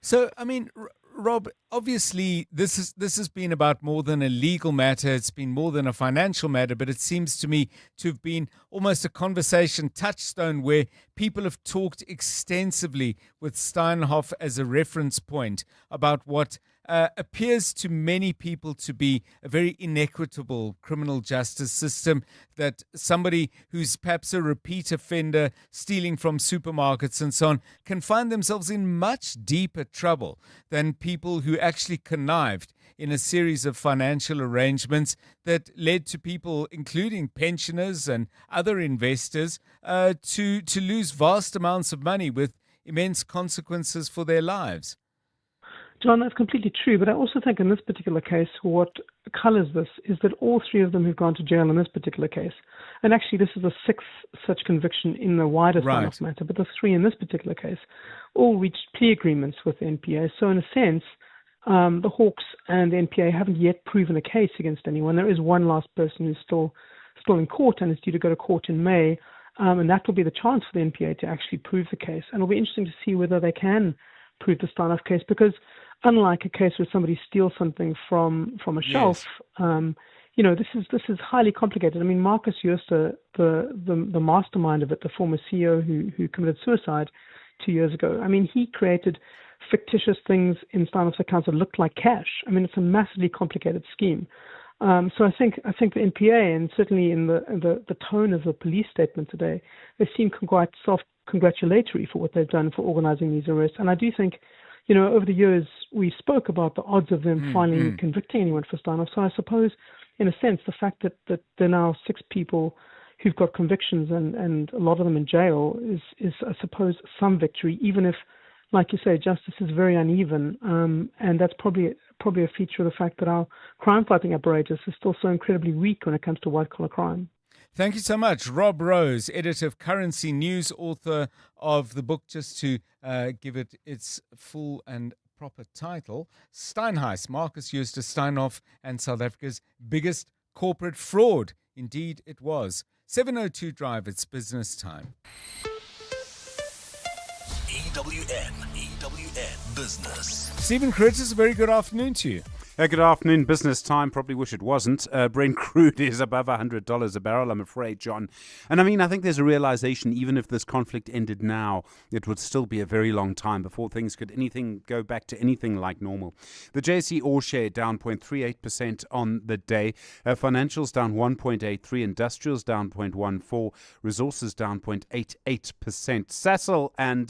So, I mean, Rob, obviously this has been about more than a legal matter. It's been more than a financial matter, but it seems to me to have been almost a conversation touchstone where people have talked extensively with Steinhoff as a reference point about what appears to many people to be a very inequitable criminal justice system, that somebody who's perhaps a repeat offender, stealing from supermarkets and so on, can find themselves in much deeper trouble than people who actually connived in a series of financial arrangements that led to people, including pensioners and other investors, to lose vast amounts of money with immense consequences for their lives. John, that's completely true, but I also think in this particular case, what colours this is that all three of them have gone to jail in this particular case. And actually, this is the sixth such conviction in the wider Steinhoff matter, but the three in this particular case all reached plea agreements with the NPA. So in a sense, the Hawks and the NPA haven't yet proven a case against anyone. There is one last person who's still in court and is due to go to court in May, and that will be the chance for the NPA to actually prove the case. And it'll be interesting to see whether they can prove the Steinhoff case, because unlike a case where somebody steals something from a shelf, this is highly complicated. I mean, Marcus Jooste, the mastermind of it, the former CEO who committed suicide 2 years ago, I mean, he created fictitious things in Steinhoff's accounts that looked like cash. I mean, it's a massively complicated scheme. So I think the NPA, and certainly in the tone of the police statement today, they seem quite self-congratulatory for what they've done for organising these arrests. And I do think, over the years, we spoke about the odds of them finally convicting anyone for Steinhoff. So I suppose, in a sense, the fact that there are now 6 people who've got convictions and a lot of them in jail is I suppose, some victory, even if, like you say, justice is very uneven. And that's probably a feature of the fact that our crime-fighting apparatus is still so incredibly weak when it comes to white-collar crime. Thank you so much. Rob Rose, editor of Currency News, author of the book, just to give it its full and proper title, Steinheist, Marcus Jooste Steinhoff and South Africa's biggest corporate fraud. Indeed, it was. 702 Drive, it's business time. EWN Business. Stephen Curtis, a very good afternoon to you. Good afternoon, business time. Probably wish it wasn't. Brent crude is above $100 a barrel, I'm afraid, John. And I think there's a realization, even if this conflict ended now, it would still be a very long time before things could go back to anything like normal. The JSE All Share down 0.38% on the day. Financials down 1.83%. Industrials down 0.14%. Resources down 0.88%. Sasol and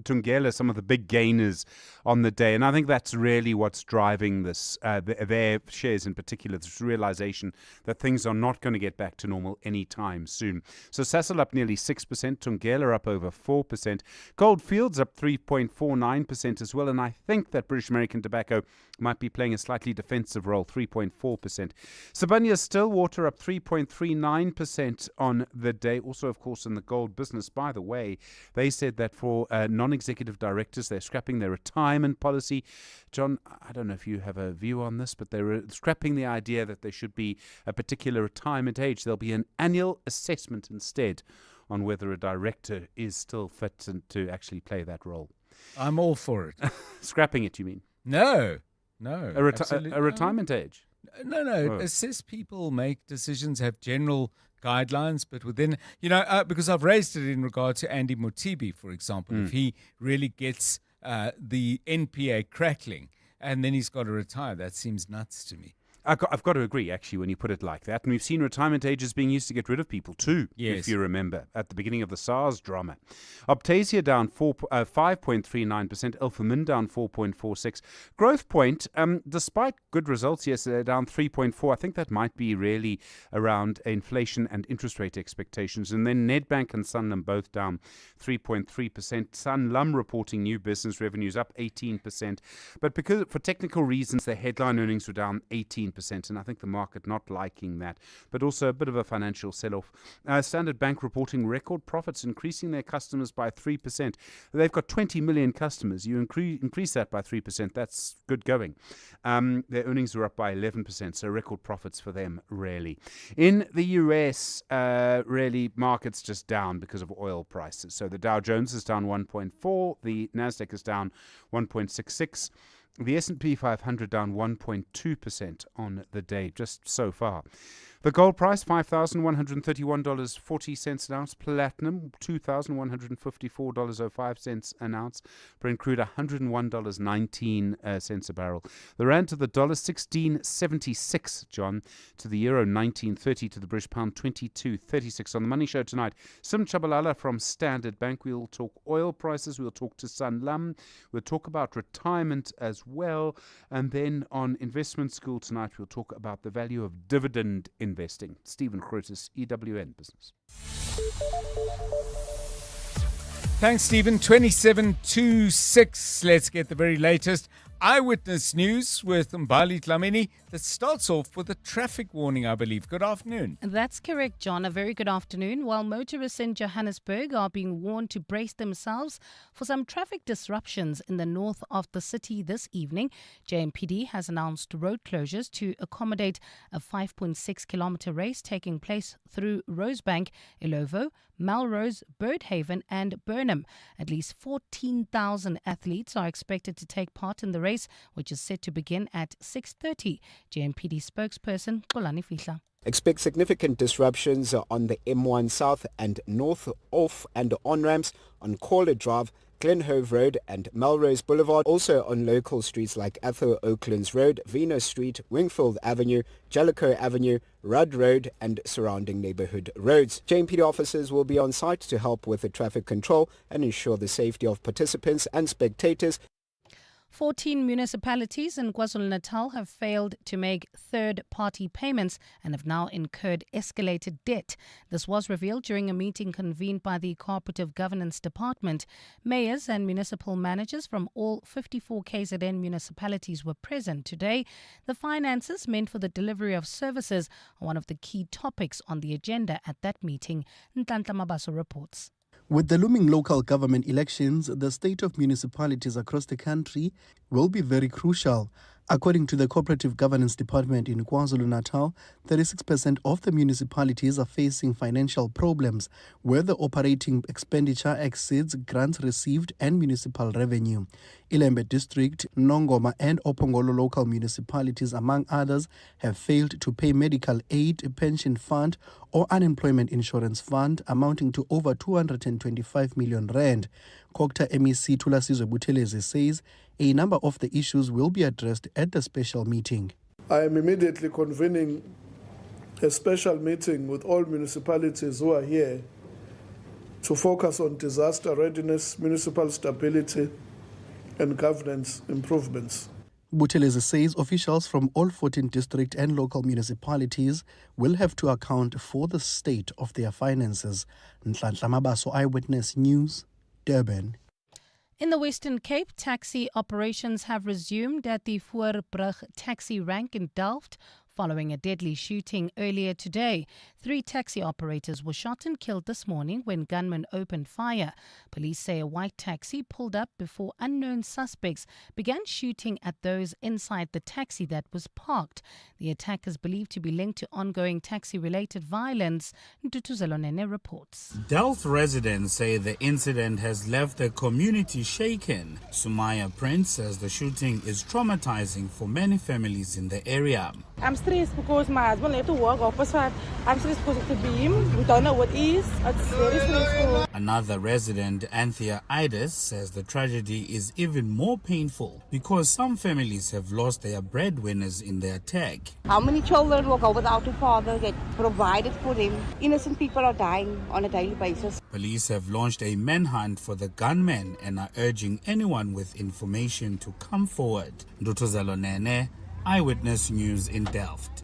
Thungela, some of the big gainers on the day. And I think that's really what's driving their shares in particular, this realization that things are not going to get back to normal anytime soon. So Sasol up nearly 6%, Thungela up over 4%, Goldfields up 3.49% as well, and I think that British American Tobacco might be playing a slightly defensive role, 3.4%. Sibanye Stillwater up 3.39% on the day. Also, of course, in the gold business, by the way, they said that for non-executive directors, they're scrapping their retirement policy. John, I don't know if you have a view on this, but they're scrapping the idea that there should be a particular retirement age. There'll be an annual assessment instead on whether a director is still fit to actually play that role. I'm all for it. Scrapping it, you mean? No. A retirement age? No. Oh. Assess people, make decisions, have general guidelines, but within, because I've raised it in regard to Andy Motibi, for example, if he really gets the NPA crackling and then he's got to retire, that seems nuts to me. I've got to agree, actually, when you put it like that. And we've seen retirement ages being used to get rid of people too, if you remember, at the beginning of the SARS drama. Optasia down 5.39%, Elfamin down 4.46%. Growth Point, despite good results yesterday, down 3.4%. I think that might be really around inflation and interest rate expectations. And then Nedbank and Sanlam both down 3.3%. Sanlam reporting new business revenues up 18%. But because for technical reasons, their headline earnings were down 18%. 15%, and I think the market not liking that, but also a bit of a financial sell-off. Standard Bank reporting record profits, increasing their customers by 3%. They've got 20 million customers. You increase that by 3%, that's good going. Their earnings are up by 11%, so record profits for them, really. In the US, really, markets just down because of oil prices. So the Dow Jones is down 1.4, the Nasdaq is down 1.66, the S&P 500 down 1.2% on the day, just so far. The gold price, $5,131.40 an ounce. Platinum, $2,154.05 an ounce. Brent crude, $101.19 a barrel. The rand to the dollar, 16.76, John. To the euro, 19.30. To the British pound, 22.36. On the Money Show tonight, Sim Chabalala from Standard Bank. We'll talk oil prices. We'll talk to Sanlam. We'll talk about retirement as well. And then on Investment School tonight, we'll talk about the value of dividend investing. Stephen Grotus, EWN Business. Thanks, Stephen. 27:26. Let's get the very latest eyewitness news with Mbali Dlamini. That starts off with a traffic warning, I believe. Good afternoon. That's correct, John. A very good afternoon. While motorists in Johannesburg are being warned to brace themselves for some traffic disruptions in the north of the city this evening, JMPD has announced road closures to accommodate a 5.6-kilometer race taking place through Rosebank, Ilovo, Melrose, Birdhaven and Burnham. At least 14,000 athletes are expected to take part in the race, which is set to begin at 6:30. JMPD spokesperson Xolani Fihla. Expect significant disruptions on the M1 South and North off and on ramps on Caller Drive, Glenhove Road and Melrose Boulevard. Also on local streets like Atho Oaklands Road, Venus Street, Wingfield Avenue, Jellicoe Avenue, Rudd Road and surrounding neighbourhood roads. JMPD officers will be on site to help with the traffic control and ensure the safety of participants and spectators. 14 municipalities in KwaZulu-Natal have failed to make third-party payments and have now incurred escalated debt. This was revealed during a meeting convened by the Cooperative Governance Department. Mayors and municipal managers from all 54 KZN municipalities were present today. The finances meant for the delivery of services are one of the key topics on the agenda at that meeting. Ntantla Mabaso reports. With the looming local government elections, the state of municipalities across the country will be very crucial. According to the Cooperative Governance Department in KwaZulu-Natal, 36% of the municipalities are facing financial problems, where the operating expenditure exceeds grants received and municipal revenue. Ilembe District, Nongoma and Opongolo local municipalities, among others, have failed to pay medical aid, pension fund or unemployment insurance fund amounting to over 225 million rand. Cocta MEC Thulasizwe Buthelezi says a number of the issues will be addressed at the special meeting. I am immediately convening a special meeting with all municipalities who are here to focus on disaster readiness, municipal stability and governance improvements. Buthelezi says officials from all 14 district and local municipalities will have to account for the state of their finances. Nhlanhla Mabaso, Eyewitness News, Durban. In the Western Cape, taxi operations have resumed at the Voorbrug taxi rank in Delft following a deadly shooting earlier today. 3 taxi operators were shot and killed this morning when gunmen opened fire. Police say a white taxi pulled up before unknown suspects began shooting at those inside the taxi that was parked. The attack is believed to be linked to ongoing taxi-related violence. Ntutuzelo Nene reports. Delft residents say the incident has left the community shaken. Sumaya Prince says the shooting is traumatizing for many families in the area. I'm stressed because my husband left to work opposite. I'm stressed because it could be him. We don't know what he is. It's very stressful. Another resident, Anthea Ides, says the tragedy is even more painful because some families have lost their breadwinners in the attack. How many children will go without a father that provided for them? Innocent people are dying on a daily basis. Police have launched a manhunt for the gunmen and are urging anyone with information to come forward. Ndutuzelo Nene, Eyewitness News in Delft.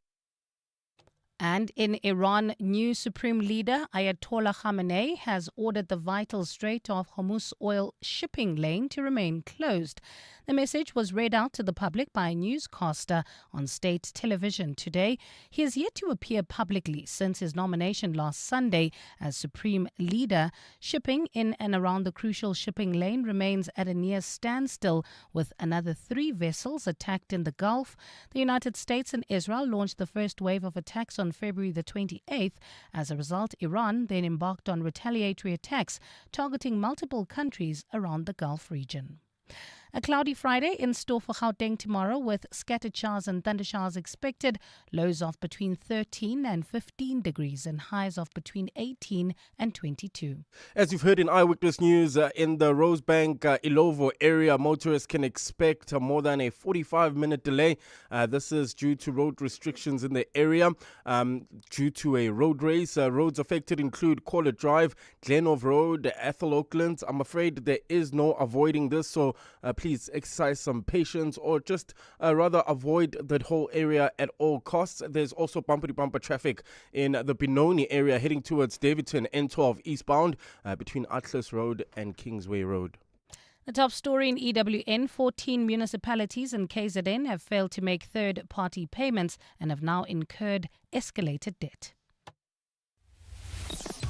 And in Iran, new Supreme Leader Ayatollah Khamenei has ordered the vital Strait of Hormuz oil shipping lane to remain closed. The message was read out to the public by a newscaster on state television today. He has yet to appear publicly since his nomination last Sunday as Supreme Leader. Shipping in and around the crucial shipping lane remains at a near standstill, with another 3 vessels attacked in the Gulf. The United States and Israel launched the first wave of attacks on February the 28th. As a result, Iran then embarked on retaliatory attacks targeting multiple countries around the Gulf region. A cloudy Friday in store for Gauteng tomorrow, with scattered showers and thundershowers expected. Lows of between 13 and 15 degrees and highs of between 18 and 22. As you've heard in Eyewitness News, in the Rosebank Ilovo area, motorists can expect more than a 45-minute delay. This is due to road restrictions in the area due to a road race. Roads affected include Corlett Drive, Glenove Road, Ethel Oaklands. I'm afraid there is no avoiding this, so please exercise some patience, or just rather avoid that whole area at all costs. There's also bumper-to-bumper traffic in the Benoni area heading towards Davidson, N12 eastbound between Atlas Road and Kingsway Road. The top story in EWN: 14 municipalities in KZN have failed to make third-party payments and have now incurred escalated debt.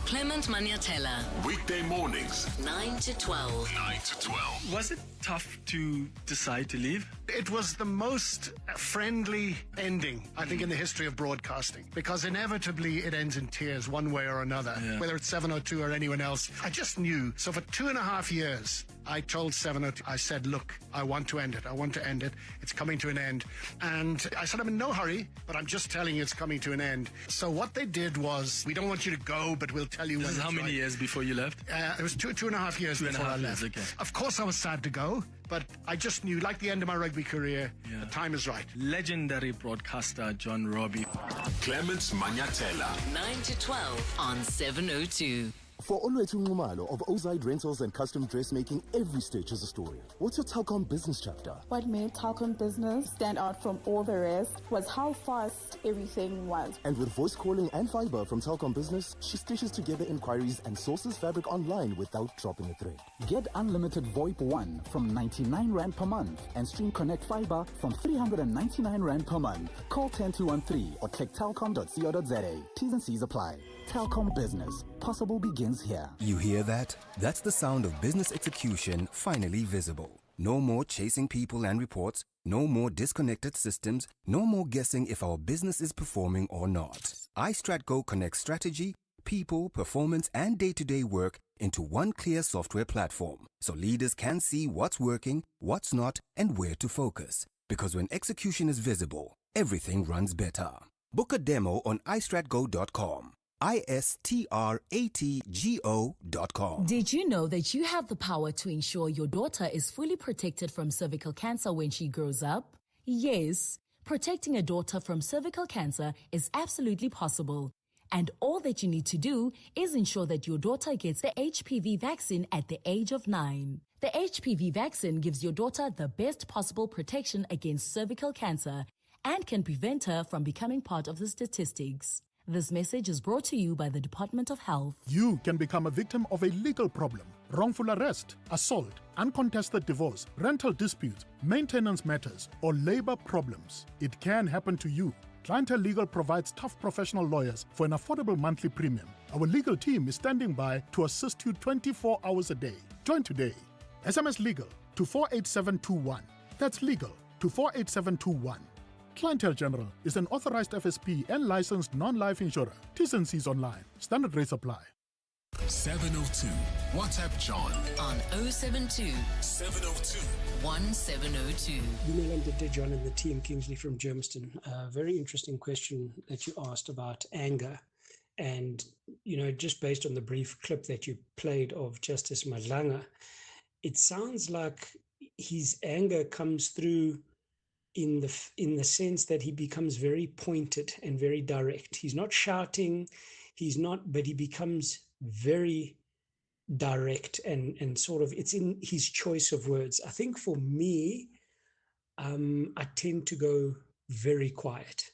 Clement Maniatella. Weekday mornings, 9 to 12. 9 to 12. Was it tough to decide to leave? It was the most friendly ending, I think, in the history of broadcasting, because inevitably it ends in tears one way or another, whether it's 702 or anyone else. I just knew. So for 2.5 years, I told 702, I said, look, I want to end it. I want to end it. It's coming to an end. And I said, I'm in no hurry, but I'm just telling you it's coming to an end. So what they did was, we don't want you to go, but we'll tell you when. This is how many years before you left? It was 2.5 years before I left. Okay. Of course I was sad to go, but I just knew, like the end of my rugby career, the time is right. Legendary broadcaster John Robbie. Clements Maniatella. 9 to 12 on 702. For Olwethu Nxumalo of Ozide Rentals and Custom Dressmaking, every stitch is a story. What's your Telkom business chapter? What made Telkom business stand out from all the rest was how fast everything was. And with voice calling and fiber from Telkom Business, she stitches together inquiries and sources fabric online without dropping a thread. Get unlimited VoIP 1 from 99 Rand per month and Stream Connect Fiber from 399 Rand per month. Call 10213 or click telkom.co.za. T's and C's apply. Telkom Business. Possible begins here. You hear that? That's the sound of business execution finally visible. No more chasing people and reports. No more disconnected systems. No more guessing if our business is performing or not. iStratGo connects strategy, people, performance, and day-to-day work into one clear software platform, so leaders can see what's working, what's not, and where to focus. Because when execution is visible, everything runs better. Book a demo on istratgo.com. istratgo.com. Did you know that you have the power to ensure your daughter is fully protected from cervical cancer when she grows up? Yes, protecting a daughter from cervical cancer is absolutely possible. And all that you need to do is ensure that your daughter gets the HPV vaccine at the age of 9. The HPV vaccine gives your daughter the best possible protection against cervical cancer and can prevent her from becoming part of the statistics. This message is brought to you by the Department of Health. You can become a victim of a legal problem: wrongful arrest, assault, uncontested divorce, rental disputes, maintenance matters, or labor problems. It can happen to you. Clientele Legal provides tough professional lawyers for an affordable monthly premium. Our legal team is standing by to assist you 24 hours a day. Join today. SMS Legal to 48721. That's legal to 48721. Clientele General is an authorized FSP and licensed non-life insurer. T's and C's online. Standard rates apply. 702. WhatsApp John on 072 702 1702. Bumelan John and the team, Kingsley from Germiston. Very interesting question that you asked about anger. And, you know, just based on the brief clip that you played of Justice Madlanga, it sounds like his anger comes through in the sense that he becomes very pointed and very direct. He's not shouting, but he becomes very direct and sort of, it's in his choice of words. I think for me, I tend to go very quiet.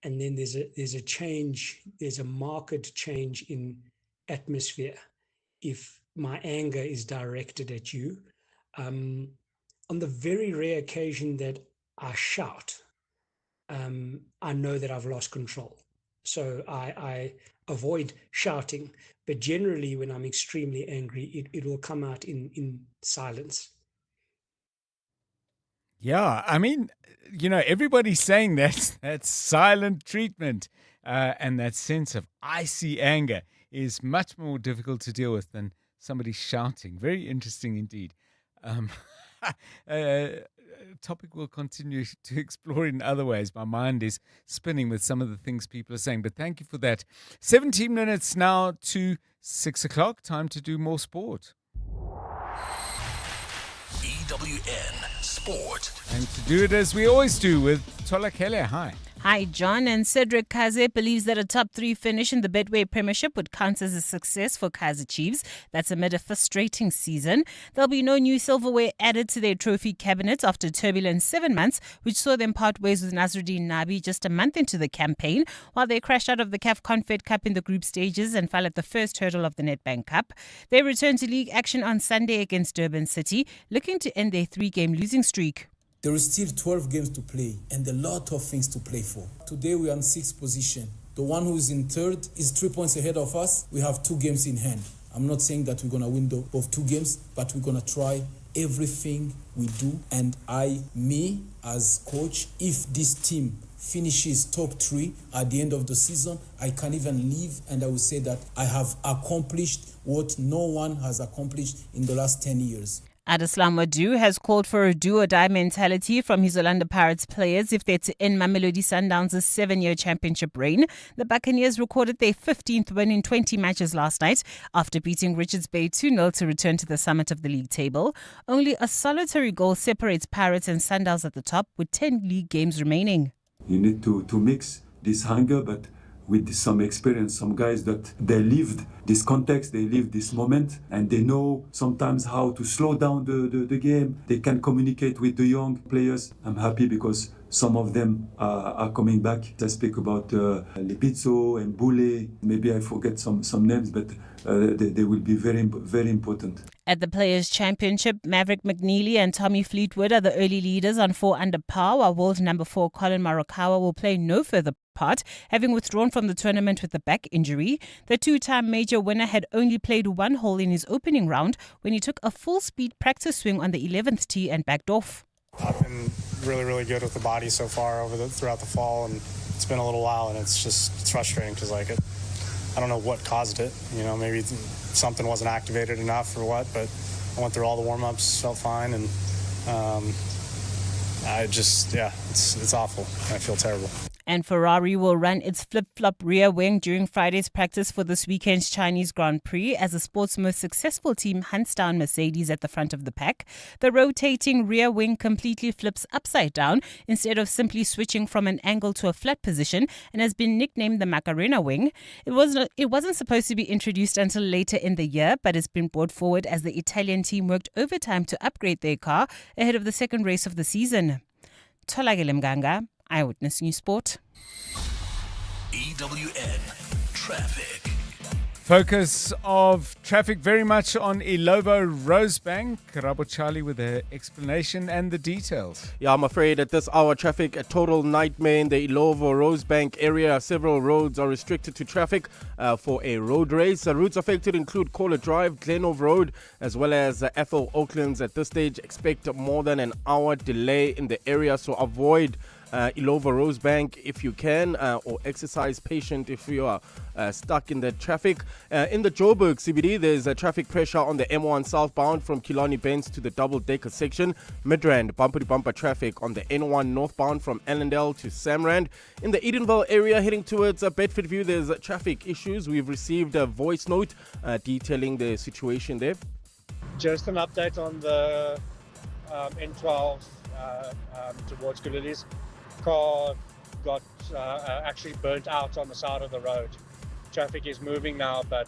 And then there's a change, there's a marked change in atmosphere if my anger is directed at you. on the very rare occasion that I shout, I know that I've lost control. So I avoid shouting, but generally when I'm extremely angry, it will come out in silence. Yeah, I mean, everybody's saying that silent treatment and that sense of icy anger is much more difficult to deal with than somebody shouting. Very interesting indeed. Topic we'll continue to explore in other ways. My mind is spinning with some of the things people are saying, but thank you for that. 17 minutes now to 6 o'clock. Time to do more sport. EWN Sport. And to do it as we always do with Tola Kele. Hi. Hi, John. And Cedric Kaze believes that a top 3 finish in the Betway Premiership would count as a success for Kaizer Chiefs. That's amid a frustrating season. There'll be no new silverware added to their trophy cabinet after turbulent 7 months, which saw them part ways with Nasruddin Nabi just a month into the campaign, while they crashed out of the CAF Confed Cup in the group stages and fell at the first hurdle of the Nedbank Cup. They return to league action on Sunday against Durban City, looking to end their 3-game losing streak. There is still 12 games to play and a lot of things to play for. Today we are in 6th position. The one who is in 3rd is 3 points ahead of us. We have 2 games in hand. I'm not saying that we're going to win both 2 games, but we're going to try everything we do. And me as coach, if this team finishes top 3 at the end of the season, I can even leave and I will say that I have accomplished what no one has accomplished in the last 10 years. Adeslam Wadu has called for a do-or-die mentality from his Orlando Pirates players if they're to end Mamelodi Sundowns' 7-year championship reign. The Buccaneers recorded their 15th win in 20 matches last night after beating Richards Bay 2-0 to return to the summit of the league table. Only a solitary goal separates Pirates and Sundowns at the top, with 10 league games remaining. You need to mix this hunger, but with some experience, some guys that they lived this context, they lived this moment, and they know sometimes how to slow down the game. They can communicate with the young players. I'm happy because some of them are coming back. I speak about Lipizzo and Boule. Maybe I forget some names, but they will be very, very important. At the Players' Championship, Maverick McNeely and Tommy Fleetwood are the early leaders on 4 under par, while world number 4 Colin Morikawa will play no further part, having withdrawn from the tournament with a back injury. The 2-time major winner had only played 1 hole in his opening round when he took a full-speed practice swing on the 11th tee and backed off. I've been really, really good with the body so far throughout the fall, and it's been a little while, and it's frustrating because I don't know what caused it. Maybe something wasn't activated enough or what, but I went through all the warm-ups, felt fine, and it's awful. I feel terrible. And Ferrari will run its flip-flop rear wing during Friday's practice for this weekend's Chinese Grand Prix as the sport's most successful team hunts down Mercedes at the front of the pack. The rotating rear wing completely flips upside down instead of simply switching from an angle to a flat position and has been nicknamed the Macarena wing. It wasn't supposed to be introduced until later in the year, but it's been brought forward as the Italian team worked overtime to upgrade their car ahead of the second race of the season. Tolagile Mganga, Eyewitness News Sport. EWN Traffic. Focus of traffic very much on Ilovo Rosebank. Rabo Charlie with the explanation and the details. Yeah, I'm afraid at this hour, traffic a total nightmare in the Ilovo Rosebank area. Several roads are restricted to traffic for a road race. Routes affected include Caller Drive, Glenove Road, as well as FO Oaklands. At this stage, expect more than an hour delay in the area, so avoid Ilovo Rosebank if you can, or exercise patient if you are stuck in the traffic. In the Joburg CBD, there's traffic pressure on the M1 southbound from Killarney Bends to the double-decker section. Midrand, bumper-to-bumper traffic on the N1 northbound from Allendale to Samrand. In the Edenville area, heading towards Bedfordview, there's traffic issues. We've received a voice note detailing the situation there. Just an update on the N12 towards Gululis. Car got actually burnt out on the side of the road. Traffic is moving now, but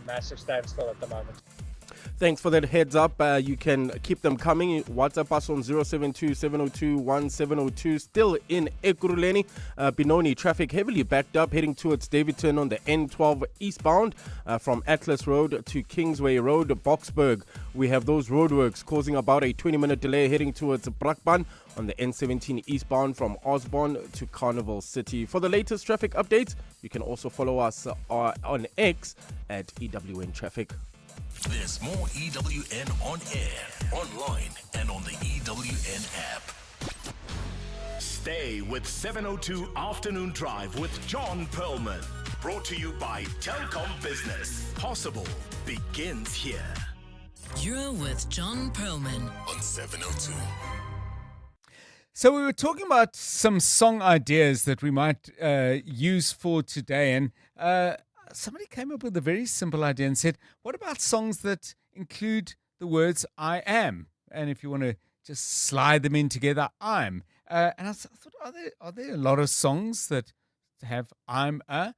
massive standstill at the moment. Thanks for that heads up. You can keep them coming. WhatsApp us on 072-702-1702. Still in Ekurhuleni. Benoni traffic heavily backed up heading towards Davidton on the N12 eastbound from Atlas Road to Kingsway Road, Boksburg. We have those roadworks causing about a 20-minute delay heading towards Brakpan on the N17 eastbound from Osborne to Carnival City. For the latest traffic updates, you can also follow us on X at EWN Traffic. There's more EWN on air, online, and on the EWN app. Stay with 702 Afternoon Drive with John Perlman. Brought to you by Telkom Business. Possible begins here. You're with John Perlman on 702. So we were talking about some song ideas that we might use for today, and somebody came up with a very simple idea and said, what about songs that include the words I am? And if you want to just slide them in together, I'm. And I thought, are there a lot of songs that have I'm a?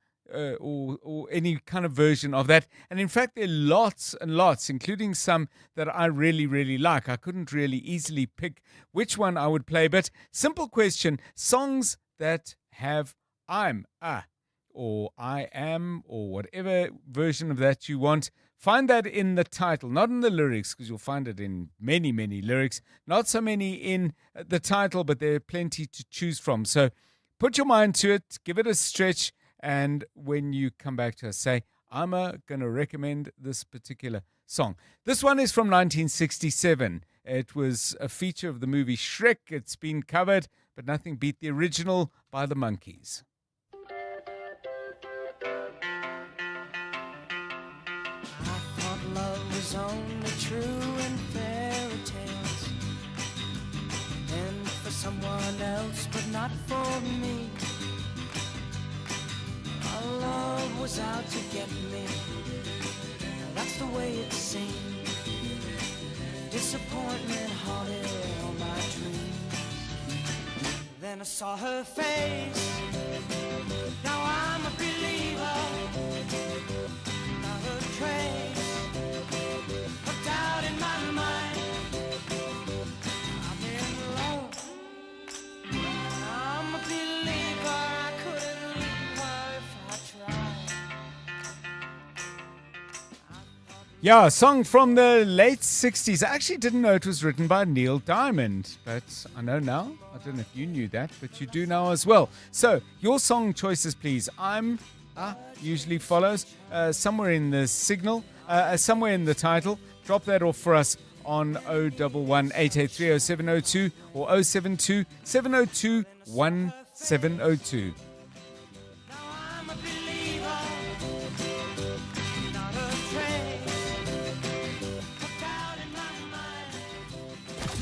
Or any kind of version of that. And in fact, there are lots and lots, including some that I really, really like. I couldn't really easily pick which one I would play, but simple question, songs that have I'm a, or I am, or whatever version of that you want. Find that in the title, not in the lyrics, because you'll find it in many, many lyrics. Not so many in the title, but there are plenty to choose from. So put your mind to it, give it a stretch, and when you come back to us, say, I'm going to recommend this particular song. This one is from 1967. It was a feature of the movie Shrek. It's been covered, but nothing beat the original by the Monkees. I thought love was only true in fairy tales, and for someone else, but not for me. Our love was out to get me. That's the way it seemed. Disappointment haunted all my dreams. Then I saw her face. Now I'm a believer. Not a trace of doubt in my mind. I'm in love. I'm a believer. I couldn't leave her if I tried. Yeah, a song from the late 60s. I actually didn't know it was written by Neil Diamond, but I know now. I don't know if you knew that, but you do now as well. So, your song choices, please. I'm usually follows somewhere in the signal, somewhere in the title. Drop that off for us on 011 883 0702 or 072 702 1702.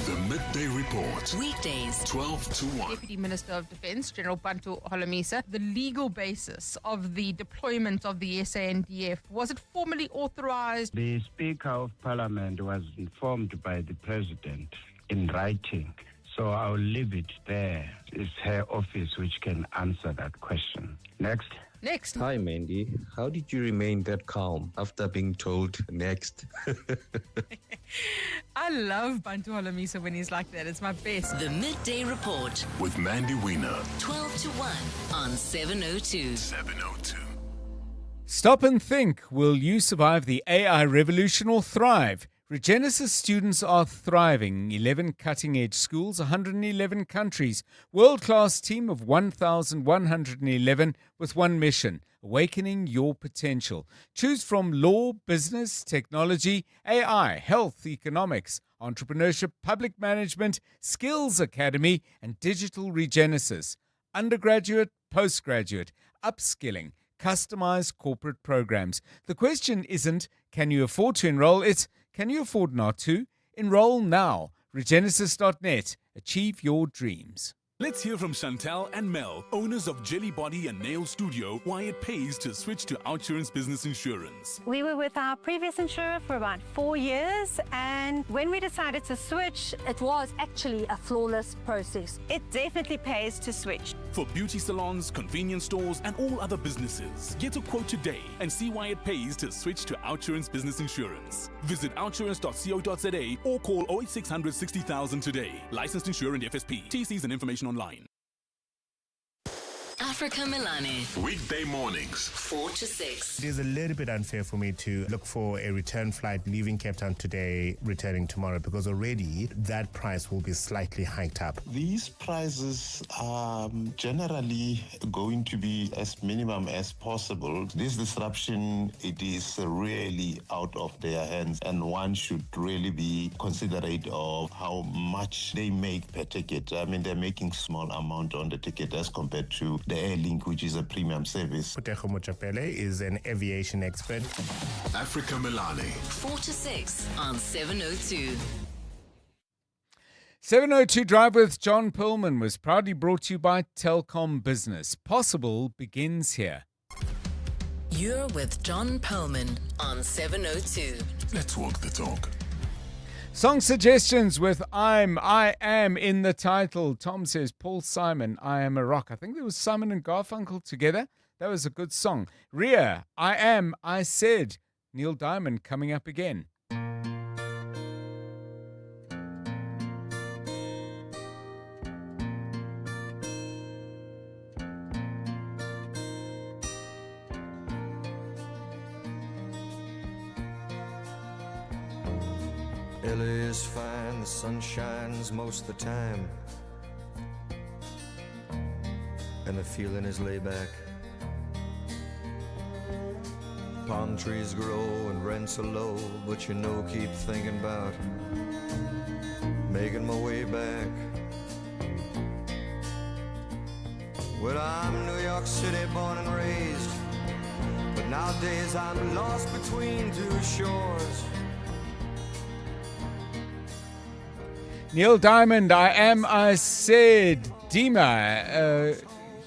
The Midday Report. Weekdays, 12 to 1. Deputy Minister of Defence, General Bantu Holomisa, the legal basis of the deployment of the SANDF, was it formally authorized? The Speaker of Parliament was informed by the President in writing, so I'll leave it there. It's her office which can answer that question. Next. Next. Hi, Mandy. How did you remain that calm after being told next? I love Bantu Holomisa when he's like that. It's my best. The Midday Report with Mandy Wiener. 12 to 1 on 702. 702. Stop and think. Will you survive the AI revolution or thrive? Regenesis students are thriving. 11 cutting-edge schools, 111 countries. World-class team of 1,111 with one mission: awakening your potential. Choose from law, business, technology, AI, health, economics, entrepreneurship, public management, skills academy, and digital Regenesis. Undergraduate, postgraduate, upskilling, customized corporate programs. The question isn't, can you afford to enroll? It's, can you afford not to? Enroll now. Regenesis.net. Achieve your dreams. Let's hear from Chantal and Mel, owners of Jelly Body and Nail Studio, why it pays to switch to Outsurance Business Insurance. We were with our previous insurer for about 4 years, and when we decided to switch, it was actually a flawless process. It definitely pays to switch. for beauty salons, convenience stores, and all other businesses. Get a quote today and see why it pays to switch to Outsurance Business Insurance. Visit outsurance.co.za or call 08600 60,000 today. Licensed insurer and FSP. TCs and information online. Africa Milani. Weekday mornings, 4 to 6. It is a little bit unfair for me to look for a return flight leaving Cape Town today, returning tomorrow, because already that price will be slightly hiked up. These prices are generally going to be as minimum as possible. This disruption, it is really out of their hands, and one should really be considerate of how much they make per ticket. I mean, they're making small amount on the ticket as compared to the Airlink, which is a premium service. Putejo Mochapele is an aviation expert. Africa Milani. 4 to 6 on 702. 702 Drive with John Perlman was proudly brought to you by Telkom Business. Possible begins here. You're with John Perlman on 702. Let's walk the talk. Song suggestions with I Am in the title. Tom says, Paul Simon, I Am a Rock. I think there was Simon and Garfunkel together. That was a good song. Ria, I Am, I Said. Neil Diamond coming up again. LA is fine, the sun shines most of the time, and the feeling is laid back. Palm trees grow and rents are low, but you know, keep thinking about making my way back. Well, I'm New York City born and raised, but nowadays I'm lost between two shores. Neil Diamond, I Am, I Said. Dima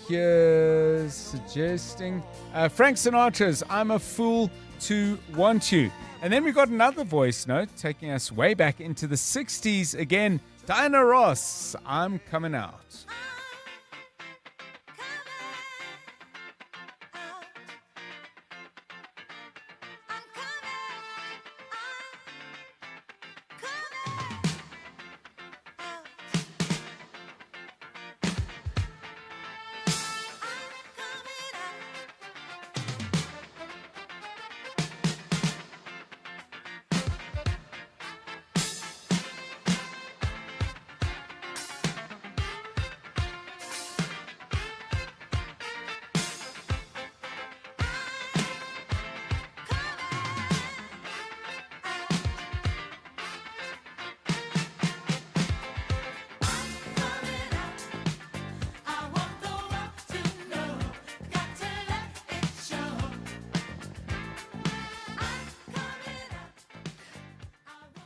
here suggesting Frank Sinatra's I'm a Fool to Want You. And then we got another voice note taking us way back into the 60s again. Diana Ross, I'm Coming Out.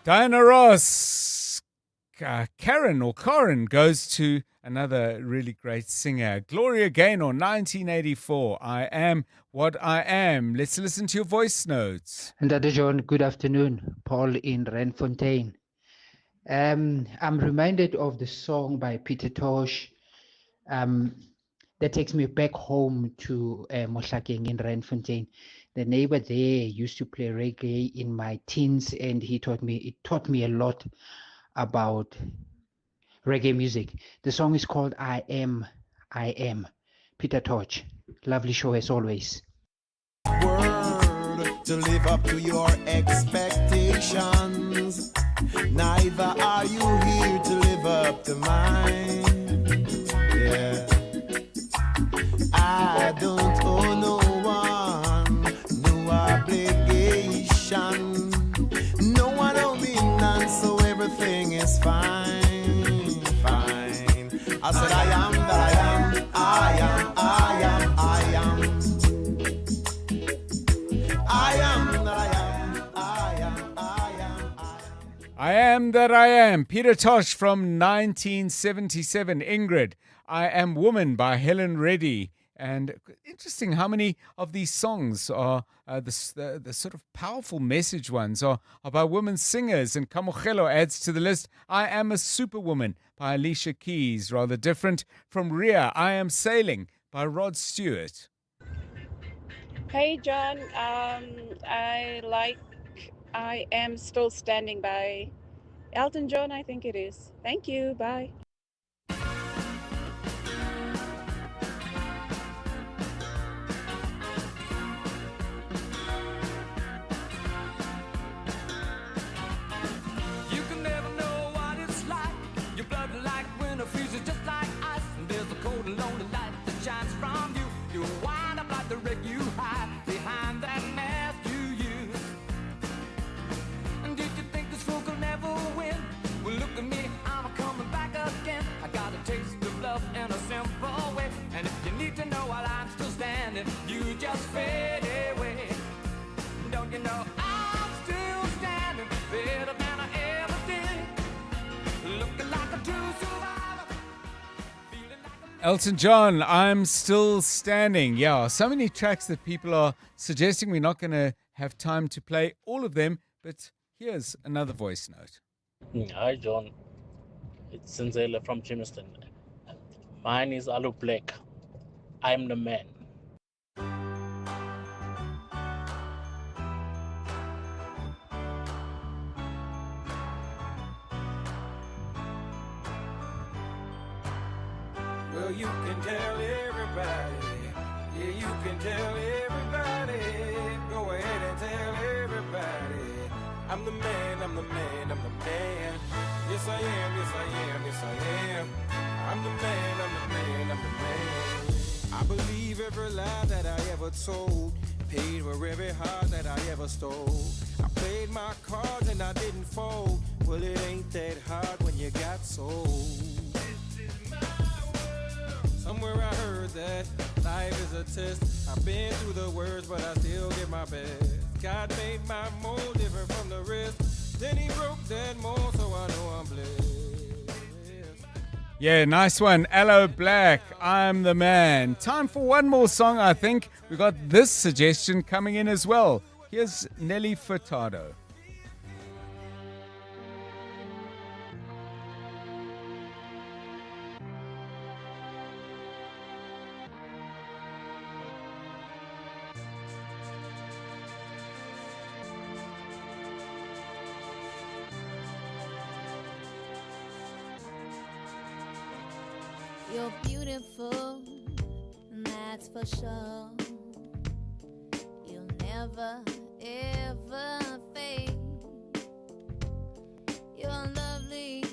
Diana Ross. Karen goes to another really great singer, Gloria Gaynor, 1984. I Am What I Am. Let's listen to your voice notes. And John, good afternoon. Paul in Randfontein. I'm reminded of the song by Peter Tosh that takes me back home to Mohlakeng in Randfontein. The neighbor there used to play reggae in my teens, and it taught me a lot about reggae music. The song is called I Am. Peter Tosh. Lovely show as always. World to live up to your expectations. Neither are you here to live up to mine. Yeah. I don't owe no one no obligation. No one owe me none, so everything is fine, fine. I said I am that I am, I am, I am, I am. I am that I am, I am, I am, I am. I Am That I Am. Peter Tosh from 1977. Ingrid, I Am Woman by Helen Reddy. And interesting how many of these songs are the sort of powerful message ones are by women singers. And Kamogelo adds to the list, I Am a Superwoman by Alicia Keys. Rather different from Ria, I Am Sailing by Rod Stewart. Hey John, I like I Am Still Standing by Elton John, I think it is. Thank you, bye. You can never know what it's like. Your blood like winter freezes just like ice. And there's a cold and lonely light that shines from you. You wind up like the wreck you hide behind that mask you use. And did you think this fool could never win? Well, look at me, I'm coming back again. I got a taste of love in a simple way. And if you need to know while I'm still standing, you just fade away. Don't you know I'm still standing better than I ever did? Looking like a true survivor. Elton John, I'm Still Standing. Yeah, so many tracks that people are suggesting we're not going to have time to play all of them, but here's another voice note. Hi, John. It's Senzela from Jamestown. Mine is Alu Black. I'm the man. Well, you can tell everybody. Yeah, you can tell everybody. Go ahead and tell everybody. I'm the man, I'm the man, I'm the man. Yes, I am, yes, I am, yes, I am. I'm the man, I'm the man, I'm the man. I believe every lie that I ever told. Paid for every heart that I ever stole. I played my cards and I didn't fold. Well, it ain't that hard when you got sold. Somewhere I heard that life is a test. I've been through the worst, but I still give my best. God made my mold different from the rest. Then he broke that mold, so I know I'm blessed. Yeah, nice one. Aloe Black, I'm the man. Time for one more song, I think. We got this suggestion coming in as well. Here's Nelly Furtado. You're beautiful, and that's for sure. You'll never, ever fade. You're lovely,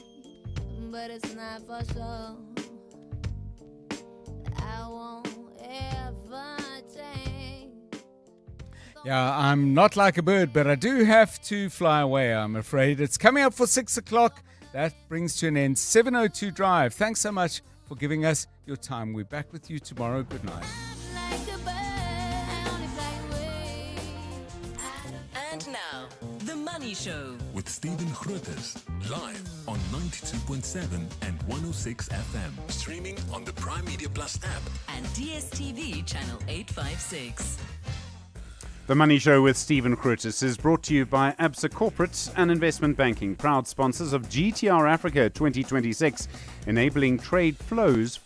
but it's not for sure. I won't ever change. Yeah, I'm not like a bird, but I do have to fly away, I'm afraid. It's coming up for 6 o'clock. That brings to an end 702 Drive. Thanks so much for giving us your time. We're back with you tomorrow. Good night. And now, The Money Show with Stephen Grootes, live on 92.7 and 106 FM. Streaming on the Prime Media Plus app and DSTV channel 856. The Money Show with Stephen Grootes is brought to you by Absa Corporate and Investment Banking, proud sponsors of GTR Africa 2026, enabling trade flows